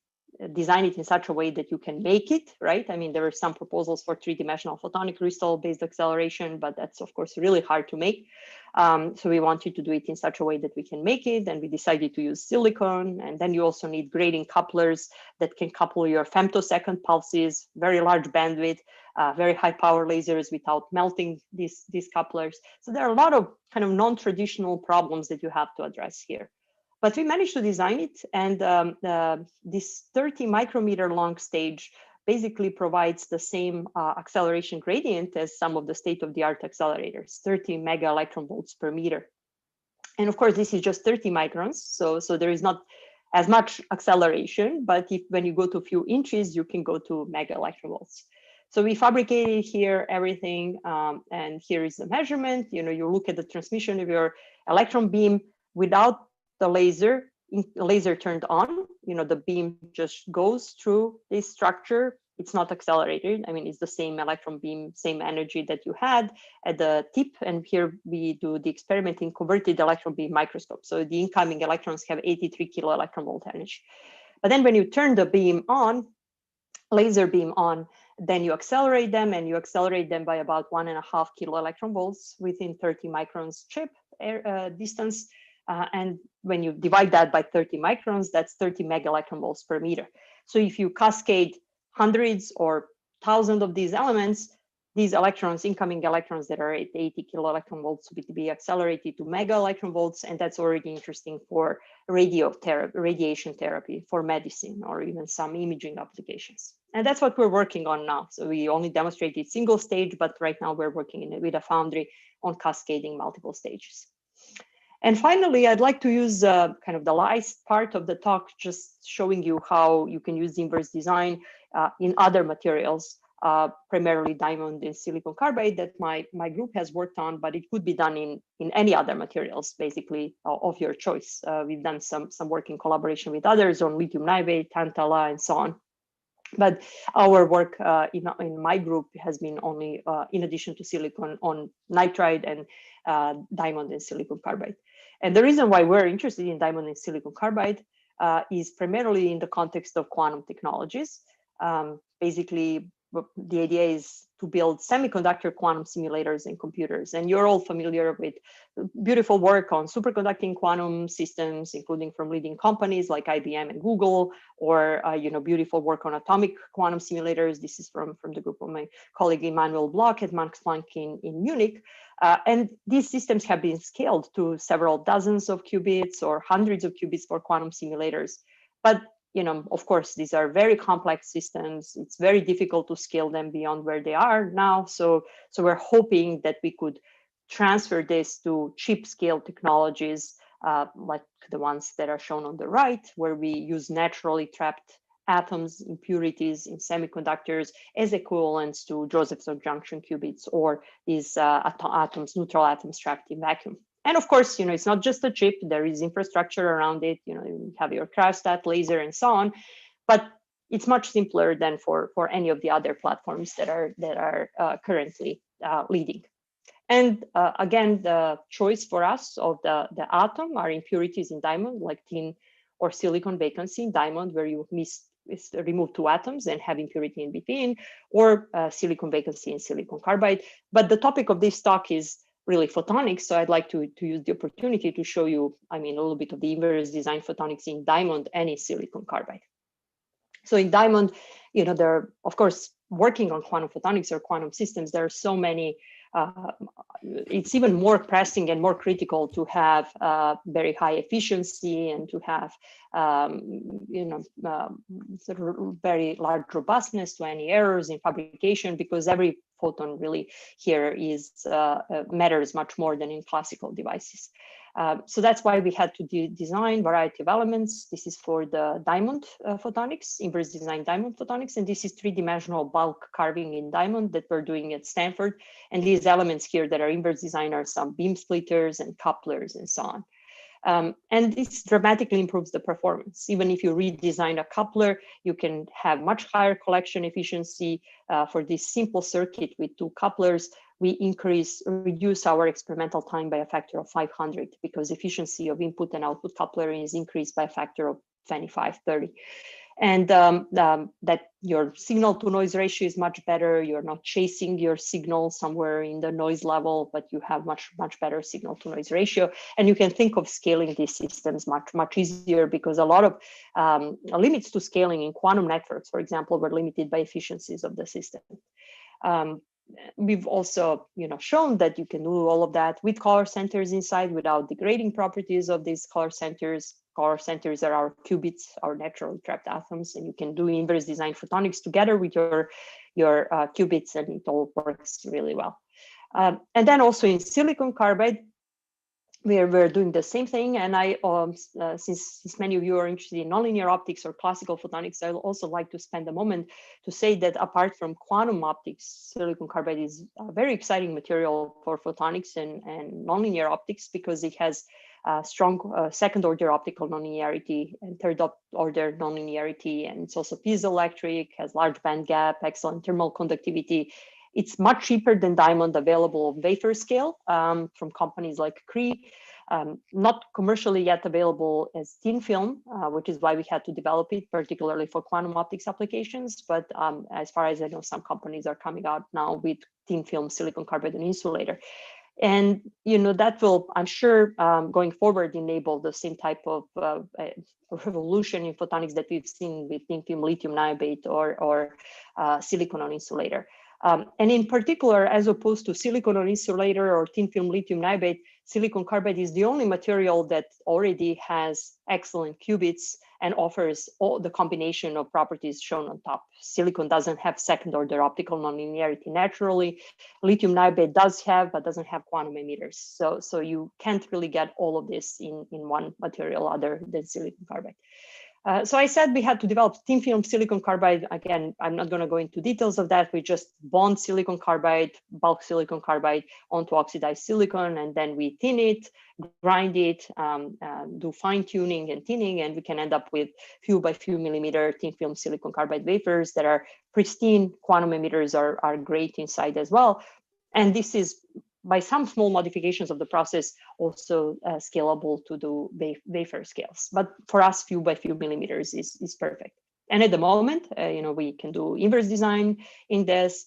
design it in such a way that you can make it, right? I mean, there are some proposals for three-dimensional photonic crystal-based acceleration, but that's, of course, really hard to make. So we wanted to do it in such a way that we can make it, and we decided to use silicon. And then you also need grating couplers that can couple your femtosecond pulses, very large bandwidth, very high power lasers without melting these couplers. So there are a lot of kind of non-traditional problems that you have to address here. But we managed to design it, and this 30 micrometer long stage basically provides the same acceleration gradient as some of the state-of-the-art accelerators, 30 mega electron volts per meter. And of course, this is just 30 microns, so there is not as much acceleration, but when you go to a few inches, you can go to mega electron volts. So we fabricated here everything, and here is the measurement. You look at the transmission of your electron beam without the laser turned on. The beam just goes through this structure. It's not accelerated. I mean, it's the same electron beam, same energy that you had at the tip. And here we do the experiment in converted electron beam microscope. So the incoming electrons have 83 kilo electron volt energy. But then when you turn the beam on, laser beam on, then you accelerate them, and you accelerate them by about 1.5 kilo electron volts within 30 microns chip distance. And when you divide that by 30 microns, that's 30 mega electron volts per meter. So if you cascade hundreds or thousands of these elements, these electrons, incoming electrons that are at 80 kilo electron volts, would be accelerated to mega electron volts. And that's already interesting for radiation therapy, for medicine, or even some imaging applications. And that's what we're working on now. So we only demonstrated single stage, but right now we're working with a foundry on cascading multiple stages. And finally, I'd like to use kind of the last part of the talk, just showing you how you can use the inverse design in other materials, primarily diamond and silicon carbide that my group has worked on, but it could be done in any other materials, basically, of your choice. We've done some work in collaboration with others on lithium niobate, tantala, and so on. But our work in my group has been only, in addition to silicon, on nitride and diamond and silicon carbide. And the reason why we're interested in diamond and silicon carbide is primarily in the context of quantum technologies. Basically, the idea is to build semiconductor quantum simulators and computers. And you're all familiar with beautiful work on superconducting quantum systems, including from leading companies like IBM and Google, or beautiful work on atomic quantum simulators. This is from the group of my colleague Emanuel Bloch at Max Planck in Munich. And these systems have been scaled to several dozens of qubits or hundreds of qubits for quantum simulators. But of course, these are very complex systems. It's very difficult to scale them beyond where they are now. So we're hoping that we could transfer this to chip scale technologies like the ones that are shown on the right, where we use naturally trapped atoms, impurities in semiconductors as equivalents to Josephson junction qubits, or these atoms, neutral atoms trapped in vacuum. And of course, it's not just a chip, there is infrastructure around it, you have your cryostat laser and so on, but it's much simpler than for any of the other platforms that are currently leading. And again, the choice for us of the atom are impurities in diamond, like tin or silicon vacancy in diamond, where you remove two atoms and have impurity in between, or silicon vacancy in silicon carbide. But the topic of this talk is really photonics. So I'd like to use the opportunity to show you, a little bit of the inverse design photonics in diamond and in silicon carbide. So in diamond, there are, of course, working on quantum photonics or quantum systems, there are so many it's even more pressing and more critical to have very high efficiency and to have sort of very large robustness to any errors in fabrication, because every photon really here is matters much more than in classical devices. So that's why we had to design variety of elements. This is for the diamond photonics, inverse design diamond photonics, and this is three-dimensional bulk carving in diamond that we're doing at Stanford. And these elements here that are inverse design are some beam splitters and couplers and so on. And this dramatically improves the performance. Even if you redesign a coupler, you can have much higher collection efficiency. For this simple circuit with two couplers, we reduce our experimental time by a factor of 500, because efficiency of input and output coupling is increased by a factor of 25, 30. And that your signal to noise ratio is much better. You're not chasing your signal somewhere in the noise level, but you have much better signal to noise ratio. And you can think of scaling these systems much easier, because a lot of limits to scaling in quantum networks, for example, were limited by efficiencies of the system. We've also shown that you can do all of that with color centers inside without degrading properties of these color centers. Color centers are our qubits, our naturally trapped atoms, and you can do inverse design photonics together with your qubits, and it all works really well. And then also in silicon carbide, we're doing the same thing. And I, since many of you are interested in nonlinear optics or classical photonics, I'd also like to spend a moment to say that apart from quantum optics, silicon carbide is a very exciting material for photonics and nonlinear optics, because it has strong second order optical nonlinearity and third order nonlinearity. And it's also piezoelectric, has large band gap, excellent thermal conductivity. It's much cheaper than diamond, available wafer scale from companies like Cree. Not commercially yet available as thin film, which is why we had to develop it, particularly for quantum optics applications. But as far as I know, some companies are coming out now with thin film silicon carbide and insulator. And that will, I'm sure, going forward, enable the same type of revolution in photonics that we've seen with thin film lithium niobate or silicon on insulator. And in particular, as opposed to silicon on insulator or thin film lithium niobate, silicon carbide is the only material that already has excellent qubits and offers all the combination of properties shown on top. Silicon doesn't have second order optical nonlinearity naturally. Lithium niobate does have, but doesn't have quantum emitters. So you can't really get all of this in one material other than silicon carbide. So I said we had to develop thin film silicon carbide. Again, I'm not going to go into details of that. We just bond silicon carbide, bulk silicon carbide onto oxidized silicon, and then we thin it, grind it, do fine tuning and thinning, and we can end up with few by few millimeter thin film silicon carbide wafers that are pristine. Quantum emitters are great inside as well. And this is, by some small modifications of the process, also scalable to do wafer scales. But for us, few by few millimeters is perfect. And at the moment, we can do inverse design in this.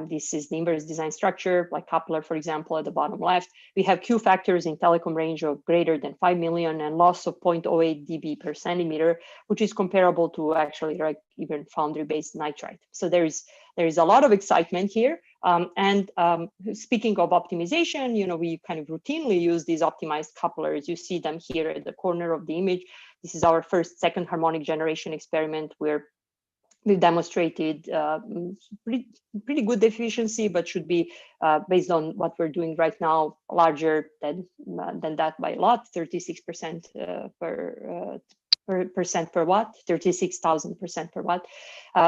This is the inverse design structure, like coupler, for example, at the bottom left. We have Q factors in telecom range of greater than 5 million and loss of 0.08 dB per centimeter, which is comparable to actually like even foundry-based nitride. So there is a lot of excitement here. Speaking of optimization, we kind of routinely use these optimized couplers. You see them here at the corner of the image. This is our first second harmonic generation experiment where we've demonstrated pretty good efficiency, but should be, based on what we're doing right now, larger than that by a lot, 36% percent per watt, 36,000% per watt.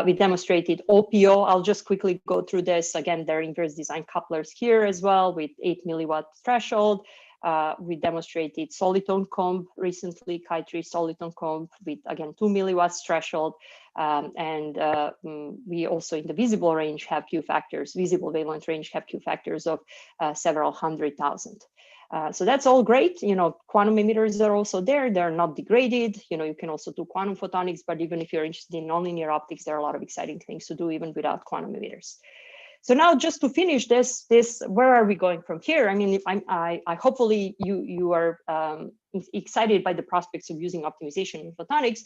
We demonstrated OPO. I'll just quickly go through this. Again, there are inverse design couplers here as well with 8 milliwatt threshold. We demonstrated solitone comb recently, Chi3 solitone comb with, again, 2 milliwatts threshold. We also in the visible range have Q factors, visible wavelength range have Q factors of several 100,000. So that's all great. Quantum emitters are also there. They're not degraded. You can also do quantum photonics, but even if you're interested in nonlinear optics, there are a lot of exciting things to do even without quantum emitters. So now, just to finish this, where are we going from here? I mean, I hopefully you are excited by the prospects of using optimization in photonics.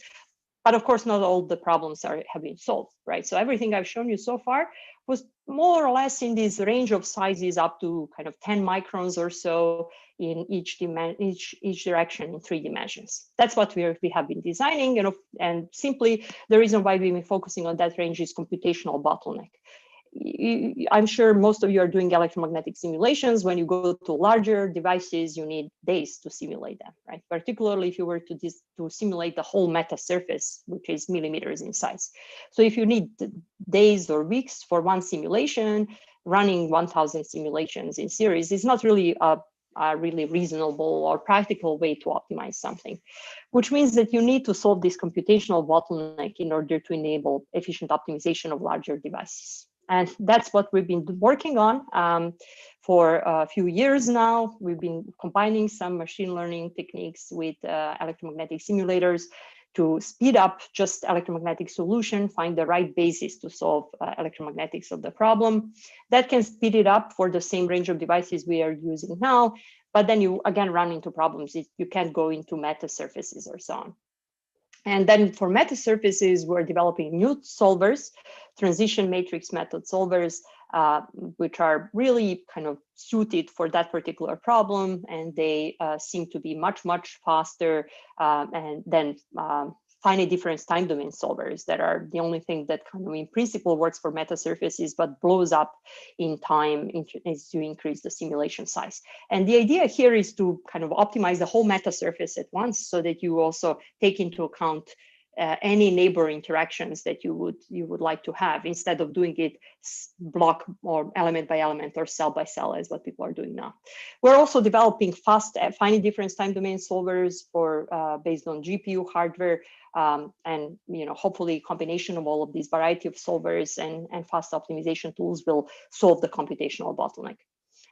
But of course, not all the problems have been solved, right? So everything I've shown you so far was more or less in this range of sizes up to kind of 10 microns or so in each direction in 3 dimensions. That's what we have been designing, and simply the reason why we've been focusing on that range is computational bottleneck. I'm sure most of you are doing electromagnetic simulations. When you go to larger devices, you need days to simulate them, right? Particularly if you were to simulate the whole meta surface, which is millimeters in size. So if you need days or weeks for one simulation, running 1,000 simulations in series is not really a really reasonable or practical way to optimize something, which means that you need to solve this computational bottleneck in order to enable efficient optimization of larger devices. And that's what we've been working on for a few years now. We've been combining some machine learning techniques with electromagnetic simulators to speed up just electromagnetic solution, find the right basis to solve electromagnetics of the problem. That can speed it up for the same range of devices we are using now, but then you again run into problems if you can't go into meta surfaces or so on. And then for meta surfaces, we're developing new solvers, transition matrix method solvers, which are really kind of suited for that particular problem. And they seem to be much, much faster and then finite difference time domain solvers that are the only thing that kind of in principle works for meta surfaces, but blows up in time as you increase the simulation size. And the idea here is to kind of optimize the whole meta surface at once so that you also take into account any neighbor interactions that you would like to have, instead of doing it block or element by element or cell by cell as what people are doing now. We're also developing fast finite difference time domain solvers for based on GPU hardware, and hopefully combination of all of these variety of solvers and fast optimization tools will solve the computational bottleneck.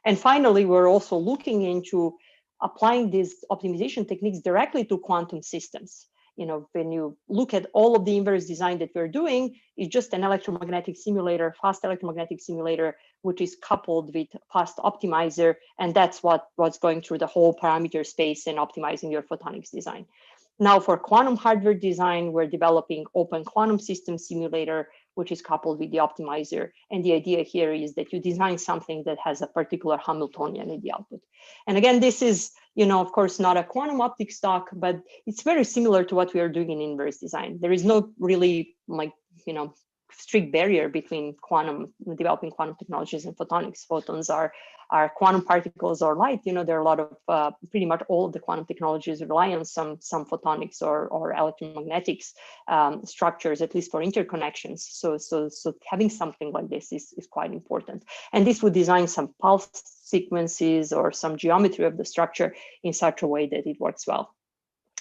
And finally, we're also looking into applying these optimization techniques directly to quantum systems. When you look at all of the inverse design that we're doing, it's just an electromagnetic simulator, fast electromagnetic simulator, which is coupled with fast optimizer. And that's what's going through the whole parameter space and optimizing your photonics design. Now for quantum hardware design, we're developing open quantum system simulator, which is coupled with the optimizer. And the idea here is that you design something that has a particular Hamiltonian in the output. And again, this is, of course, not a quantum optics talk, but it's very similar to what we are doing in inverse design. There is no really strict barrier between developing quantum technologies and photonics. Photons are quantum particles or light. There are a lot of pretty much all of the quantum technologies rely on some photonics or electromagnetics structures, at least for interconnections. So having something like this is quite important. And this would design some pulse sequences or some geometry of the structure in such a way that it works well.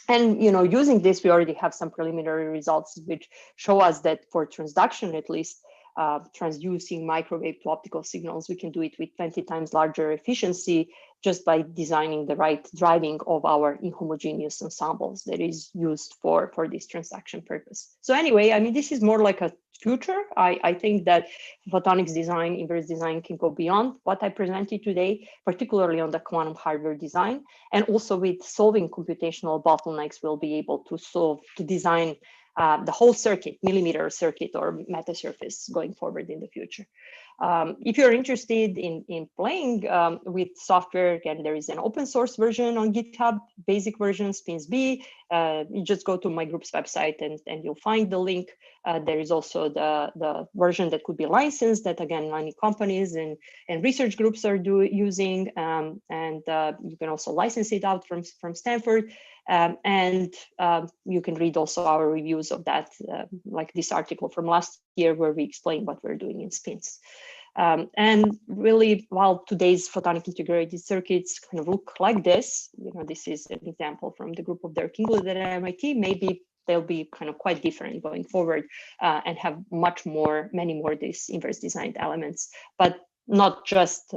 And using this, we already have some preliminary results which show us that for transduction, at least, transducing microwave to optical signals, we can do it with 20 times larger efficiency just by designing the right driving of our inhomogeneous ensembles that is used for this transaction purpose. So anyway, I mean, this is more like a future. I think that photonics design, inverse design can go beyond what I presented today, particularly on the quantum hardware design, and also with solving computational bottlenecks, we'll be able to design the whole circuit, millimeter circuit or meta surface going forward in the future. If you're interested in playing with software, again, there is an open source version on GitHub, basic version, SpinsB. You just go to my group's website and you'll find the link. There is also the version that could be licensed that, again, many companies and research groups are using. And you can also license it out from Stanford. And you can read also our reviews of that, like this article from last year where we explain what we're doing in spins. And really, while today's photonic integrated circuits kind of look like this, this is an example from the group of Dirk Inglet at MIT, maybe they'll be kind of quite different going forward and have many more these inverse designed elements, but not just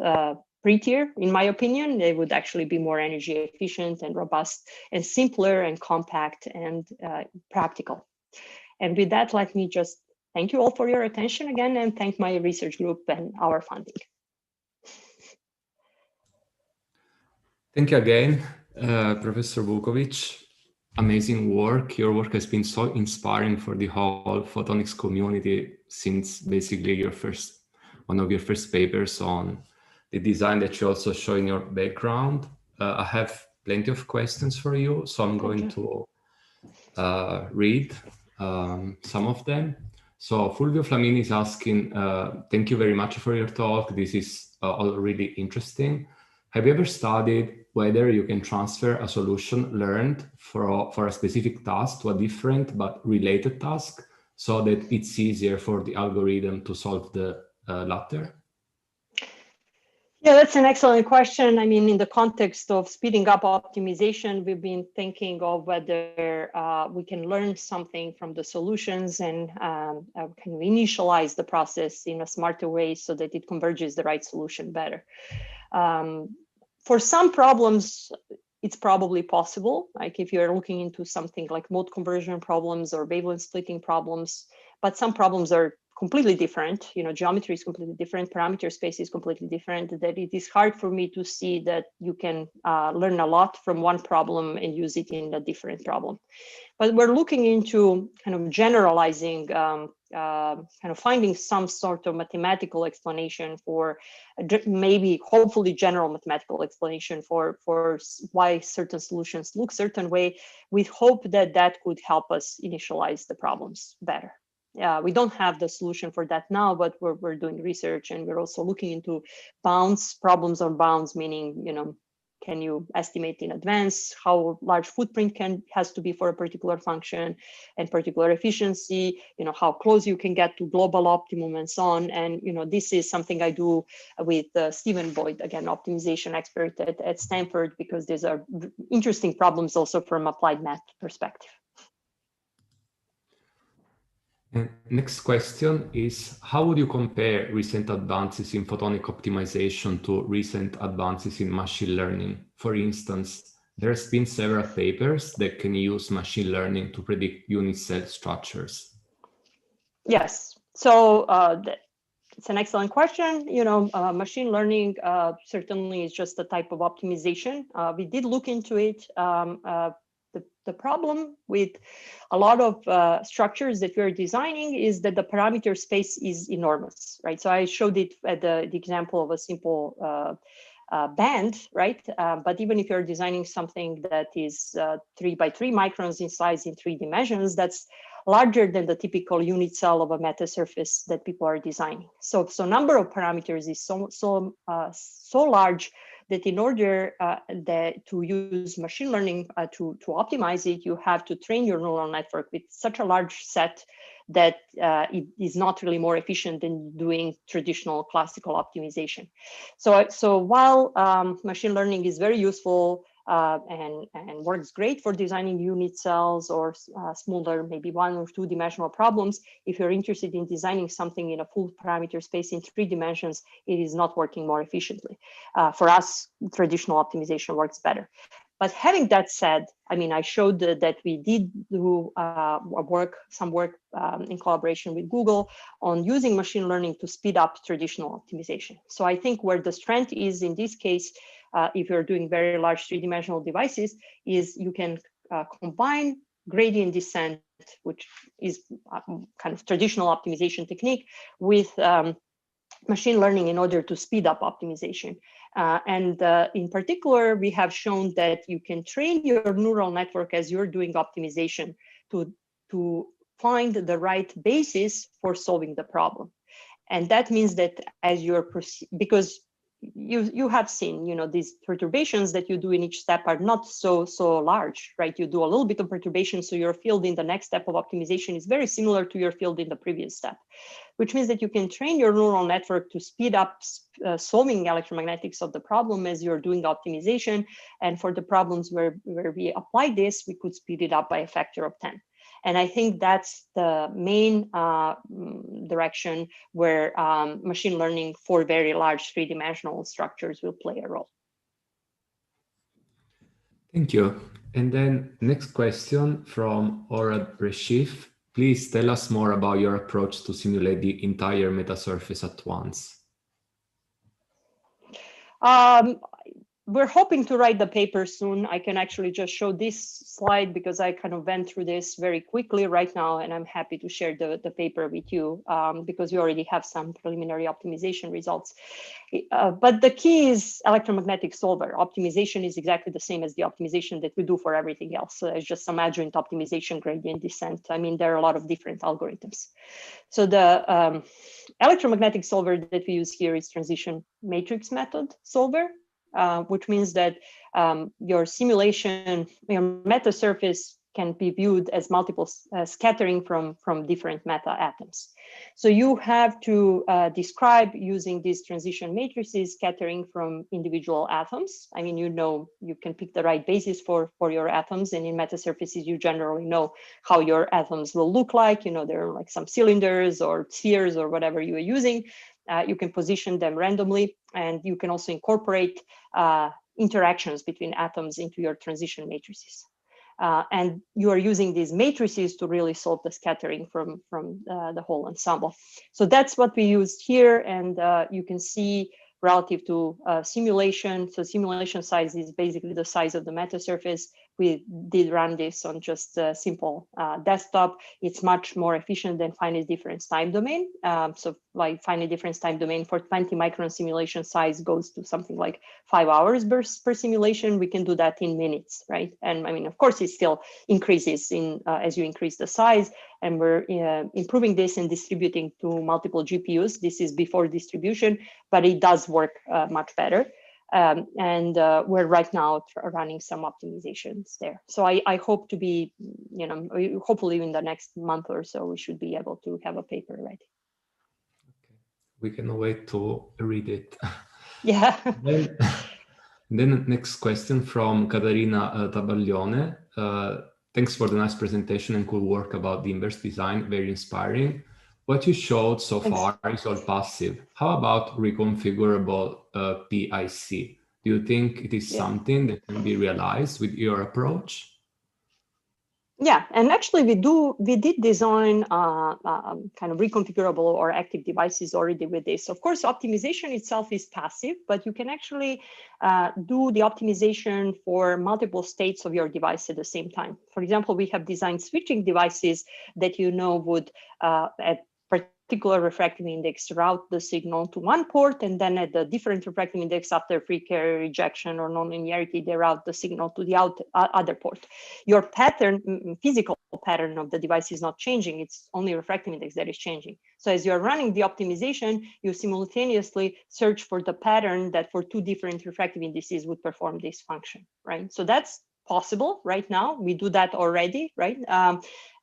prettier, in my opinion. They would actually be more energy efficient and robust and simpler and compact and practical. And with that, let me just thank you all for your attention again and thank my research group and our funding. Thank you again, Professor Vuckovic. amazing work. Your work has been so inspiring for the whole photonics community since basically one of your first papers on the design that you also show in your background. I have plenty of questions for you, so I'm going to read some of them. So Fulvio Flamini is asking, thank you very much for your talk. This is all really interesting. Have you ever studied whether you can transfer a solution learned for a specific task to a different but related task so that it's easier for the algorithm to solve the latter? Yeah, that's an excellent question. I mean, in the context of speeding up optimization, we've been thinking of whether we can learn something from the solutions and can we initialize the process in a smarter way so that it converges the right solution better. For some problems, it's probably possible, like if you're looking into something like mode conversion problems or wavelength splitting problems, but some problems are completely different, geometry is completely different, parameter space is completely different, that it is hard for me to see that you can learn a lot from one problem and use it in a different problem. But we're looking into kind of generalizing, kind of finding some sort of mathematical explanation for maybe, hopefully general mathematical explanation for why certain solutions look certain way, with hope that that could help us initialize the problems better. We don't have the solution for that now, but we're doing research and we're also looking into problems on bounds, meaning, can you estimate in advance how large footprint has to be for a particular function and particular efficiency, how close you can get to global optimum and so on. And, this is something I do with Stephen Boyd, again, optimization expert at Stanford, because these are interesting problems also from applied math perspective. And next question is, how would you compare recent advances in photonic optimization to recent advances in machine learning? For instance, there's been several papers that can use machine learning to predict unit cell structures. Yes, so it's an excellent question. Machine learning certainly is just a type of optimization. We did look into it. The problem with a lot of structures that we're designing is that the parameter space is enormous, right? So I showed it at the example of a simple band, right? But even if you're designing something that is 3 by 3 microns in size in 3 dimensions, that's larger than the typical unit cell of a meta surface that people are designing. So number of parameters is so large that in order to use machine learning to optimize it, you have to train your neural network with such a large set that it is not really more efficient than doing traditional classical optimization. So while machine learning is very useful and works great for designing unit cells or smaller, maybe 1 or 2 dimensional problems, if you're interested in designing something in a full parameter space in 3 dimensions, it is not working more efficiently. For us, traditional optimization works better. But having that said, I mean, I showed that we did do some work in collaboration with Google on using machine learning to speed up traditional optimization. So I think where the strength is in this case, if you're doing very large 3-dimensional devices, is you can combine gradient descent, which is kind of traditional optimization technique, with machine learning in order to speed up optimization. And in particular, we have shown that you can train your neural network as you're doing optimization to find the right basis for solving the problem. And that means that as you're because you have seen, these perturbations that you do in each step are not so large, right? You do a little bit of perturbation, so your field in the next step of optimization is very similar to your field in the previous step, which means that you can train your neural network to speed up solving electromagnetics of the problem as you're doing optimization. And for the problems where we apply this, we could speed it up by a factor of 10. And I think that's the main direction where machine learning for very large 3-dimensional structures will play a role. Thank you. And then next question from Orad Reshif. Please tell us more about your approach to simulate the entire metasurface at once. we're hoping to write the paper soon. I can actually just show this slide because I kind of went through this very quickly right now, and I'm happy to share the paper with you because we already have some preliminary optimization results. But the key is electromagnetic solver. Optimization is exactly the same as the optimization that we do for everything else. So it's just some adjoint optimization, gradient descent. I mean, there are a lot of different algorithms. So the electromagnetic solver that we use here is transition matrix method solver. Which means that your simulation, your meta surface can be viewed as multiple scattering from different meta atoms. So you have to describe using these transition matrices scattering from individual atoms. I mean, you can pick the right basis for your atoms, and in meta surfaces, you generally know how your atoms will look like. There are like some cylinders or spheres or whatever you are using. You can position them randomly, and you can also incorporate interactions between atoms into your transition matrices. And you are using these matrices to really solve the scattering from the whole ensemble. So that's what we used here, and you can see relative to simulation. So simulation size is basically the size of the meta surface. We did run this on just a simple desktop. It's much more efficient than finite difference time domain. So like finite difference time domain for 20 micron simulation size goes to something like 5 hours per simulation. We can do that in minutes, right? And I mean, of course, it still increases as you increase the size. And we're improving this and distributing to multiple GPUs. This is before distribution, but it does work much better. And we're right now running some optimizations there. So I hope to be, hopefully in the next month or so, we should be able to have a paper ready. Okay. We can wait to read it. Yeah. Then next question from Caterina Tabaglione. Thanks for the nice presentation and cool work about the inverse design, very inspiring. What you showed so far is all passive. How about reconfigurable PIC? Do you think it is something that can be realized with your approach? Yeah, and actually we did design kind of reconfigurable or active devices already with this. Of course, optimization itself is passive, but you can actually do the optimization for multiple states of your device at the same time. For example, we have designed switching devices that would at particular refractive index route the signal to one port, and then at the different refractive index after free carrier rejection or nonlinearity, they route the signal to the other port. Your pattern, physical pattern of the device is not changing. It's only refractive index that is changing. So as you're running the optimization, you simultaneously search for the pattern that for two different refractive indices would perform this function, right? So that's possible right now. We do that already, right?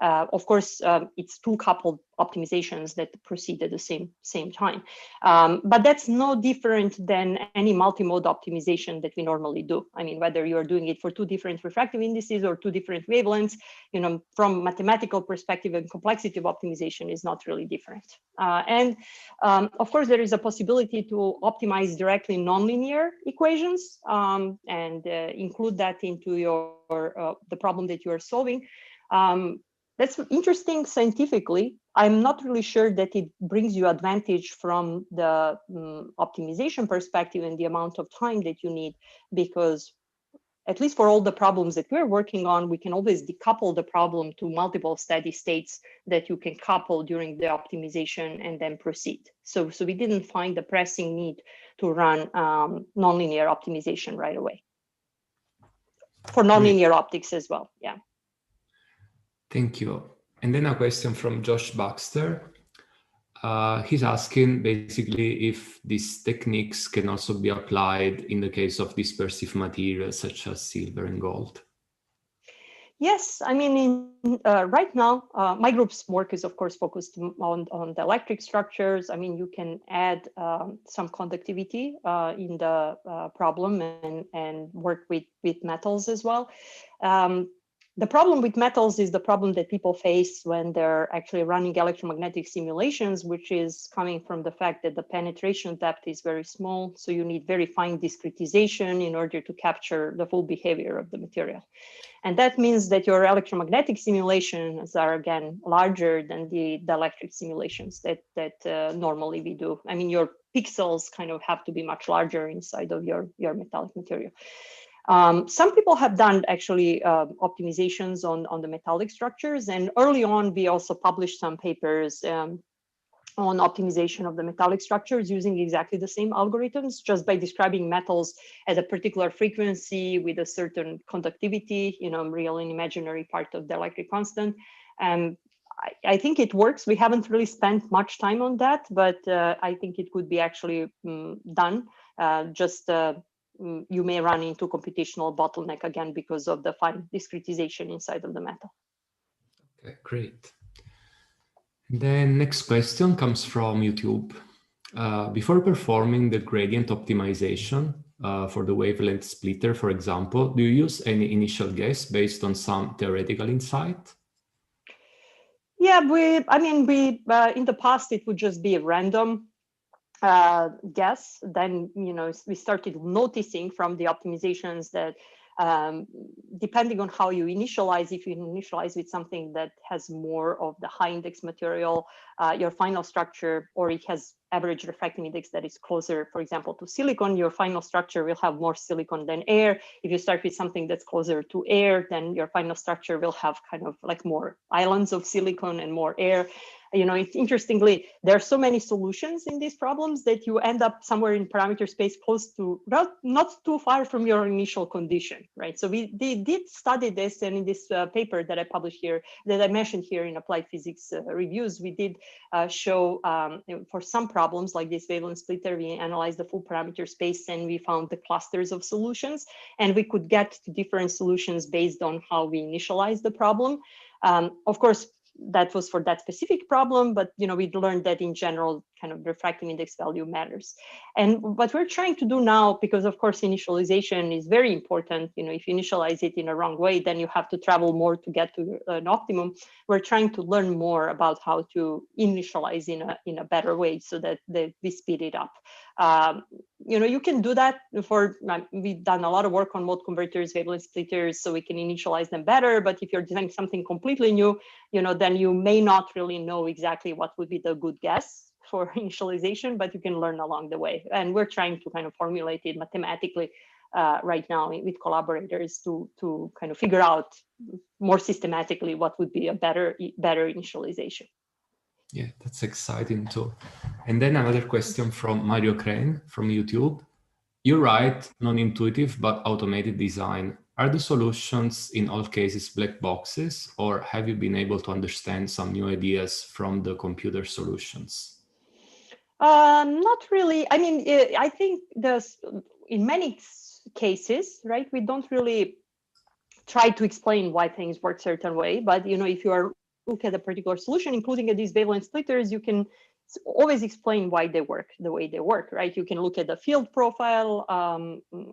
Of course, it's two coupled optimizations that proceed at the same time. But that's no different than any multimode optimization that we normally do. I mean, whether you're doing it for two different refractive indices or two different wavelengths, from mathematical perspective and complexity of optimization is not really different. And of course, there is a possibility to optimize directly nonlinear equations and include that into the problem that you are solving. That's interesting scientifically. I'm not really sure that it brings you advantage from the optimization perspective and the amount of time that you need, because at least for all the problems that we're working on, we can always decouple the problem to multiple steady states that you can couple during the optimization and then proceed. So we didn't find the pressing need to run nonlinear optimization right away. For nonlinear optics as well, yeah. Thank you. And then a question from Josh Baxter. He's asking basically if these techniques can also be applied in the case of dispersive materials such as silver and gold. Yes, I mean, right now, my group's work is, of course, focused on the electric structures. I mean, you can add some conductivity in the problem and work with metals as well. The problem with metals is the problem that people face when they're actually running electromagnetic simulations, which is coming from the fact that the penetration depth is very small. So you need very fine discretization in order to capture the full behavior of the material. And that means that your electromagnetic simulations are, again, larger than the electric simulations that normally we do. I mean, your pixels kind of have to be much larger inside of your metallic material. Some people have done actually optimizations on the metallic structures. And early on, we also published some papers on optimization of the metallic structures using exactly the same algorithms, just by describing metals at a particular frequency with a certain conductivity, real and imaginary part of the electric constant. And I think it works. We haven't really spent much time on that, but I think it could be actually done. You may run into computational bottleneck again because of the fine discretization inside of the metal. Okay, great. The next question comes from YouTube. Before performing the gradient optimization for the wavelength splitter, for example, do you use any initial guess based on some theoretical insight? Yeah, in the past, it would just be a random guess. Then, we started noticing from the optimizations that depending on how you initialize, if you initialize with something that has more of the high index material, your final structure, or it has average refractive index that is closer, for example, to silicon, your final structure will have more silicon than air. If you start with something that's closer to air, then your final structure will have kind of like more islands of silicon and more air. It's interestingly, there are so many solutions in these problems that you end up somewhere in parameter space close to, not too far from your initial condition, right? So we did study this, and in this paper that I published here, that I mentioned here in Applied Physics Reviews, we did show for some problems like this wavelength splitter, we analyzed the full parameter space and we found the clusters of solutions, and we could get to different solutions based on how we initialize the problem. Of course, that was for that specific problem, but we learned that in general, kind of refractive index value matters. And what we're trying to do now, because of course initialization is very important, if you initialize it in a wrong way, then you have to travel more to get to an optimum. We're trying to learn more about how to initialize in a better way so that we speed it up. You can do that we've done a lot of work on mode converters, wavelength splitters, so we can initialize them better. But if you're designing something completely new, then you may not really know exactly what would be the good guess for initialization, but you can learn along the way. And we're trying to kind of formulate it mathematically right now with collaborators to kind of figure out more systematically what would be a better initialization. Yeah, that's exciting too. And then another question from Mario Crane from YouTube. You write non-intuitive but automated design. Are the solutions in all cases black boxes, or have you been able to understand some new ideas from the computer solutions? Not really. I mean, I think in many cases, right, we don't really try to explain why things work a certain way. But, if you look at a particular solution, including these wavelength splitters, you can always explain why they work the way they work, right? You can look at the field profile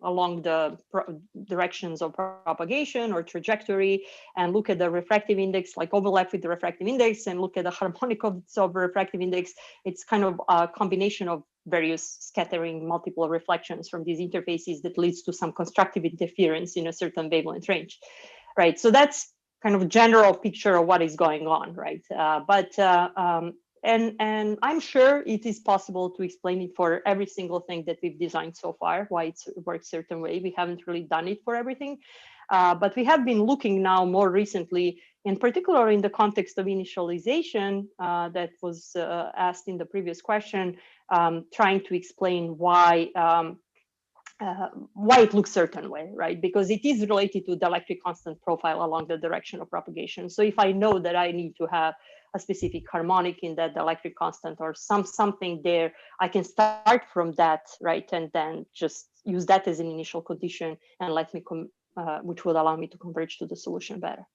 along the directions of propagation or trajectory, and look at the refractive index, like overlap with the refractive index, and look at the harmonic of refractive index. It's kind of a combination of various scattering multiple reflections from these interfaces that leads to some constructive interference in a certain wavelength range, right? So that's kind of a general picture of what is going on, right? And I'm sure it is possible to explain it for every single thing that we've designed so far, why it works a certain way. We haven't really done it for everything, but we have been looking now more recently, in particular in the context of initialization that was asked in the previous question, trying to explain why it looks a certain way, right? Because it is related to the electric constant profile along the direction of propagation. So if I know that I need to have a specific harmonic in that electric constant or something there, I can start from that, right? And then just use that as an initial condition and let me which would allow me to converge to the solution better.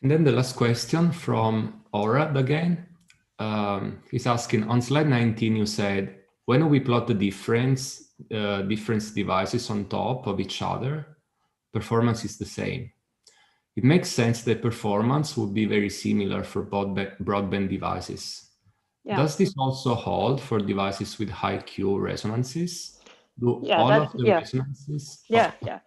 And then the last question from Orad again. He's asking, on slide 19, you said, when we plot the different devices on top of each other, performance is the same. it makes sense that performance would be very similar for broadband devices. Yeah. Does this also hold for devices with high Q resonances? Do Yeah, all that, of the yeah. resonances? Yeah, yeah.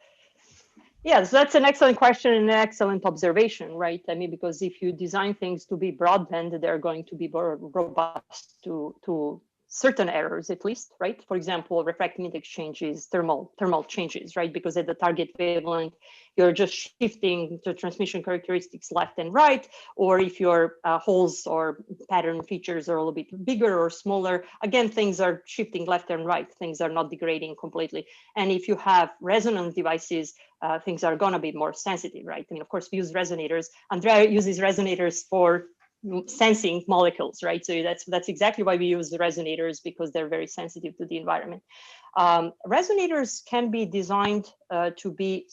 Yeah, so that's an excellent question and an excellent observation, right? I mean, because if you design things to be broadband, they're going to be more robust to certain errors, at least, right? For example, refractive index changes, thermal changes, right? Because at the target wavelength, you're just shifting the transmission characteristics left and right, or if your holes or pattern features are a little bit bigger or smaller, again, things are shifting left and right. Things are not degrading completely. And if you have resonant devices, things are going to be more sensitive, right? I mean, of course, we use resonators. Andrea uses resonators for sensing molecules, right? So that's exactly why we use the resonators, because they're very sensitive to the environment. Resonators can be designed to be,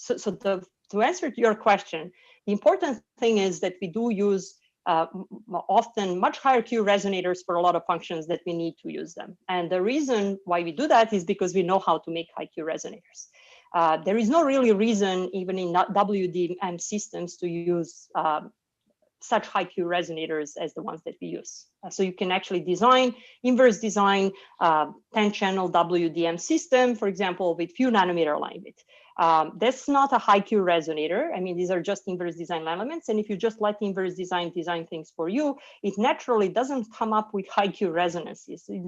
to answer to your question, the important thing is that we do use often much higher Q resonators for a lot of functions that we need to use them. And the reason why we do that is because we know how to make high Q resonators. There is no really reason, even in WDM systems, to use such high Q resonators as the ones that we use. So you can actually inverse design 10-channel WDM system, for example, with few nanometer line width. That's not a high Q resonator. I mean, these are just inverse design elements. And if you just let inverse design things for you, it naturally doesn't come up with high Q resonances. It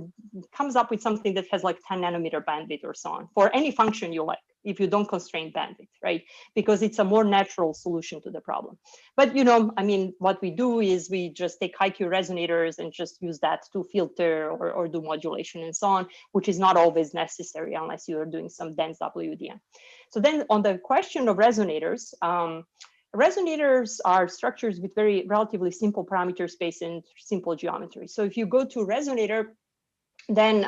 comes up with something that has like 10 nanometer bandwidth or so on for any function you like, if you don't constrain bandwidth, right? Because it's a more natural solution to the problem. But, you know, I mean, what we do is we just take high Q resonators and just use that to filter or do modulation and so on, which is not always necessary unless you are doing some dense WDM. So then on the question of resonators, resonators are structures with relatively simple parameter space and simple geometry. So if you go to resonator, then,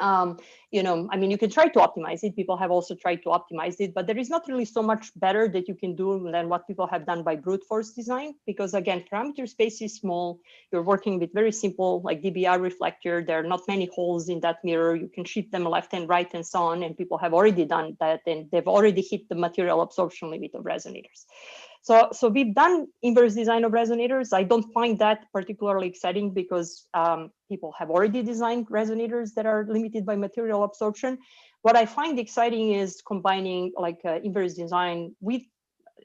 you know, I mean, you can try to optimize it. People have also tried to optimize it, but there is not really so much better that you can do than what people have done by brute force design. Because again, parameter space is small. You're working with very simple, like DBR reflector. There are not many holes in that mirror. You can shift them left and right and so on. And people have already done that, and they've already hit the material absorption limit of resonators. So we've done inverse design of resonators. I don't find that particularly exciting because people have already designed resonators that are limited by material absorption. What I find exciting is combining like inverse design with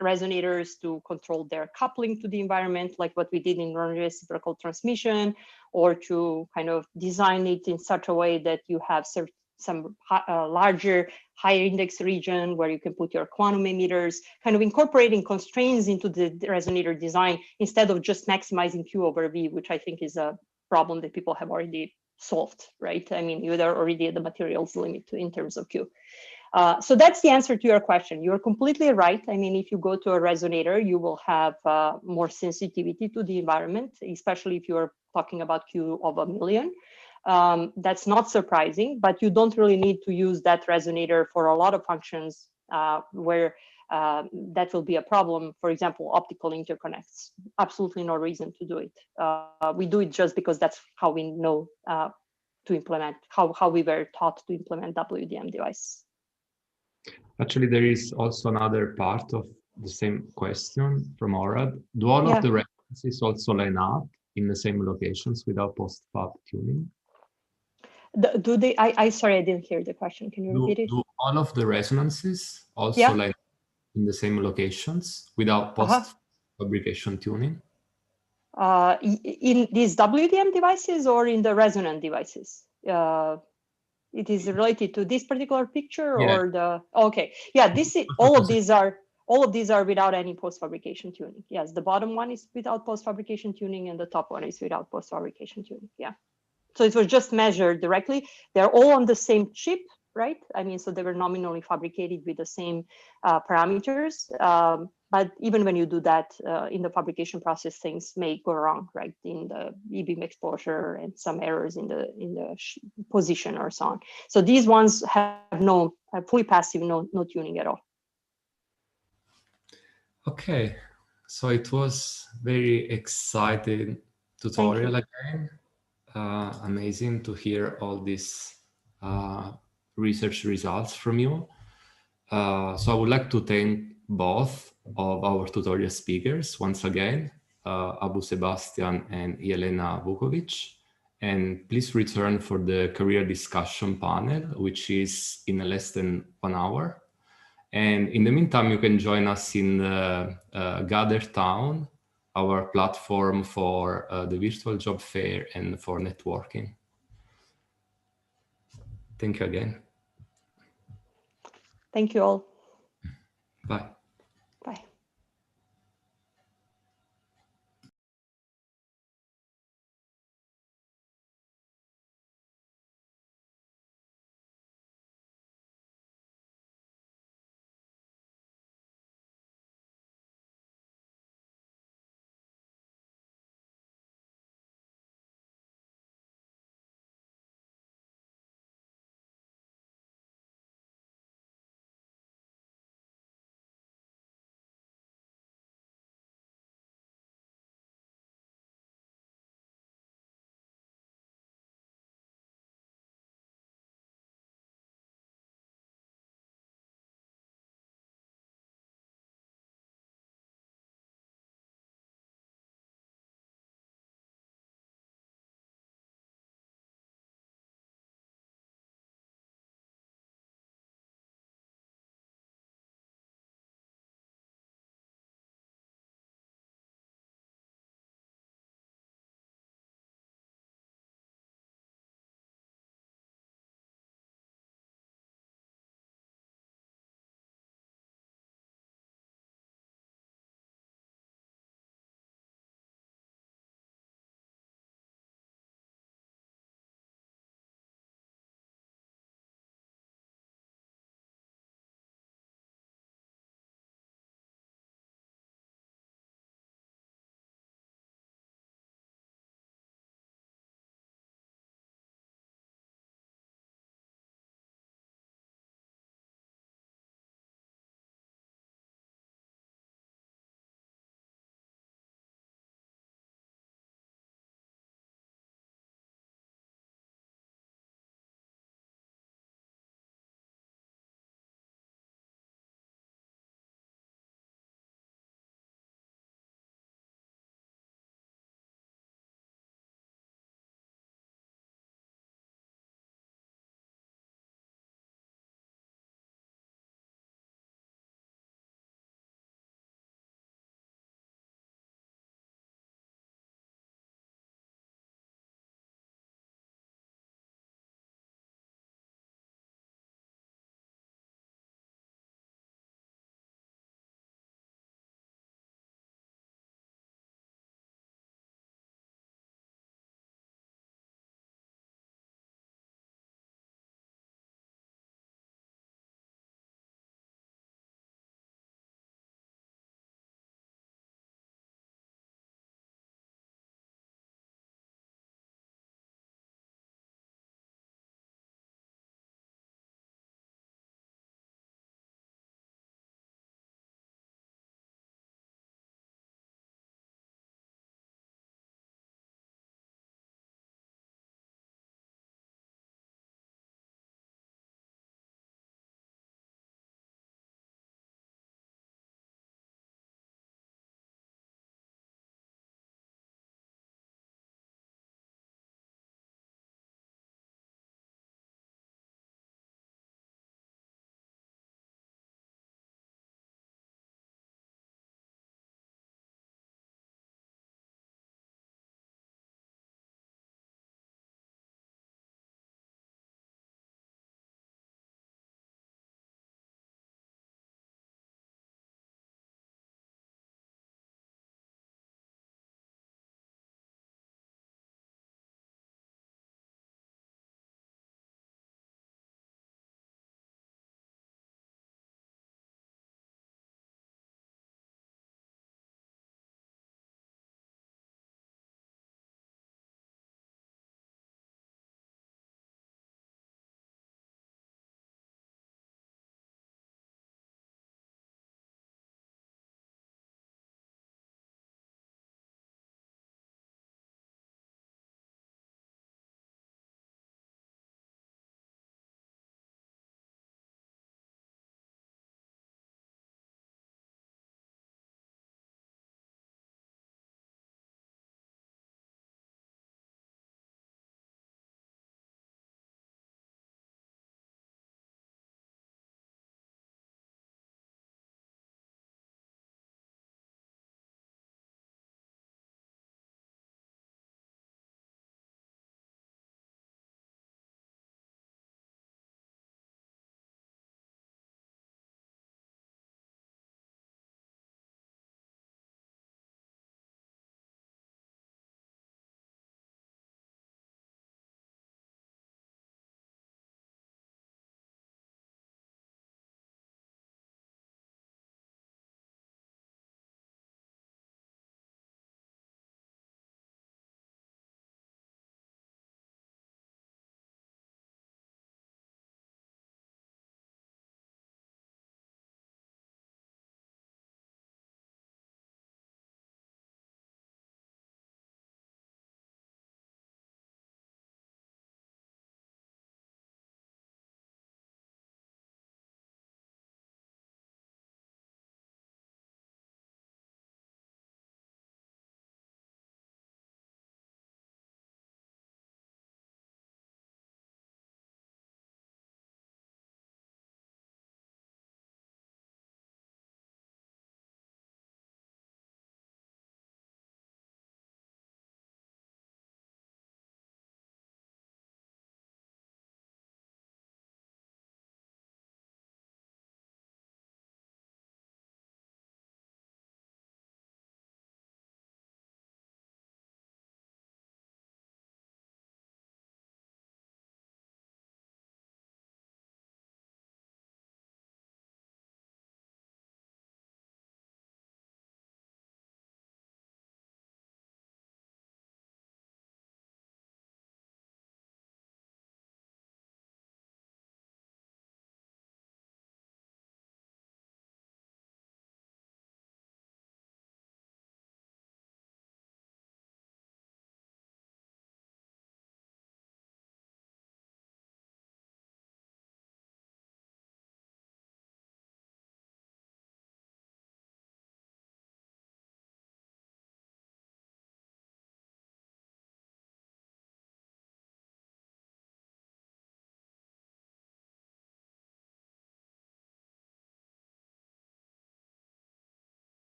resonators to control their coupling to the environment, like what we did in reciprocal transmission, or to kind of design it in such a way that you have some larger higher index region where you can put your quantum emitters, kind of incorporating constraints into the resonator design instead of just maximizing Q over V, which I think is a problem that people have already solved, right? I mean, you're already at the materials limit in terms of Q. So that's the answer to your question. You're completely right. I mean, if you go to a resonator, you will have more sensitivity to the environment, especially if you're talking about Q of 1 million. That's not surprising, but you don't really need to use that resonator for a lot of functions where that will be a problem. For example, optical interconnects, absolutely no reason to do it. We do it just because that's how we know to implement, how we were taught to implement WDM device. Actually, there is also another part of the same question from Orad. Do all of the references also line up in the same locations without post-fab tuning? Do they? Sorry, I didn't hear the question. Can you repeat it? Do all of the resonances also line up in the same locations without post-fabrication tuning? In these WDM devices or in the resonant devices? It is related to this particular picture or the, okay. Yeah, this is, all of these are without any post-fabrication tuning. Yes, the bottom one is without post-fabrication tuning and the top one is without post-fabrication tuning, yeah. So it was just measured directly. They're all on the same chip, right? I mean, so they were nominally fabricated with the same parameters. But even when you do that in the fabrication process, things may go wrong, right? In the E-beam exposure and some errors in the position or so on. So these ones have no fully passive, no tuning at all. Okay, so it was very exciting tutorial again. Amazing to hear all these research results from you. So I would like to thank both of our tutorial speakers once again, Abu Sebastian and Jelena Vuckovic. And please return for the career discussion panel, which is in less than 1 hour. And in the meantime, you can join us in the Gather Town, our platform for the virtual job fair and for networking. Thank you again. Thank you all. Bye.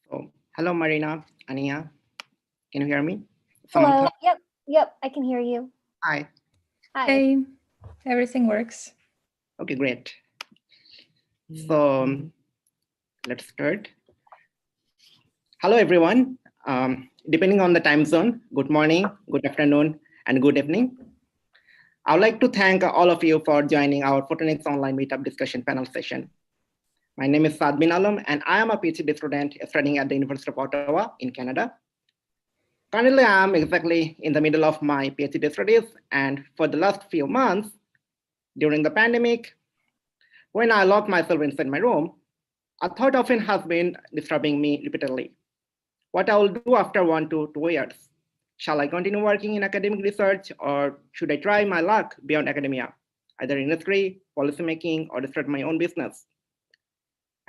So, hello, Marina, Ania. Can you hear me? Hello. Samantha? Yep, I can hear you. Hi. Hi. Hey, everything works. Okay, great. So let's start. Hello, everyone. Depending on the time zone, good morning, good afternoon, and good evening. I would like to thank all of you for joining our Photonics Online Meetup discussion panel session. My name is Saad bin Alam, and I am a PhD student studying at the University of Ottawa in Canada. Currently, I am exactly in the middle of my PhD studies, and for the last few months, during the pandemic, when I locked myself inside my room, a thought often has been disturbing me repeatedly. What I will do after 1 to 2 years? Shall I continue working in academic research, or should I try my luck beyond academia, either industry, policymaking, or start my own business?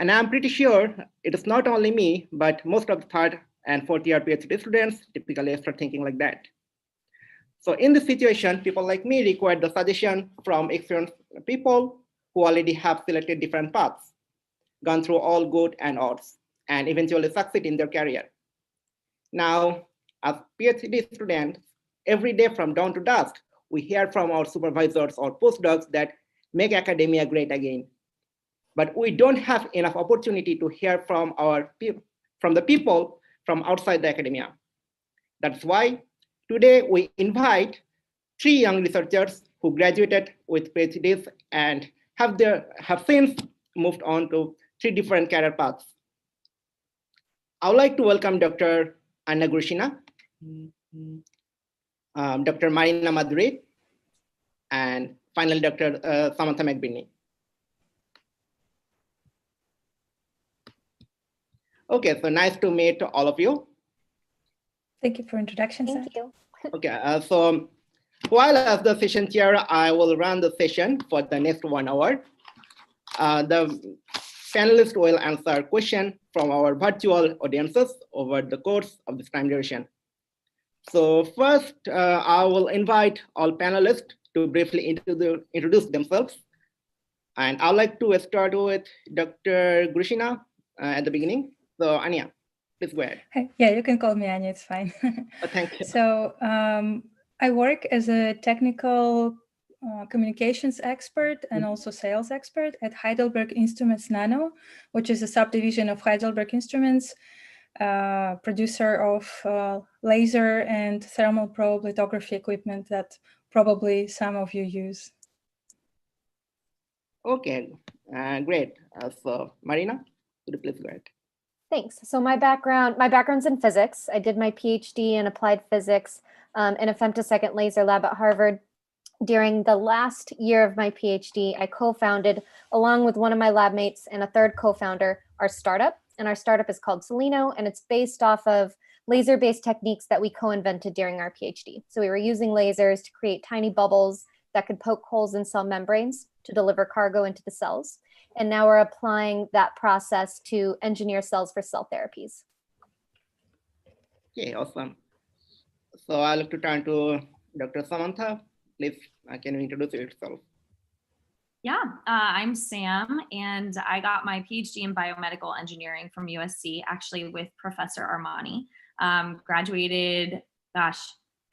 And I'm pretty sure it is not only me, but most of the third and fourth year PhD students typically start thinking like that. So in this situation, people like me require the suggestion from experienced people who already have selected different paths, gone through all good and odds, and eventually succeed in their career. Now, as PhD students, every day from dawn to dusk, we hear from our supervisors or postdocs that make academia great again. But we don't have enough opportunity to hear from the people from outside the academia. That's why today we invite 3 young researchers who graduated with PhDs and have since moved on to 3 different career paths. I would like to welcome Dr. Anna Grushina, Dr. Marina Madrid, and finally Dr. Samantha McBinney. Okay, so nice to meet all of you. Thank you for introduction. Thank you. Okay, so while as the session chair, I will run the session for the next 1 hour. The panelists will answer questions from our virtual audiences over the course of this time duration. So first, I will invite all panelists to briefly introduce themselves. And I'd like to start with Dr. Grushina at the beginning. So Anya, please go ahead. Hey, yeah, you can call me Anya, it's fine. Thank you. So I work as a technical communications expert and also sales expert at Heidelberg Instruments Nano, which is a subdivision of Heidelberg Instruments, producer of laser and thermal probe lithography equipment that probably some of you use. Okay, great. So Marina, could you please go ahead? Thanks. So my background's in physics. I did my PhD in applied physics in a femtosecond laser lab at Harvard. During the last year of my PhD, I co-founded, along with one of my lab mates and a third co-founder, our startup. And our startup is called Seleno, and it's based off of laser-based techniques that we co-invented during our PhD. So we were using lasers to create tiny bubbles that could poke holes in cell membranes to deliver cargo into the cells. And now we're applying that process to engineer cells for cell therapies. Okay, awesome. So I'd like to turn to Dr. Samantha. Please, can you introduce yourself? Yeah, I'm Sam, and I got my PhD in biomedical engineering from USC, actually with Professor Armani. Graduated,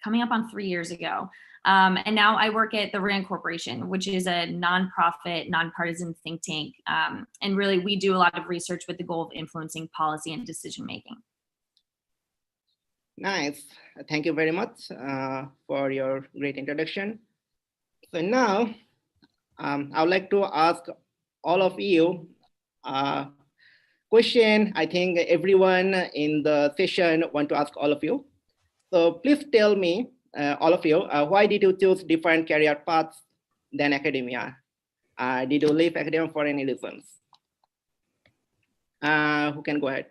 coming up on 3 years ago. And now I work at the RAND Corporation, which is a nonprofit, nonpartisan think tank. And really, we do a lot of research with the goal of influencing policy and decision-making. Nice. Thank you very much for your great introduction. So now, I would like to ask all of you a question. I think everyone in the session want to ask all of you. So please tell me, all of you, why did you choose different career paths than academia? Did you leave academia for any reasons? Who can go ahead?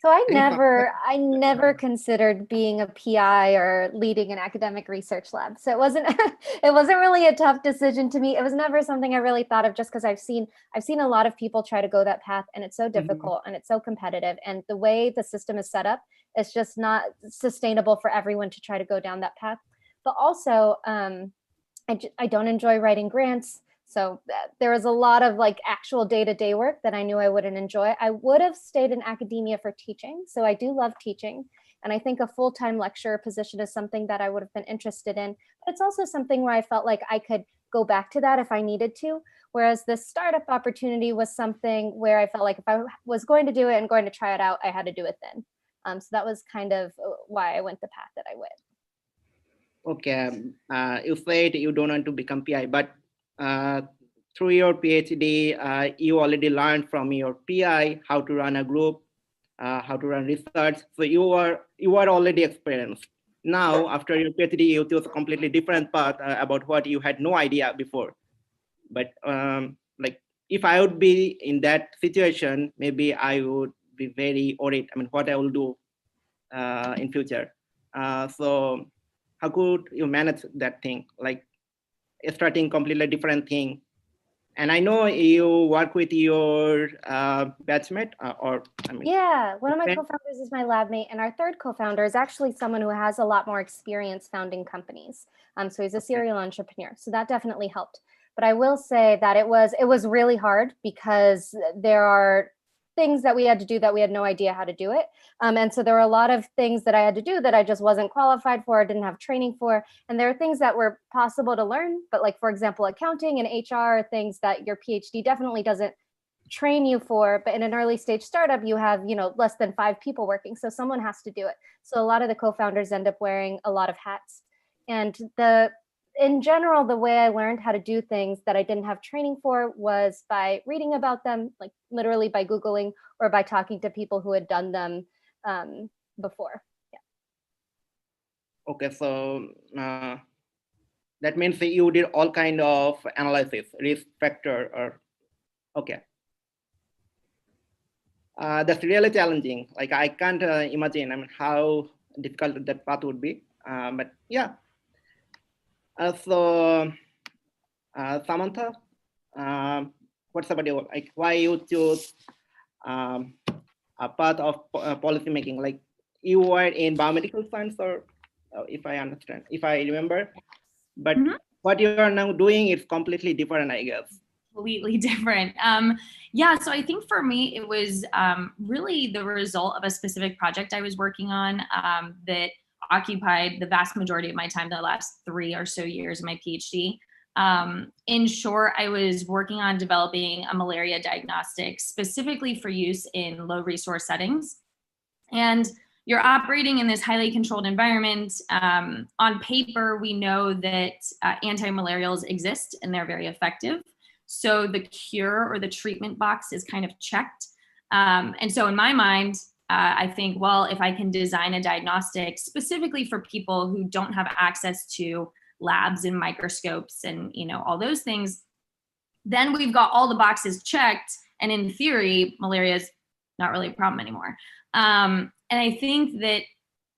So I never considered being a PI or leading an academic research lab. So it wasn't really a tough decision to me. It was never something I really thought of, just because I've seen a lot of people try to go that path, and it's so difficult and it's so competitive. And the way the system is set up, it's just not sustainable for everyone to try to go down that path. But also, I don't enjoy writing grants. So there was a lot of like actual day-to-day work that I knew I wouldn't enjoy. I would have stayed in academia for teaching. So I do love teaching. And I think a full-time lecturer position is something that I would have been interested in. But it's also something where I felt like I could go back to that if I needed to. Whereas the startup opportunity was something where I felt like if I was going to do it and going to try it out, I had to do it then. So that was kind of why I went the path that I went. Okay, you said you don't want to become PI, but through your PhD, you already learned from your PI how to run a group, how to run research. So you are already experienced. Now, after your PhD, you chose a completely different path about what you had no idea before. But like, if I would be in that situation, maybe I would be very worried. I mean, what I will do in future. So how could you manage that thing? Like starting completely different thing. And I know you work with your batchmate or I mean, yeah, one of my co-founders is my lab mate, and our third co-founder is actually someone who has a lot more experience founding companies. So he's a serial entrepreneur. So that definitely helped. But I will say that it was really hard because there are things that we had to do that we had no idea how to do it. And so there were a lot of things that I had to do that I just wasn't qualified for, didn't have training for. And there are things that were possible to learn, but like, for example, accounting and HR are things that your PhD definitely doesn't train you for. But in an early stage startup, you have, less than 5 people working. So someone has to do it. So a lot of the co-founders end up wearing a lot of hats. And in general, the way I learned how to do things that I didn't have training for was by reading about them, like literally by Googling or by talking to people who had done them before. Yeah. Okay, so that means that you did all kind of analysis, risk factor, or okay. That's really challenging. Like I can't imagine. I mean, how difficult that path would be. But yeah. So Samantha, what's about you? Like why you choose a path of policy making? Like you were in biomedical science, or if I understand, if I remember, but what you are now doing is completely different, I guess. Completely different. Yeah, so I think for me, it was really the result of a specific project I was working on that occupied the vast majority of my time the last 3 or so years of my PhD. In short, I was working on developing a malaria diagnostic specifically for use in low resource settings. And you're operating in this highly controlled environment. On paper, we know that anti-malarials exist and they're very effective. So the cure or the treatment box is kind of checked. And so in my mind, I think, well, if I can design a diagnostic specifically for people who don't have access to labs and microscopes and all those things, then we've got all the boxes checked. And in theory, malaria is not really a problem anymore. And I think that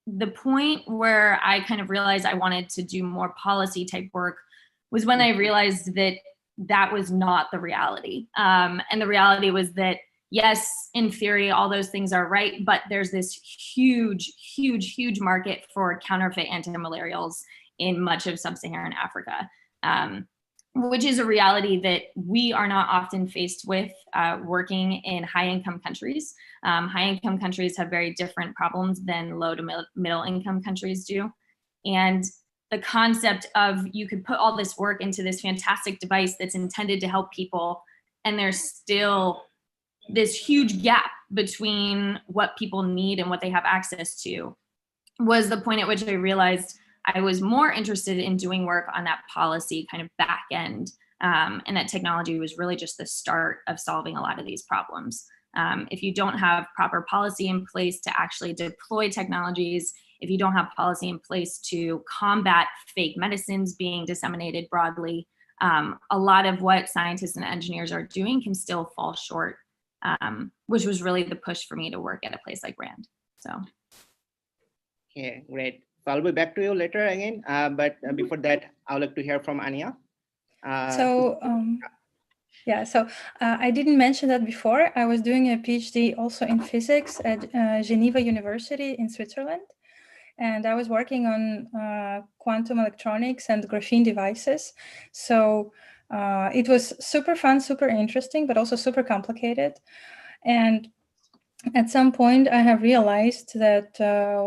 the point where I kind of realized I wanted to do more policy type work was when I realized that that was not the reality. And the reality was that, yes, in theory, all those things are right, but there's this huge, huge, huge market for counterfeit antimalarials in much of sub-Saharan Africa, which is a reality that we are not often faced with working in high-income countries. High-income countries have very different problems than low to middle-income countries do. And the concept of you could put all this work into this fantastic device that's intended to help people, and there's still this huge gap between what people need and what they have access to, was the point at which I realized I was more interested in doing work on that policy kind of back end, and that technology was really just the start of solving a lot of these problems. If you don't have proper policy in place to actually deploy technologies, if you don't have policy in place to combat fake medicines being disseminated broadly, a lot of what scientists and engineers are doing can still fall short, which was really the push for me to work at a place like RAND. So. Okay, great. So I'll be back to you later again, but before that, I would like to hear from Anya. Yeah, so I didn't mention that before. I was doing a PhD also in physics at Geneva University in Switzerland. And I was working on quantum electronics and graphene devices. So It was super fun, super interesting, but also super complicated. And at some point, I have realized that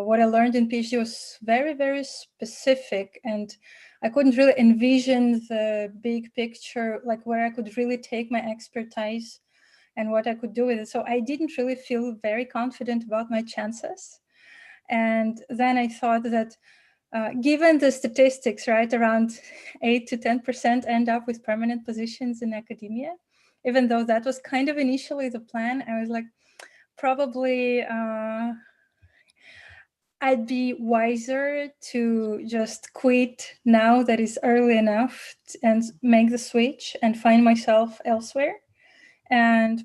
what I learned in PhD was very, very specific, and I couldn't really envision the big picture, like where I could really take my expertise and what I could do with it. So I didn't really feel very confident about my chances. And then I thought that given the statistics, right, around 8 to 10% end up with permanent positions in academia, even though that was kind of initially the plan, I was like, probably I'd be wiser to just quit now that is early enough and make the switch and find myself elsewhere. And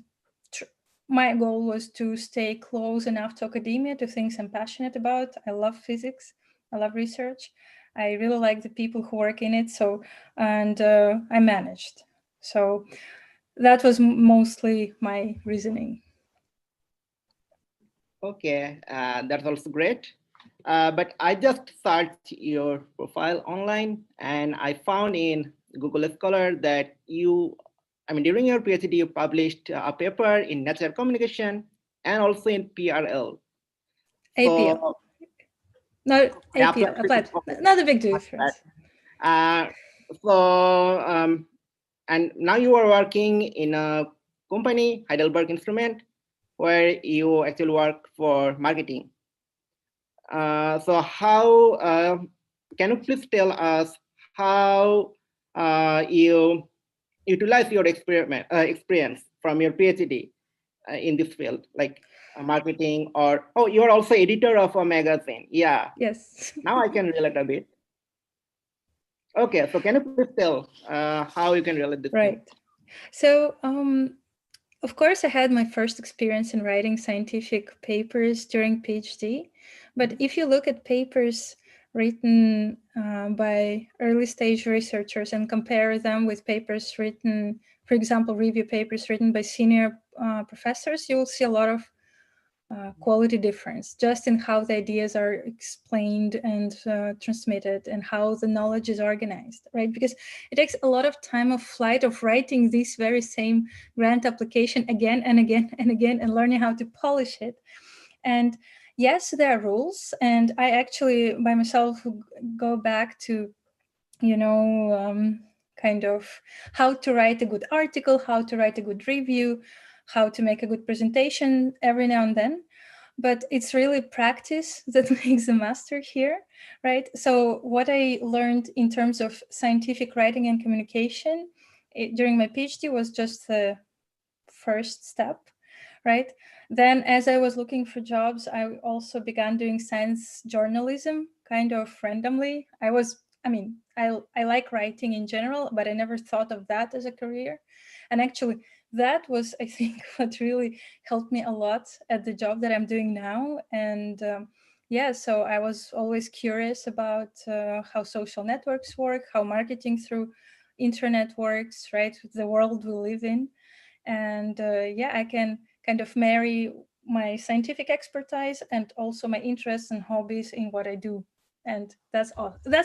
my goal was to stay close enough to academia, to things I'm passionate about. I love physics. I love research. I really like the people who work in it. So, and I managed. So that was mostly my reasoning. Okay, that's also great. But I just searched your profile online and I found in Google Scholar that during your PhD, you published a paper in Nature Communication and also in PRL. APL. So, no, APL, applied. Not a big difference. And now you are working in a company, Heidelberg Instrument, where you actually work for marketing. So how, can you please tell us how you utilize your experience from your PhD in this field, like marketing, or, oh, you're also editor of a magazine. Yeah. Yes. Now I can relate a bit. Okay, so can you please tell how you can relate this? Right. So, of course, I had my first experience in writing scientific papers during PhD. But if you look at papers written by early stage researchers and compare them with papers written, for example, review papers written by senior professors, you will see a lot of quality difference just in how the ideas are explained and transmitted and how the knowledge is organized, right? Because it takes a lot of time of flight of writing this very same grant application again and again and again and learning how to polish it. And yes, there are rules, and I actually by myself go back to, kind of how to write a good article, how to write a good review, how to make a good presentation every now and then. But it's really practice that makes a master here, right? So what I learned in terms of scientific writing and communication during my PhD was just the first step, right? Then as I was looking for jobs, I also began doing science journalism kind of randomly. I like writing in general, but I never thought of that as a career. And actually, that was, I think, what really helped me a lot at the job that I'm doing now. And so I was always curious about how social networks work, how marketing through internet works, right? The world we live in. And I can kind of marry my scientific expertise and also my interests and hobbies in what I do. And that's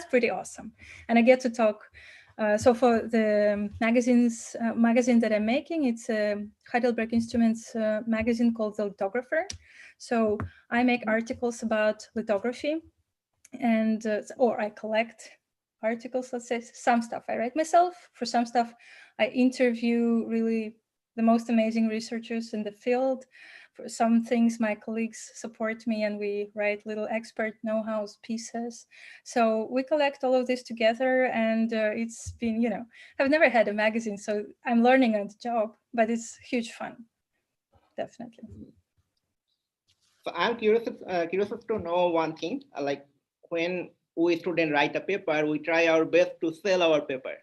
pretty awesome. And I get to talk. So for the magazine that I'm making, it's a Heidelberg Instruments magazine called The Lithographer. So I make articles about lithography, and or I collect articles. Let's say some stuff I write myself. For some stuff, I interview really the most amazing researchers in the field. For some things, my colleagues support me and we write little expert know-how pieces. So we collect all of this together, and it's been, I've never had a magazine, so I'm learning on the job, but it's huge fun, definitely. So I'm curious to know one thing, like when we students write a paper, we try our best to sell our paper.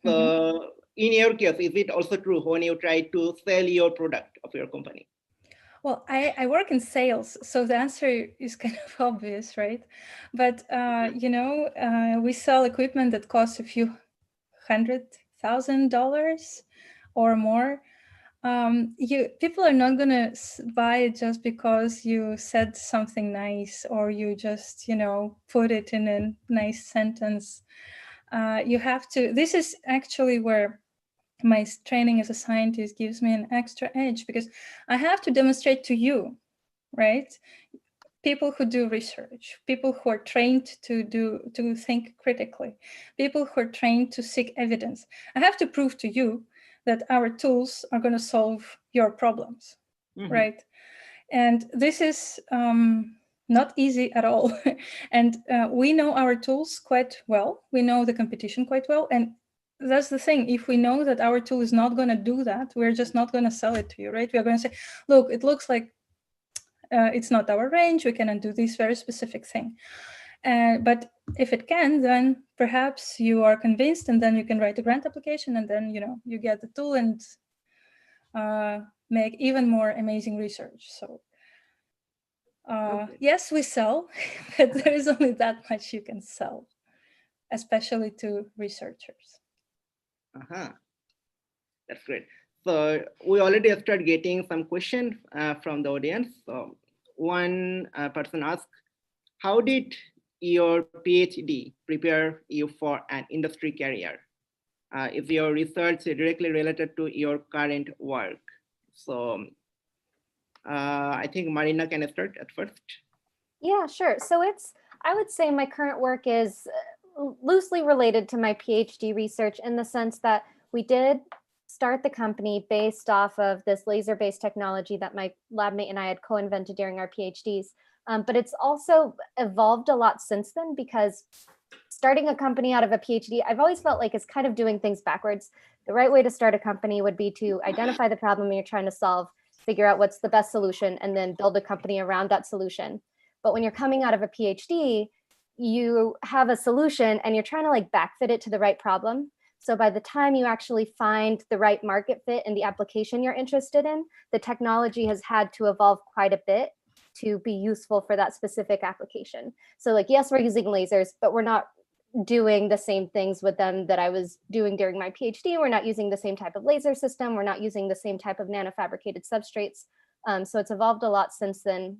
So in your case, is it also true when you try to sell your product of your company? Well, I work in sales, so the answer is kind of obvious, right? But, we sell equipment that costs a few $100,000 or more. People are not going to buy it just because you said something nice or you just, put it in a nice sentence. you have to, this is actually where my training as a scientist gives me an extra edge, because I have to demonstrate to you, right? People who do research, people who are trained to think critically, people who are trained to seek evidence. I have to prove to you that our tools are going to solve your problems, right? And this is not easy at all. And we know our tools quite well. We know the competition quite well. And that's the thing. If we know that our tool is not going to do that, we're just not going to sell it to you, right? We're going to say, look, it looks like it's not our range. We cannot do this very specific thing. But if it can, then perhaps you are convinced, and then you can write a grant application, and then you get the tool and make even more amazing research. So yes, we sell, but there is only that much you can sell, especially to researchers. That's great. So we already started getting some questions from the audience. So one person asked, how did your PhD prepare you for an industry career? Is your research directly related to your current work? So I think Marina can start at first. Yeah, sure. So I would say my current work is loosely related to my PhD research, in the sense that we did start the company based off of this laser-based technology that my lab mate and I had co-invented during our PhDs. But it's also evolved a lot since then, because starting a company out of a PhD, I've always felt like it's kind of doing things backwards. The right way to start a company would be to identify the problem you're trying to solve, figure out what's the best solution, and then build a company around that solution. But when you're coming out of a PhD, you have a solution and you're trying to like backfit it to the right problem. So by the time you actually find the right market fit in the application you're interested in, the technology has had to evolve quite a bit to be useful for that specific application. So like, yes, we're using lasers, but we're not doing the same things with them that I was doing during my PhD. We're not using the same type of laser system. We're not using the same type of nanofabricated substrates. So it's evolved a lot since then.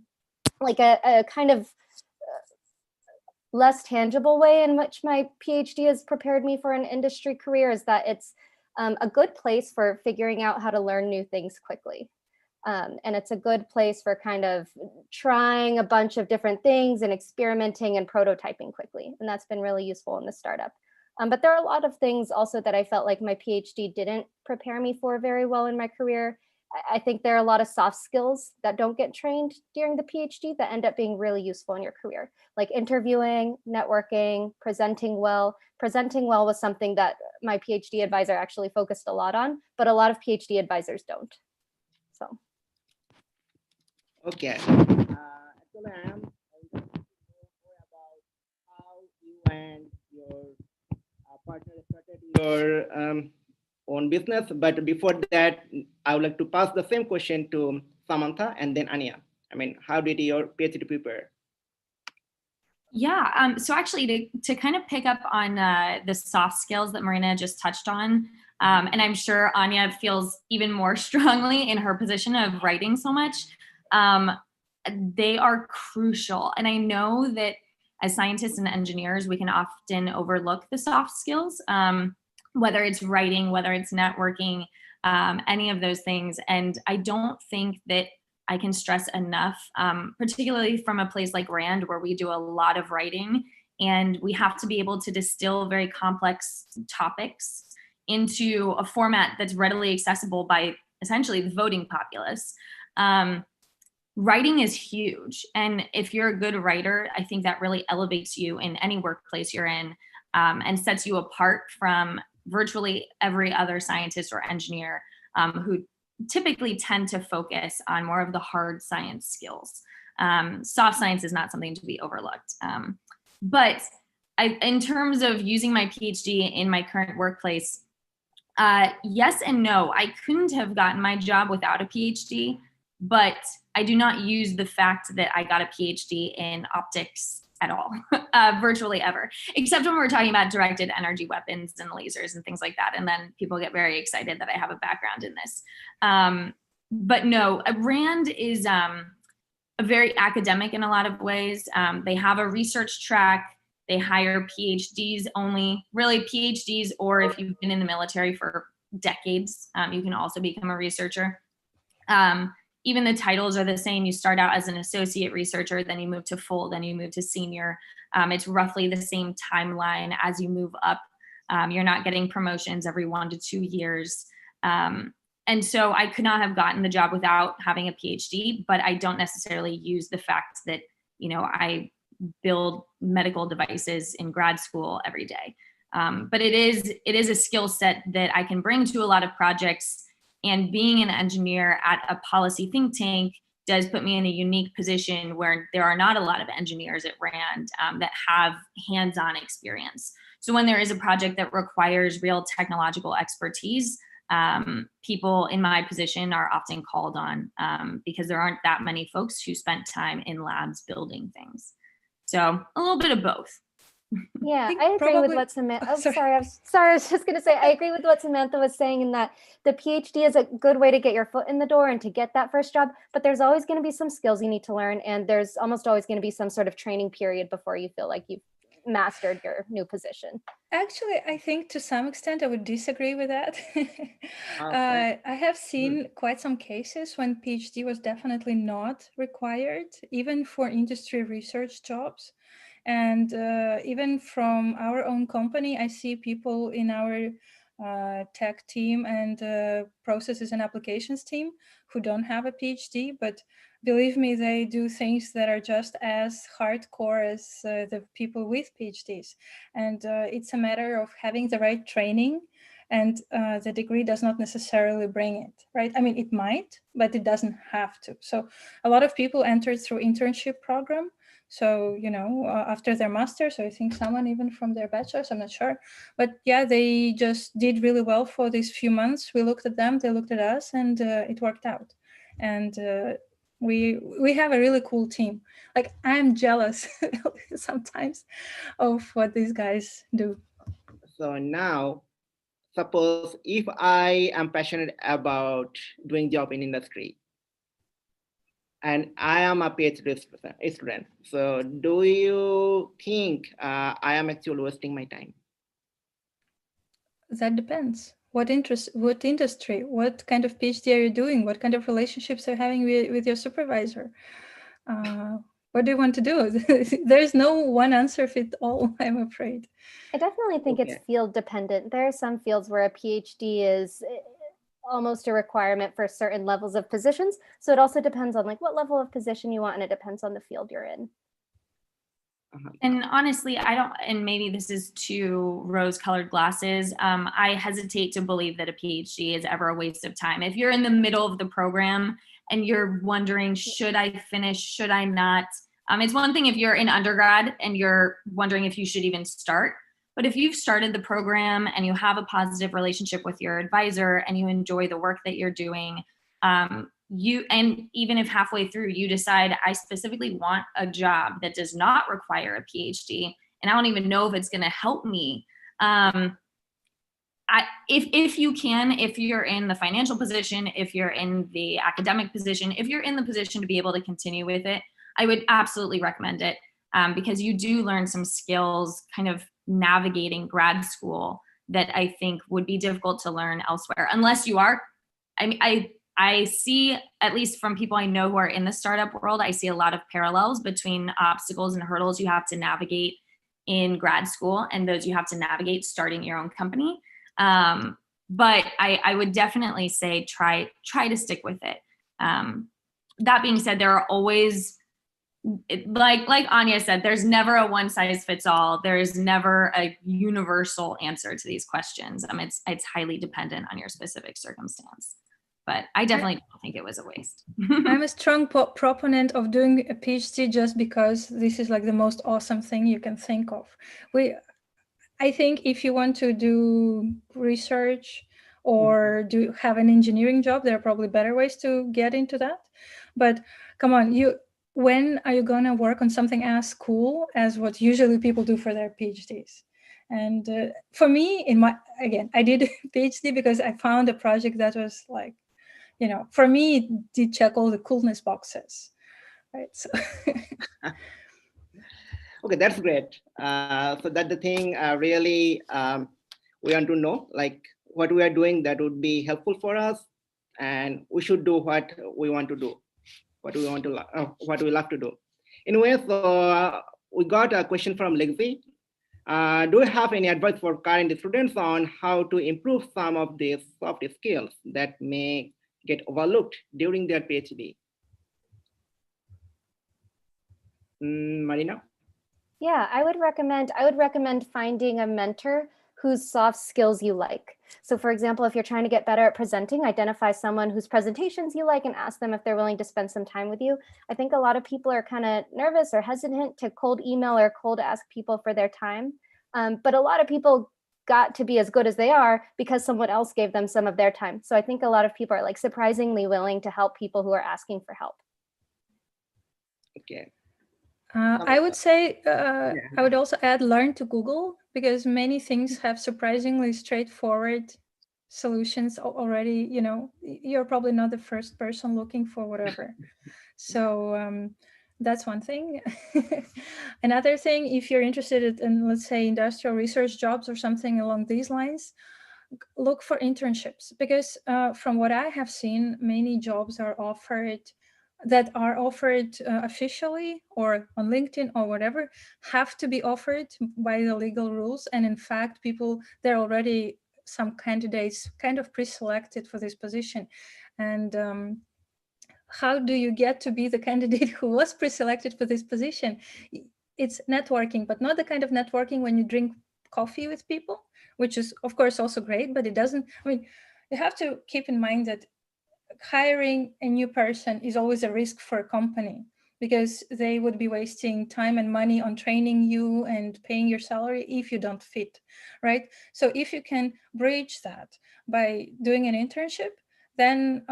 Like a kind of less tangible way in which my PhD has prepared me for an industry career is that it's a good place for figuring out how to learn new things quickly. And it's a good place for kind of trying a bunch of different things and experimenting and prototyping quickly. And that's been really useful in the startup. But there are a lot of things also that I felt like my PhD didn't prepare me for very well in my career. I think there are a lot of soft skills that don't get trained during the PhD that end up being really useful in your career, like interviewing, networking, presenting well. Presenting well was something that my PhD advisor actually focused a lot on, but a lot of PhD advisors don't. So. Okay. Actually, I am interested to know more about how you and your partner started your own business. But before that, I would like to pass the same question to Samantha and then Anya. I mean, how did your PhD prepare? Yeah, so actually to kind of pick up on the soft skills that Marina just touched on, and I'm sure Anya feels even more strongly in her position of writing so much, they are crucial. And I know that as scientists and engineers, we can often overlook the soft skills, whether it's writing, whether it's networking, any of those things. And I don't think that I can stress enough, particularly from a place like RAND, where we do a lot of writing and we have to be able to distill very complex topics into a format that's readily accessible by essentially the voting populace. Writing is huge. And if you're a good writer, I think that really elevates you in any workplace you're in, and sets you apart from virtually every other scientist or engineer who typically tend to focus on more of the hard science skills. Soft science is not something to be overlooked. But in terms of using my PhD in my current workplace, yes and no. I couldn't have gotten my job without a PhD, but I do not use the fact that I got a PhD in optics at all, virtually ever, except when we're talking about directed energy weapons and lasers and things like that. And then people get very excited that I have a background in this. But no, RAND is very academic in a lot of ways. They have a research track. They hire PhDs only, really PhDs, or if you've been in the military for decades, you can also become a researcher. Even the titles are the same. You start out as an associate researcher, then you move to full, then you move to senior. It's roughly the same timeline as you move up. You're not getting promotions every 1 to 2 years. And so I could not have gotten the job without having a PhD, but I don't necessarily use the fact that, you know, I build medical devices in grad school every day. But it is a skill set that I can bring to a lot of projects, and being an engineer at a policy think tank does put me in a unique position where there are not a lot of engineers at RAND that have hands-on experience. So when there is a project that requires real technological expertise, people in my position are often called on because there aren't that many folks who spent time in labs building things. So a little bit of both. Yeah, I agree with what Samantha. Oh, sorry. I was just going to say I agree with what Samantha was saying in that the PhD is a good way to get your foot in the door and to get that first job. But there's always going to be some skills you need to learn, and there's almost always going to be some sort of training period before you feel like you've mastered your new position. Actually, I think to some extent I would disagree with that. I have seen quite some cases when PhD was definitely not required, even for industry research jobs. And even from our own company, I see people in our tech team and processes and applications team who don't have a PhD, but believe me, they do things that are just as hardcore as the people with PhDs. And it's a matter of having the right training, and the degree does not necessarily bring it, right? I mean, it might, but it doesn't have to. So a lot of people entered through internship program. So, you know, after their master's, so I think someone even from their bachelor's, I'm not sure. But yeah, they just did really well for these few months. We looked at them, they looked at us, and it worked out. And we have a really cool team. Like, I'm jealous sometimes of what these guys do. So now, suppose if I am passionate about doing job in industry, and I am a PhD student, so do you think I am actually wasting my time? That depends. What interest, what industry, what kind of PhD are you doing? What kind of relationships are you having with your supervisor? What do you want to do? There's no one answer fit all, I'm afraid. I definitely think it's field dependent. There are some fields where a PhD is almost a requirement for certain levels of positions. So it also depends on like what level of position you want, and it depends on the field you're in. And honestly, I don't, and maybe this is too rose-colored glasses, I hesitate to believe that a PhD is ever a waste of time. If you're in the middle of the program and you're wondering, should I finish, should I not? It's one thing if you're in undergrad and you're wondering if you should even start. But if you've started the program and you have a positive relationship with your advisor and you enjoy the work that you're doing, and even if halfway through you decide, I specifically want a job that does not require a PhD, and I don't even know if it's going to help me. If you can, if you're in the financial position, if you're in the academic position, if you're in the position to be able to continue with it, I would absolutely recommend it, because you do learn some skills kind of navigating grad school that I think would be difficult to learn elsewhere, unless you are, I mean, I see, at least from people I know who are in the startup world, I see a lot of parallels between obstacles and hurdles you have to navigate in grad school and those you have to navigate starting your own company. But I would definitely say try to stick with it. That being said, there are always, like Anya said, there's never a one size fits all. There's never a universal answer to these questions. It's highly dependent on your specific circumstance. But I definitely don't think it was a waste. I'm a strong proponent of doing a PhD just because this is like the most awesome thing you can think of. I think if you want to do research or have an engineering job, there are probably better ways to get into that. But come on, when are you going to work on something as cool as what usually people do for their PhDs? And for me, I did a PhD because I found a project that was like, you know, for me, it did check all the coolness boxes, right? So. Okay, that's great. So that's the thing really we want to know, like what we are doing that would be helpful for us, and we should do what we want to do, what we love to do. Anyway, so we got a question from Lexi. Do you have any advice for current students on how to improve some of these soft skills that may get overlooked during their PhD? Marina? Yeah, I would recommend finding a mentor whose soft skills you like. So for example, if you're trying to get better at presenting, identify someone whose presentations you like and ask them if they're willing to spend some time with you. I think a lot of people are kind of nervous or hesitant to cold email or cold ask people for their time. But a lot of people got to be as good as they are because someone else gave them some of their time. So I think a lot of people are like surprisingly willing to help people who are asking for help. Okay. I would say, I would also add learn to Google, because many things have surprisingly straightforward solutions already. You know, you're probably not the first person looking for whatever. So that's one thing. Another thing, if you're interested in, let's say, industrial research jobs or something along these lines, look for internships, because from what I have seen, many jobs are offered officially or on LinkedIn or whatever, have to be offered by the legal rules. And in fact, there are already some candidates kind of pre-selected for this position. And how do you get to be the candidate who was pre-selected for this position? It's networking, but not the kind of networking when you drink coffee with people, which is of course also great, but it doesn't, I mean, you have to keep in mind that hiring a new person is always a risk for a company, because they would be wasting time and money on training you and paying your salary if you don't fit, right? So if you can bridge that by doing an internship, then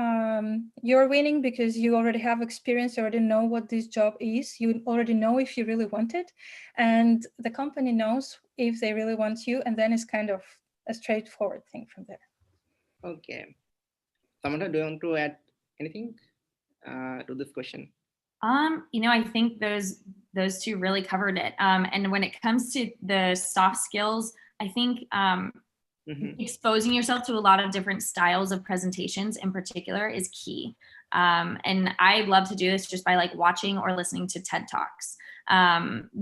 you're winning, because you already have experience, you already know what this job is, you already know if you really want it, and the company knows if they really want you, and then it's kind of a straightforward thing from there. Okay. Samantha, do you want to add anything to this question? You know, I think those two really covered it. And when it comes to the soft skills, I think exposing yourself to a lot of different styles of presentations in particular is key. And I love to do this just by like watching or listening to TED Talks.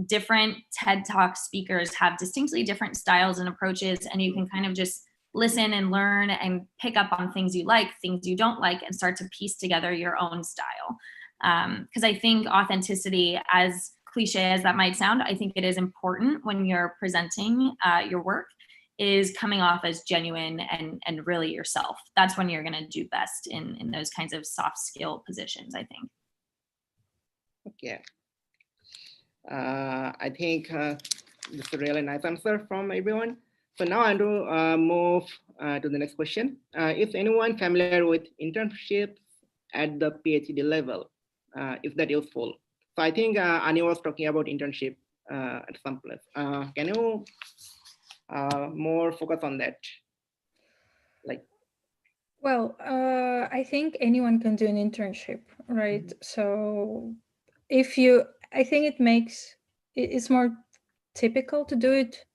Different TED Talk speakers have distinctly different styles and approaches, and you can kind of just listen and learn and pick up on things you like, things you don't like, and start to piece together your own style. Because I think authenticity, as cliche as that might sound, I think it is important when you're presenting your work, is coming off as genuine and really yourself. That's when you're gonna do best in those kinds of soft skill positions, I think. Okay. I think this is a really nice answer from everyone. So now I'm going to move to the next question. Is anyone familiar with internships at the PhD level? Is that useful? So I think Ani was talking about internship at some place. Can you more focus on that? Like, well, I think anyone can do an internship, right? So if you, I think it's more typical to do it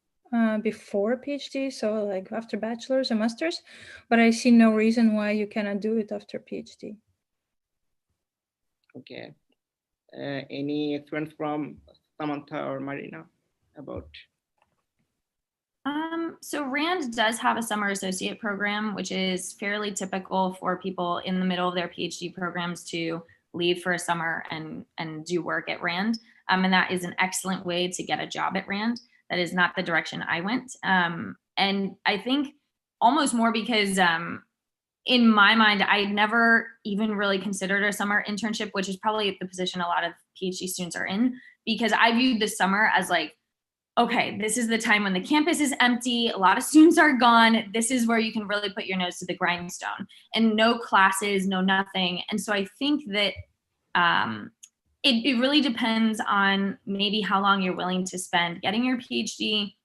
before a PhD, so like after bachelor's or master's, but I see no reason why you cannot do it after PhD. Okay. Any experience from Samantha or Marina about? So RAND does have a summer associate program, which is fairly typical for people in the middle of their PhD programs to leave for a summer and do work at RAND. And that is an excellent way to get a job at RAND. That is not the direction I went. And I think almost more because in my mind, I never even really considered a summer internship, which is probably the position a lot of PhD students are in, because I viewed the summer as like, okay, this is the time when the campus is empty, a lot of students are gone, this is where you can really put your nose to the grindstone, and no classes, no nothing. And so I think that it really depends on maybe how long you're willing to spend getting your PhD.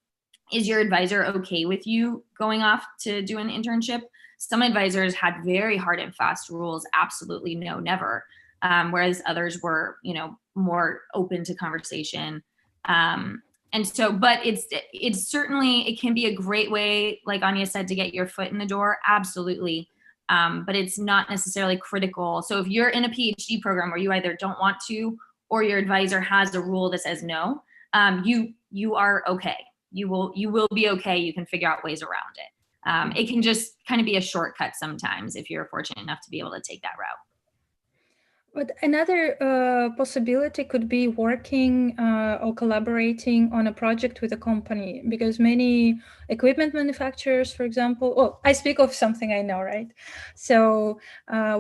Is your advisor okay with you going off to do an internship? Some advisors had very hard and fast rules, absolutely no, never. Whereas others were, you know, more open to conversation. And so, but it's certainly, it can be a great way, like Anya said, to get your foot in the door. Absolutely. But it's not necessarily critical. So if you're in a PhD program where you either don't want to, or your advisor has a rule that says no, you are okay. You will be okay. You can figure out ways around it. It can just kind of be a shortcut sometimes if you're fortunate enough to be able to take that route. But another possibility could be working or collaborating on a project with a company, because many equipment manufacturers, for example, oh, I speak of something I know, right? So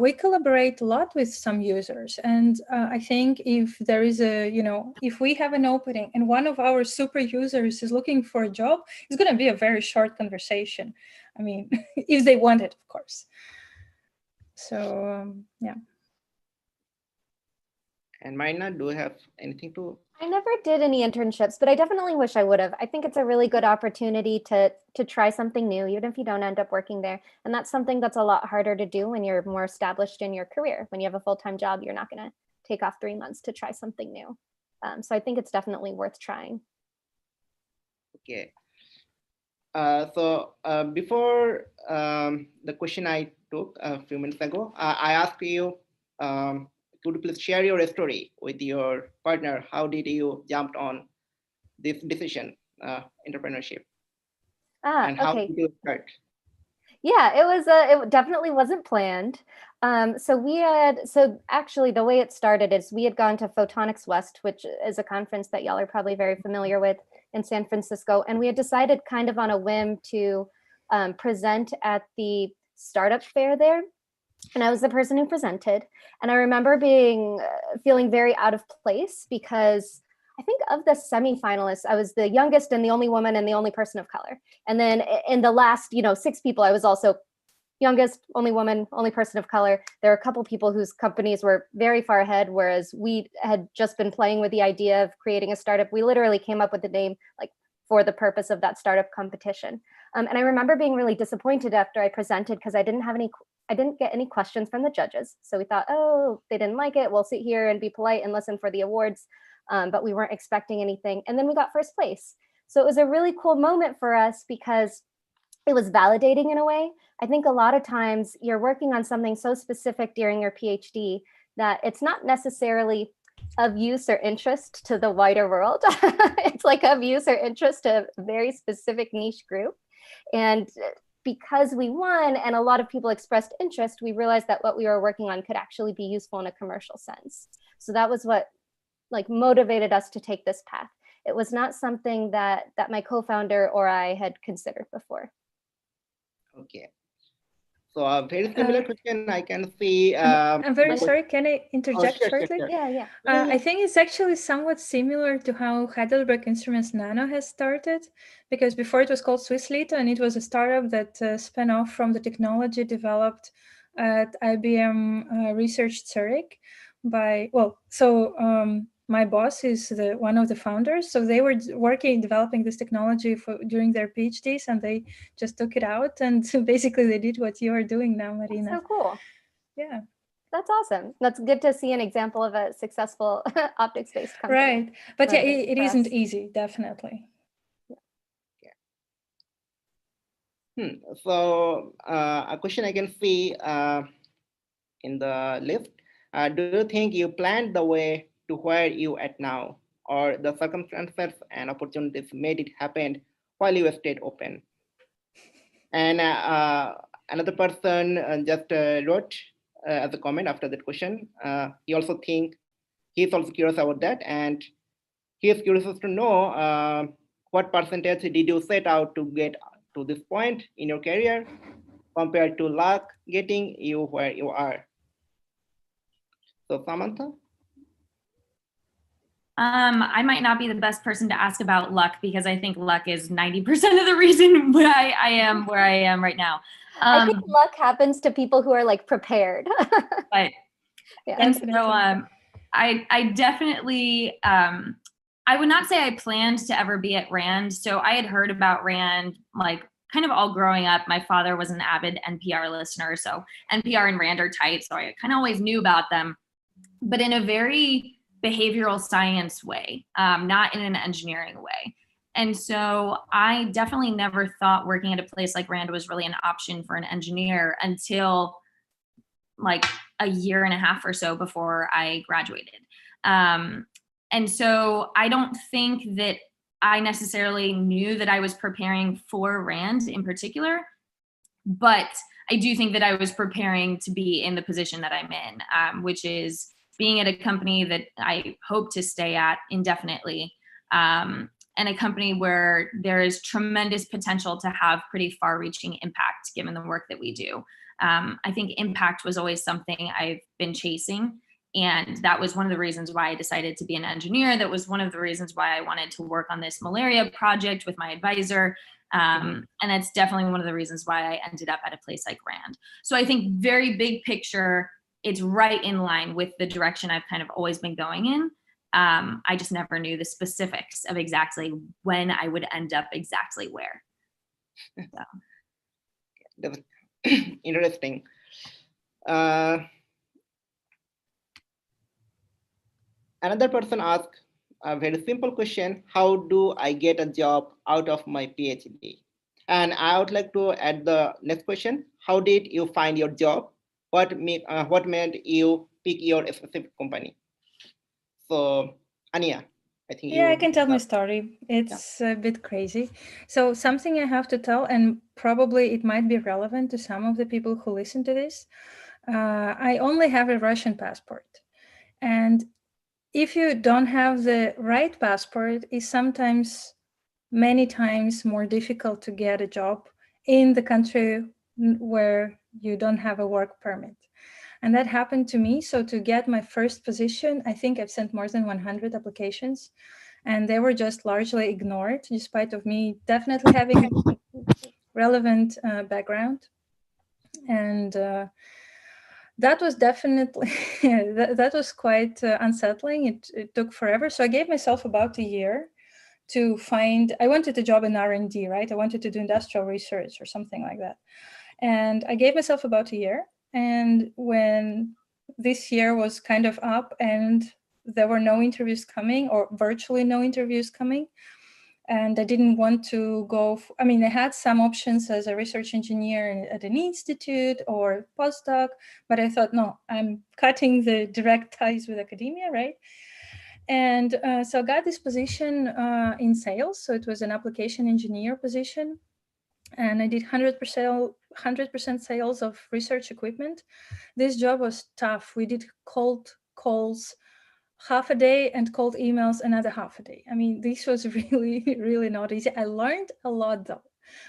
we collaborate a lot with some users. And I think if there is if we have an opening and one of our super users is looking for a job, it's going to be a very short conversation. I mean, if they want it, of course. So, yeah. And Marina, do you have anything to? I never did any internships, but I definitely wish I would have. I think it's a really good opportunity to try something new, even if you don't end up working there. And that's something that's a lot harder to do when you're more established in your career. When you have a full-time job, you're not going to take off 3 months to try something new. So I think it's definitely worth trying. Okay. So before the question I took a few minutes ago, I asked you, could you please share your story with your partner? How did you jump on this decision, entrepreneurship? And how okay. did you start? Yeah, it definitely wasn't planned. So actually the way it started is we had gone to Photonics West, which is a conference that y'all are probably very familiar with in San Francisco. And we had decided kind of on a whim to present at the startup fair there. And I was the person who presented. And I remember feeling very out of place because I think of the semifinalists, I was the youngest and the only woman and the only person of color. And then in the last, 6 people, I was also youngest, only woman, only person of color. There are a couple people whose companies were very far ahead, whereas we had just been playing with the idea of creating a startup. We literally came up with the name like for the purpose of that startup competition. And I remember being really disappointed after I presented because I didn't get any questions from the judges. So we thought, oh, they didn't like it. We'll sit here and be polite and listen for the awards. But we weren't expecting anything. And then we got first place. So it was a really cool moment for us because it was validating in a way. I think a lot of times you're working on something so specific during your PhD that it's not necessarily of use or interest to the wider world. It's like of use or interest to a very specific niche group. And because we won and a lot of people expressed interest, we realized that what we were working on could actually be useful in a commercial sense. So that was what motivated us to take this path. It was not something that my co-founder or I had considered before. Okay. So a very similar question I can see. I'm very sorry, can I interject shortly? Sure. Yeah. I think it's actually somewhat similar to how Heidelberg Instruments Nano has started, because before it was called Swiss Lito, and it was a startup that spun off from the technology developed at IBM Research Zurich my boss is one of the founders. So they were developing this technology during their PhDs, and they just took it out. And basically they did what you are doing now, Marina. That's so cool. Yeah. That's awesome. That's good to see an example of a successful optics-based company. Right. But yeah, it isn't easy, definitely. Yeah. So a question I can see in the list. Do you think you planned the way to where you at now, or the circumstances and opportunities made it happen while you stayed open? And another person just wrote as a comment after that question. He's also curious about that, and he is curious to know what percentage did you set out to get to this point in your career compared to luck getting you where you are. So Samantha? I might not be the best person to ask about luck because I think luck is 90% of the reason why I am where I am right now. I think luck happens to people who are prepared. But yeah. And so I definitely, I would not say I planned to ever be at RAND. So I had heard about RAND kind of all growing up. My father was an avid NPR listener. So NPR and RAND are tight. So I kind of always knew about them. But in a very behavioral science way, not in an engineering way. And so I definitely never thought working at a place like RAND was really an option for an engineer until like a year and a half or so before I graduated. And so I don't think that I necessarily knew that I was preparing for RAND in particular, but I do think that I was preparing to be in the position that I'm in, which is being at a company that I hope to stay at indefinitely, and a company where there is tremendous potential to have pretty far-reaching impact given the work that we do. I think impact was always something I've been chasing, and that was one of the reasons why I decided to be an engineer. That was one of the reasons why I wanted to work on this malaria project with my advisor. And that's definitely one of the reasons why I ended up at a place like RAND. So I think very big picture, it's right in line with the direction I've kind of always been going in. I just never knew the specifics of exactly when I would end up exactly where. So. That's interesting. Another person asked a very simple question: how do I get a job out of my PhD? And I would like to add the next question: how did you find your job? What made you pick your specific company? So, Ania, I think I can tell my story. It's a bit crazy. So something I have to tell, and probably it might be relevant to some of the people who listen to this. I only have a Russian passport. And if you don't have the right passport, it's sometimes, many times more difficult to get a job in the country where you don't have a work permit. And that happened to me. So to get my first position, I think I've sent more than 100 applications, and they were just largely ignored, despite of me definitely having relevant background. And that was definitely, that was quite unsettling. It took forever. So I gave myself about a year to find, I wanted a job in R&D, right? I wanted to do industrial research or something like that. And I gave myself about a year. And when this year was kind of up and there were no interviews coming, or virtually no interviews coming, and I didn't want to go, I mean, I had some options as a research engineer at an institute or postdoc, but I thought, no, I'm cutting the direct ties with academia, right? And so I got this position in sales. So it was an application engineer position. And I did 100% sales of research equipment. This job was tough. We did cold calls half a day and cold emails another half a day. I mean, this was really, really not easy. I learned a lot though.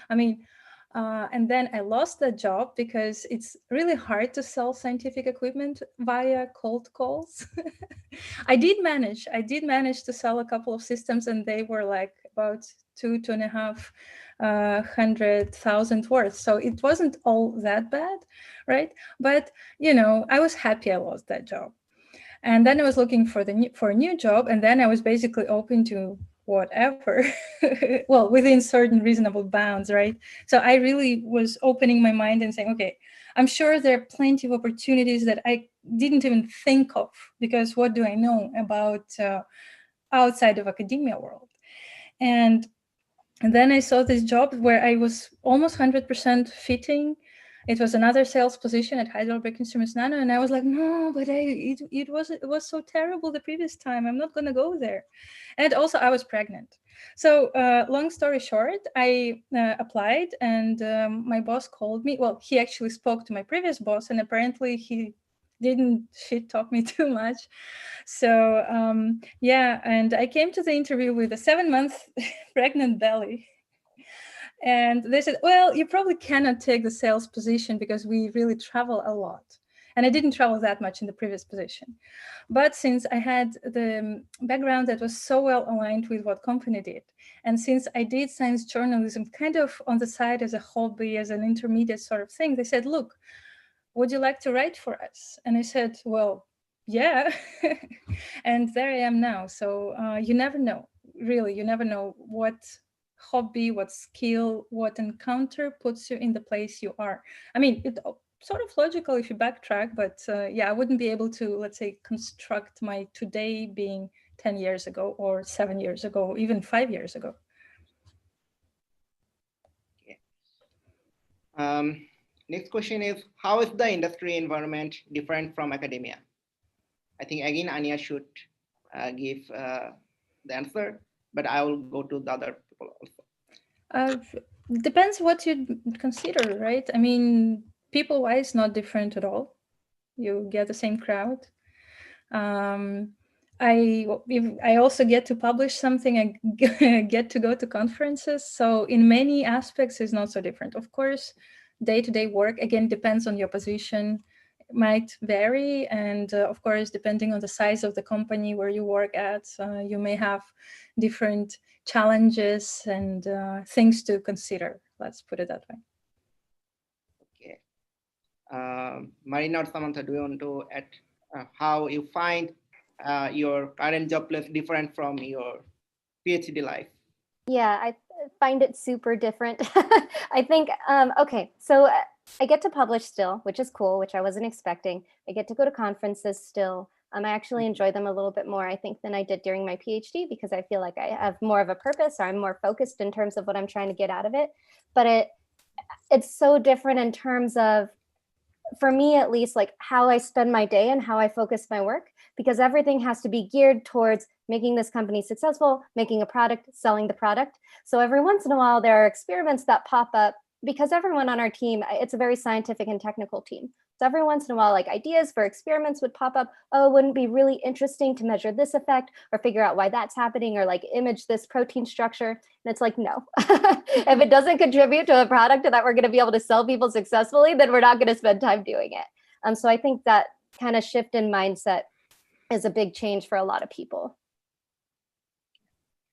I mean, and then I lost that job because it's really hard to sell scientific equipment via cold calls. I did manage to sell a couple of systems, and they were like about 2,500,000 worth. So it wasn't all that bad, right? But, you know, I was happy I lost that job. And then I was looking for a new job, and then I was basically open to whatever, well, within certain reasonable bounds, right? So I really was opening my mind and saying, okay, I'm sure there are plenty of opportunities that I didn't even think of, because what do I know about outside of academia world? And then I saw this job where I was almost 100% fitting. It was another sales position at Heidelberg Instruments Nano, and I was like, no, but it was so terrible the previous time. I'm not going to go there. And also, I was pregnant. So long story short, I applied, and my boss called me. Well, he actually spoke to my previous boss, and apparently he didn't shit talk me too much. So yeah, and I came to the interview with a 7-month pregnant belly. And they said, well, you probably cannot take the sales position because we really travel a lot. And I didn't travel that much in the previous position. But since I had the background that was so well aligned with what company did, and since I did science journalism kind of on the side as a hobby, as an intermediate sort of thing, they said, look, would you like to write for us? And I said, well, yeah. And there I am now. So you never know, really, you never know what hobby, what skill, what encounter puts you in the place you are. I mean, sort of logical if you backtrack, but yeah, I wouldn't be able to, let's say, construct my today being 10 years ago or 7 years ago, or even 5 years ago. Next question is, how is the industry environment different from academia? I think again, Anya should give the answer, but I will go to the other people also. Depends what you consider, right? I mean, people-wise, not different at all. You get the same crowd. I also get to publish something. I get to go to conferences. So in many aspects, it's not so different. Of course, day-to-day work, again, depends on your position, might vary. And of course, depending on the size of the company where you work at, you may have different challenges and things to consider. Let's put it that way. Okay. Marina or Samantha, do you want to add how you find your current job place different from your PhD life? Yeah, I find it super different. I think, okay, so I get to publish still, which is cool, which I wasn't expecting. I get to go to conferences still. I actually enjoy them a little bit more, I think, than I did during my PhD, because I feel like I have more of a purpose, or I'm more focused in terms of what I'm trying to get out of it. But it's so different in terms of, for me at least, like how I spend my day and how I focus my work, because everything has to be geared towards making this company successful, making a product, selling the product. So every once in a while, there are experiments that pop up, because everyone on our team, it's a very scientific and technical team. So every once in a while, like ideas for experiments would pop up. Oh, wouldn't it be really interesting to measure this effect or figure out why that's happening, or like image this protein structure? And it's like, no, if it doesn't contribute to a product that we're going to be able to sell people successfully, then we're not going to spend time doing it. So I think that kind of shift in mindset is a big change for a lot of people.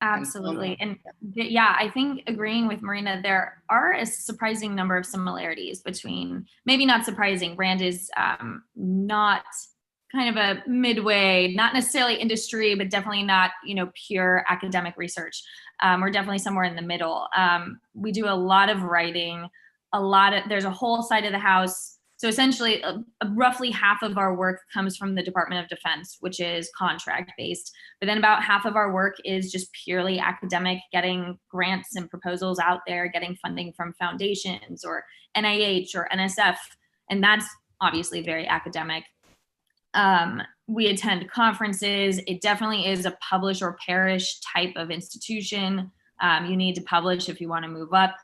Absolutely. And yeah, I think agreeing with Marina, there are a surprising number of similarities between, maybe not surprising, Rand is not kind of a midway, not necessarily industry, but definitely not, pure academic research. We're definitely somewhere in the middle. We do a lot of writing, there's a whole side of the house. So essentially, roughly half of our work comes from the Department of Defense, which is contract based. But then about half of our work is just purely academic, getting grants and proposals out there, getting funding from foundations or NIH or NSF. And that's obviously very academic. We attend conferences. It definitely is a publish or perish type of institution. You need to publish if you want to move up.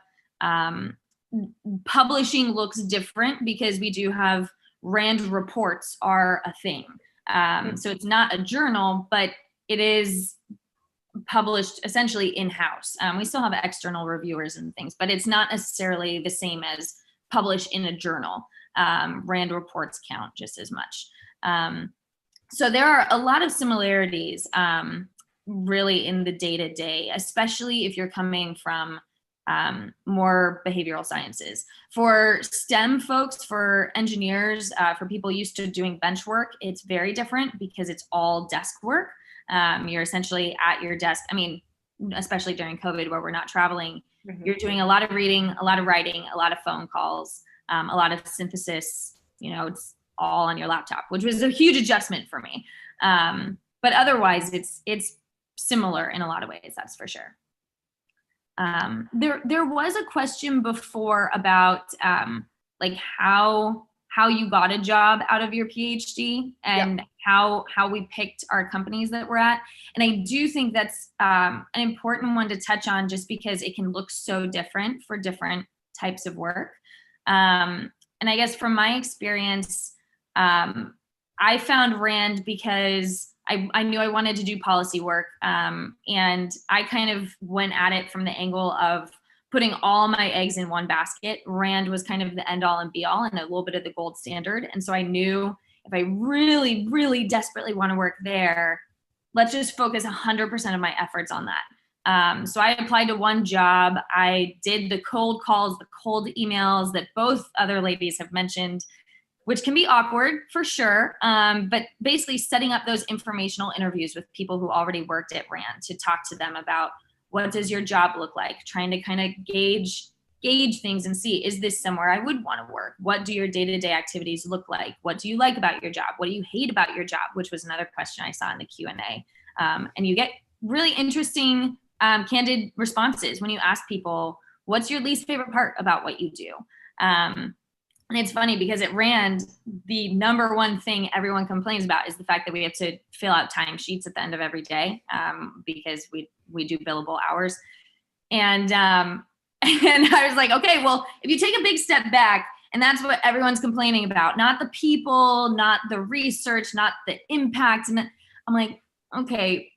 Publishing looks different because we do have RAND reports are a thing. So it's not a journal, but it is published essentially in-house. We still have external reviewers and things, but it's not necessarily the same as publish in a journal. RAND reports count just as much. So there are a lot of similarities really in the day-to-day, especially if you're coming from more behavioral sciences. For STEM folks, for engineers, for people used to doing bench work, it's very different because it's all desk work. You're essentially at your desk. I mean, especially during COVID where we're not traveling, you're doing a lot of reading, a lot of writing, a lot of phone calls, a lot of synthesis, it's all on your laptop, which was a huge adjustment for me. But otherwise it's similar in a lot of ways, that's for sure. There was a question before about like how you got a job out of your PhD and how we picked our companies that we're at. And I do think that's an important one to touch on just because it can look so different for different types of work. And I guess from my experience, I found RAND because I knew I wanted to do policy work, and I kind of went at it from the angle of putting all my eggs in one basket. RAND was kind of the end all and be all and a little bit of the gold standard. And so I knew if I really, really desperately want to work there, let's just focus 100% of my efforts on that. So I applied to one job. I did the cold calls, the cold emails that both other ladies have mentioned, which can be awkward for sure, but basically setting up those informational interviews with people who already worked at RAND to talk to them about what does your job look like, trying to kind of gauge gauge things and see, is this somewhere I would want to work? What do your day-to-day activities look like? What do you like about your job? What do you hate about your job? Which was another question I saw in the Q&A. And you get really interesting, candid responses when you ask people, what's your least favorite part about what you do? And it's funny because at RAND, the number one thing everyone complains about is the fact that we have to fill out timesheets at the end of every day because we do billable hours. And I was like, okay, well, if you take a big step back, and that's what everyone's complaining about, not the people, not the research, not the impact. And I'm like, okay,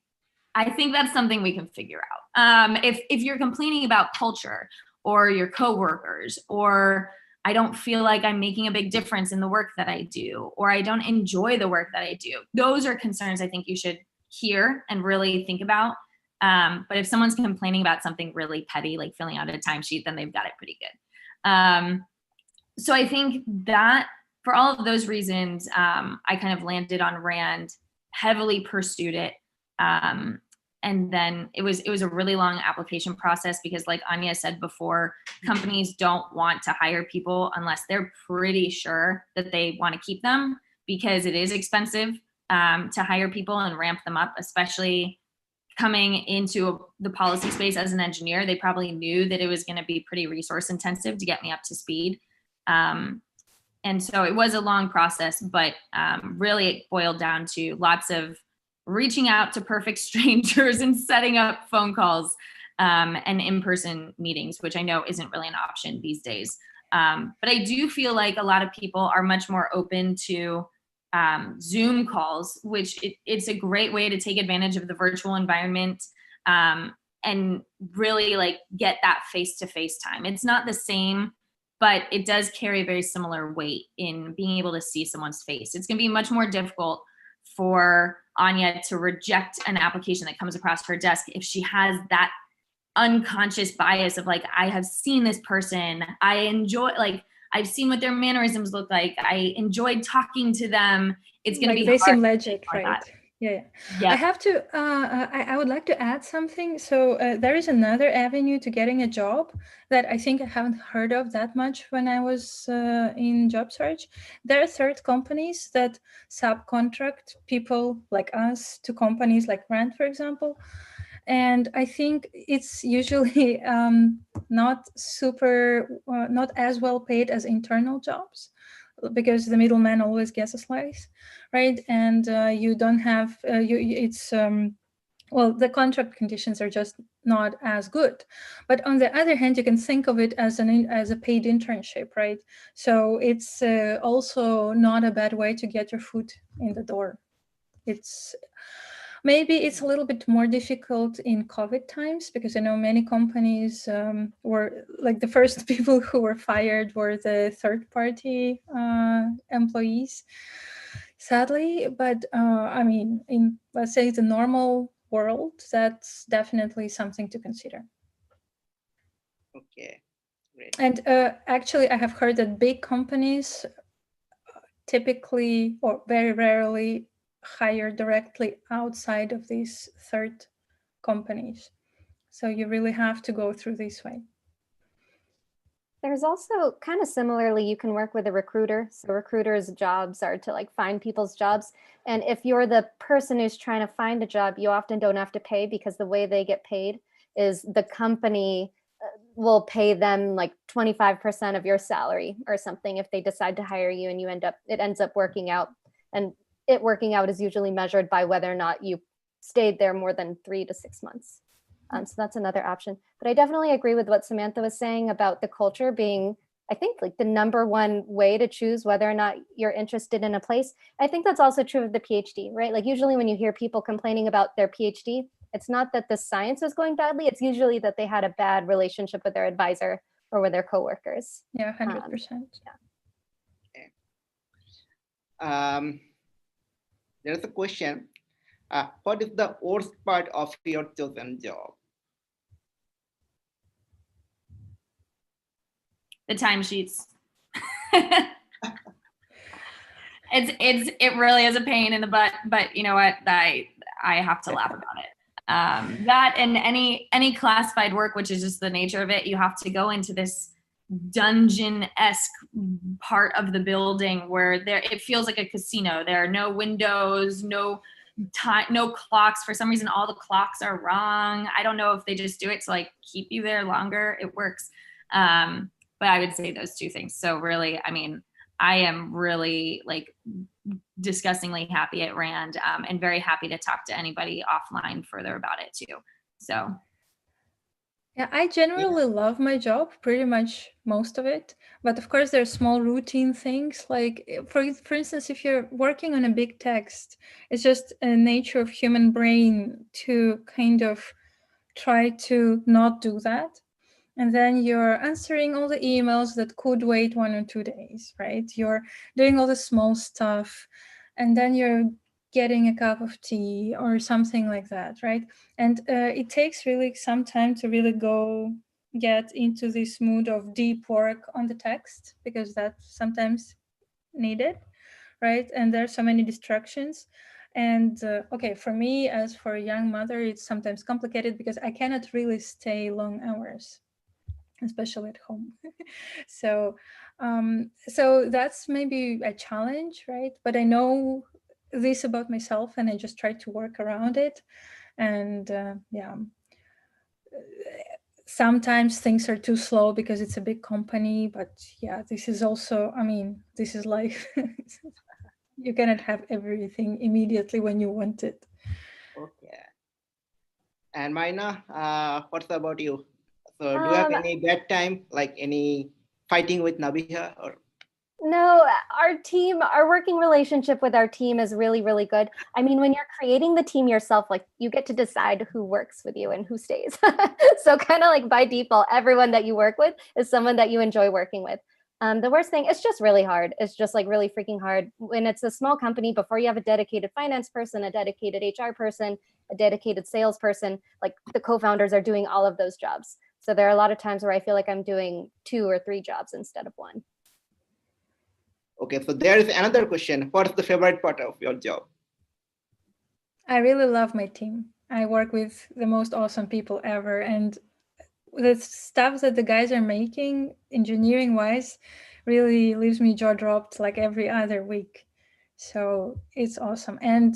I think that's something we can figure out. If you're complaining about culture or your coworkers, or I don't feel like I'm making a big difference in the work that I do, or I don't enjoy the work that I do, those are concerns I think you should hear and really think about. But if someone's complaining about something really petty, like filling out a timesheet, then they've got it pretty good. So I think that for all of those reasons, I kind of landed on RAND, heavily pursued it. And then it was a really long application process because, like Anya said before, companies don't want to hire people unless they're pretty sure that they want to keep them, because it is expensive to hire people and ramp them up, especially coming into the policy space as an engineer. They probably knew that it was going to be pretty resource intensive to get me up to speed. And so it was a long process, but really it boiled down to lots of reaching out to perfect strangers and setting up phone calls and in-person meetings, which I know isn't really an option these days. But I do feel like a lot of people are much more open to Zoom calls, which it's a great way to take advantage of the virtual environment and really like get that face-to-face time. It's not the same, but it does carry very similar weight in being able to see someone's face. It's gonna be much more difficult for Anya to reject an application that comes across her desk if she has that unconscious bias of like, I have seen this person, I enjoy, like, I've seen what their mannerisms look like, I enjoyed talking to them. It's going to be they hard seem legit, right? That. Yeah. Yeah. I have to, I would like to add something. So there is another avenue to getting a job that I think I haven't heard of that much when I was in job search. There are third companies that subcontract people like us to companies like RAND, for example. And I think it's usually not as well paid as internal jobs, because the middleman always gets a slice, right? And you don't have, well, the contract conditions are just not as good. But on the other hand, you can think of it as a paid internship, right? So it's also not a bad way to get your foot in the door. Maybe it's a little bit more difficult in COVID times, because I know many companies were like the first people who were fired were the third-party employees, sadly. But I mean, in, let's say, the normal world, that's definitely something to consider. Okay, great. And actually, I have heard that big companies typically or very rarely hire directly outside of these third companies. So you really have to go through this way. There's also kind of similarly, you can work with a recruiter. So recruiters' jobs are to like find people's jobs. And if you're the person who's trying to find a job, you often don't have to pay, because the way they get paid is the company will pay them like 25% of your salary or something if they decide to hire you, and it ends up working out. And it working out is usually measured by whether or not you stayed there more than 3 to 6 months. So that's another option. But I definitely agree with what Samantha was saying about the culture being, I think, like the #1 way to choose whether or not you're interested in a place. I think that's also true of the PhD, right? Like usually when you hear people complaining about their PhD, it's not that the science is going badly. It's usually that they had a bad relationship with their advisor or with their coworkers. Yeah, 100%. Yeah. Okay. There's a question. What is the worst part of your chosen job? The timesheets. It really is a pain in the butt, but you know what? I have to laugh about it. That and any classified work, which is just the nature of it, you have to go into this dungeon-esque part of the building where it feels like a casino. There are no windows, no time, no clocks. For some reason, all the clocks are wrong. I don't know if they just do it to like keep you there longer. It works. But I would say those two things. So really, I mean, I am really like disgustingly happy at RAND, and very happy to talk to anybody offline further about it too. So. Yeah, I generally love my job, pretty much most of it. But of course, there are small routine things. Like, for instance, if you're working on a big text, it's just a nature of human brain to kind of try to not do that. And then you're answering all the emails that could wait 1 or 2 days, right? You're doing all the small stuff, and then you're getting a cup of tea or something like that, right? And it takes really some time to really get into this mood of deep work on the text, because that's sometimes needed, right? And there are so many distractions. And okay, for me, as for a young mother, it's sometimes complicated because I cannot really stay long hours, especially at home. So that's maybe a challenge, right? But I know this about myself, and I just try to work around it. And yeah, sometimes things are too slow because it's a big company, but yeah, this is also, I mean, this is life. You cannot have everything immediately when you want it. Okay. And Maina, what's about you? So do you have any bad time, like any fighting with Nabiha or? No, our working relationship with our team is really, really good. I mean, when you're creating the team yourself, like you get to decide who works with you and who stays. So kind of like by default, everyone that you work with is someone that you enjoy working with. The worst thing, it's just really hard. It's just like really freaking hard. When it's a small company, before you have a dedicated finance person, a dedicated HR person, a dedicated salesperson, like the co-founders are doing all of those jobs. So there are a lot of times where I feel like I'm doing 2 or 3 jobs instead of 1. Okay, so there is another question. What's the favorite part of your job? I really love my team. I work with the most awesome people ever. And the stuff that the guys are making, engineering wise, really leaves me jaw dropped like every other week. So it's awesome. And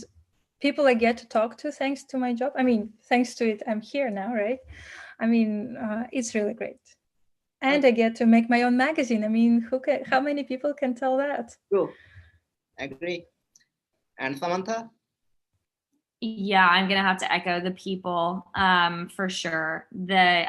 people I get to talk to thanks to my job. I mean, thanks to it, I'm here now, right? I mean, it's really great. And I get to make my own magazine. I mean, how many people can tell that? True. Agree. And Samantha? Yeah, I'm gonna have to echo the people for sure. The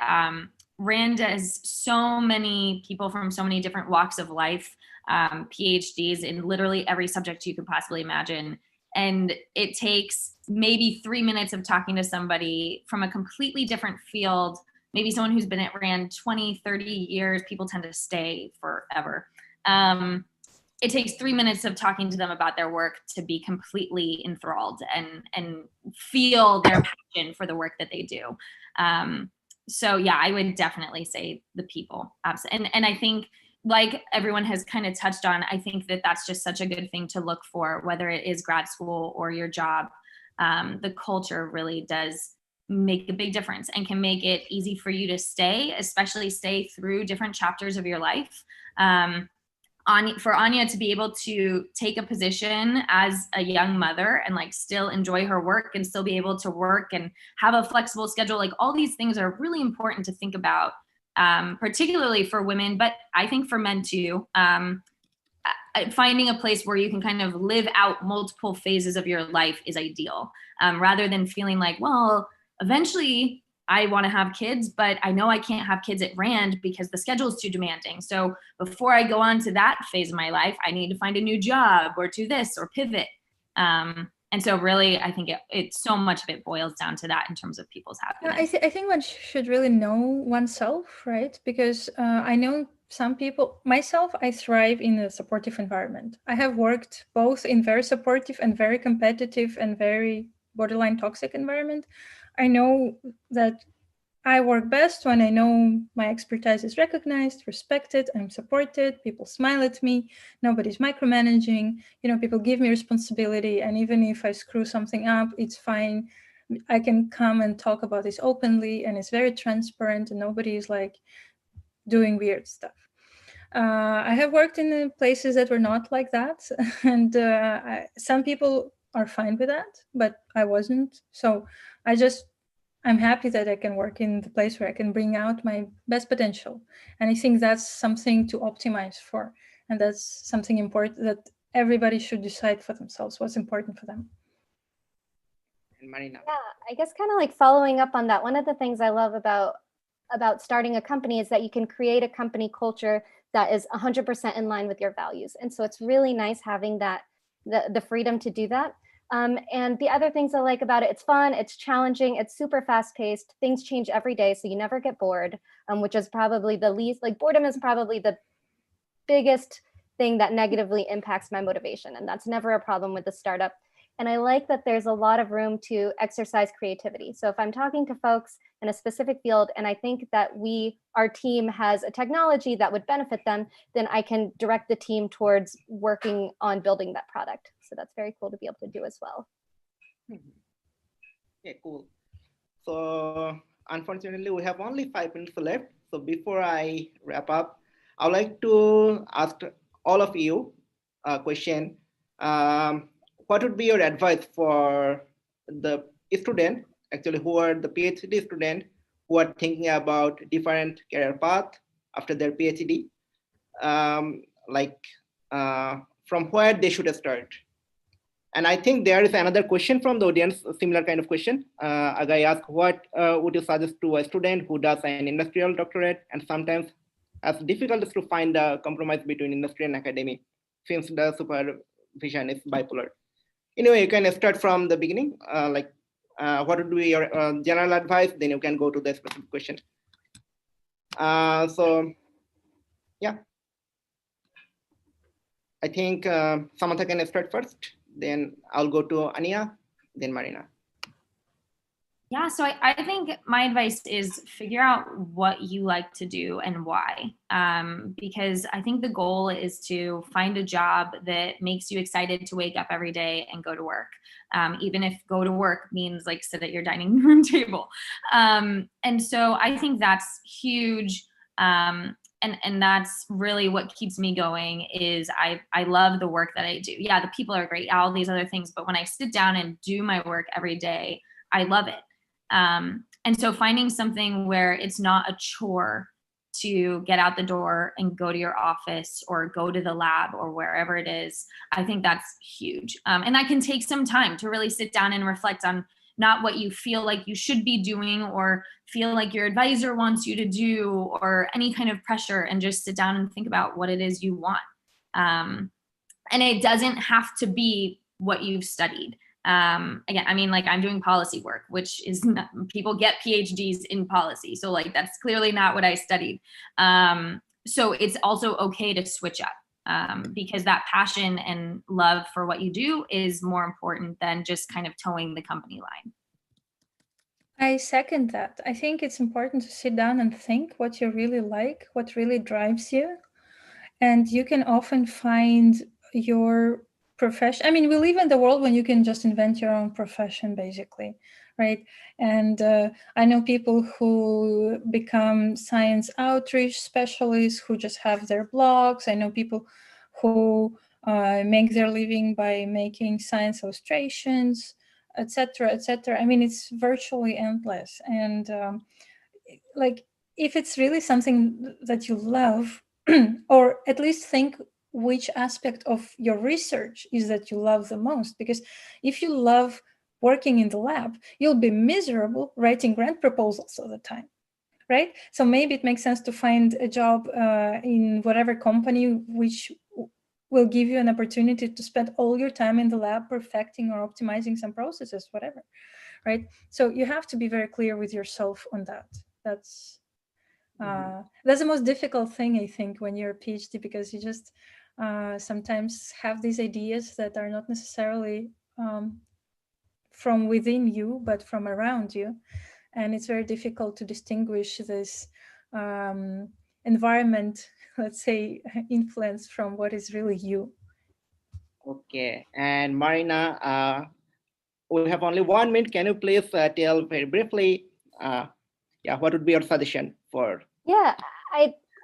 RAND has so many people from so many different walks of life, PhDs in literally every subject you could possibly imagine. And it takes maybe 3 minutes of talking to somebody from a completely different field, maybe someone who's been at RAND 20, 30 years, people tend to stay forever. It takes 3 minutes of talking to them about their work to be completely enthralled and feel their passion for the work that they do. So yeah, I would definitely say the people. And I think, like everyone has kind of touched on, I think that that's just such a good thing to look for, whether it is grad school or your job. The culture really does make a big difference and can make it easy for you to stay, especially stay through different chapters of your life. For Anya to be able to take a position as a young mother and like still enjoy her work and still be able to work and have a flexible schedule, like all these things are really important to think about, particularly for women, but I think for men too. Finding a place where you can kind of live out multiple phases of your life is ideal, rather than feeling like, well, eventually I want to have kids, but I know I can't have kids at RAND because the schedule is too demanding. So before I go on to that phase of my life, I need to find a new job or do this or pivot. And so really, I think it so much of it boils down to that in terms of people's happiness. I think one should really know oneself, right? Because I know some people, myself, I thrive in a supportive environment. I have worked both in very supportive and very competitive and very borderline toxic environment. I know that I work best when I know my expertise is recognized, respected, I'm supported, people smile at me, nobody's micromanaging, people give me responsibility, and even if I screw something up, it's fine. I can come and talk about this openly, and it's very transparent, and nobody is like doing weird stuff. I have worked in places that were not like that, and some people are fine with that, but I wasn't. So I'm happy that I can work in the place where I can bring out my best potential. And I think that's something to optimize for. And that's something important that everybody should decide for themselves, what's important for them. And Marina. Yeah, I guess kind of like following up on that, one of the things I love about starting a company is that you can create a company culture that is 100% in line with your values. And so it's really nice having that, the freedom to do that. And the other things I like about it, it's fun, it's challenging, it's super fast paced, things change every day, so you never get bored, which is probably the least, like boredom is probably the biggest thing that negatively impacts my motivation. And that's never a problem with the startup. And I like that there's a lot of room to exercise creativity. So if I'm talking to folks in a specific field and I think that our team has a technology that would benefit them, then I can direct the team towards working on building that product. So that's very cool to be able to do as well. Okay, cool. So unfortunately, we have only 5 minutes left. So before I wrap up, I would like to ask all of you a question. What would be your advice for the student, actually who are the PhD student, who are thinking about different career path after their PhD, from where they should start? And I think there is another question from the audience, a similar kind of question. A guy asked, what would you suggest to a student who does an industrial doctorate and sometimes has difficulties to find a compromise between industry and academy since the supervision is bipolar? Anyway, you can start from the beginning, what would be your general advice, then you can go to the specific question. So, yeah. I think Samantha can start first, then I'll go to Ania, then Marina. Yeah, so I think my advice is figure out what you like to do and why. Because I think the goal is to find a job that makes you excited to wake up every day and go to work. Even if go to work means like sit at your dining room table. And so I think that's huge. And that's really what keeps me going is I love the work that I do. Yeah, the people are great, all these other things, but when I sit down and do my work every day, I love it. And so finding something where it's not a chore to get out the door and go to your office or go to the lab or wherever it is, I think that's huge. And that can take some time to really sit down and reflect on not what you feel like you should be doing or feel like your advisor wants you to do or any kind of pressure, and just sit down and think about what it is you want. And it doesn't have to be what you've studied. Again, I mean, like I'm doing policy work, which is not, people get PhDs in policy. So like, that's clearly not what I studied. So it's also okay to switch up because that passion and love for what you do is more important than just kind of towing the company line. I second that. I think it's important to sit down and think what you really like, what really drives you. And you can often find your profession. I mean, we live in the world when you can just invent your own profession, basically, right? And I know people who become science outreach specialists who just have their blogs. I know people who make their living by making science illustrations, etc., etc. I mean, it's virtually endless. And like, if it's really something that you love, or at least think which aspect of your research is that you love the most. Because if you love working in the lab, you'll be miserable writing grant proposals all the time, right? So maybe it makes sense to find a job in whatever company which will give you an opportunity to spend all your time in the lab perfecting or optimizing some processes, whatever, right? So you have to be very clear with yourself on that. That's the most difficult thing, I think, when you're a PhD, because you just sometimes have these ideas that are not necessarily from within you, but from around you. And it's very difficult to distinguish this environment, let's say, influence from what is really you. Okay, and Marina, we have only 1 minute. Can you please tell very briefly, what would be your suggestion for? Yeah,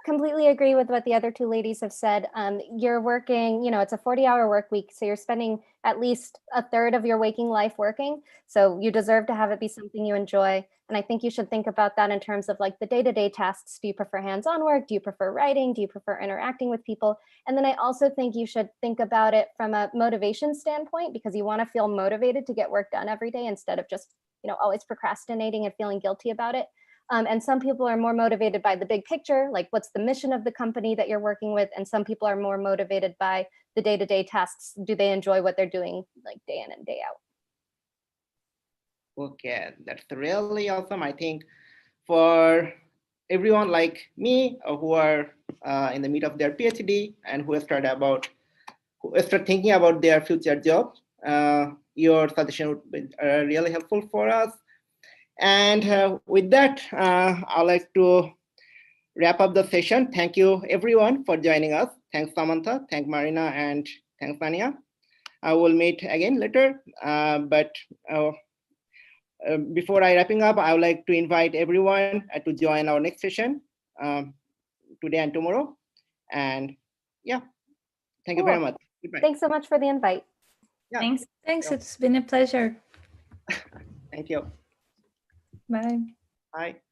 completely agree with what the other two ladies have said. You're working, it's a 40-hour work week, so you're spending at least a third of your waking life working. So you deserve to have it be something you enjoy. And I think you should think about that in terms of like the day-to-day tasks. Do you prefer hands-on work? Do you prefer writing? Do you prefer interacting with people? And then I also think you should think about it from a motivation standpoint, because you want to feel motivated to get work done every day instead of just, always procrastinating and feeling guilty about it. And some people are more motivated by the big picture, like what's the mission of the company that you're working with, and some people are more motivated by the day-to-day tasks. Do they enjoy what they're doing, like day in and day out? Okay, that's really awesome. I think for everyone like me who are in the middle of their PhD and who start thinking about their future job, your suggestion would be really helpful for us. And with that, I'd like to wrap up the session. Thank you everyone for joining us. Thanks Samantha, thanks Marina, and thanks Tania. I will meet again later, but before I wrapping up, I would like to invite everyone to join our next session today and tomorrow. And yeah, thank you very much. Goodbye. Thanks so much for the invite. Yeah. Thanks. It's been a pleasure. Thank you. Bye. Bye.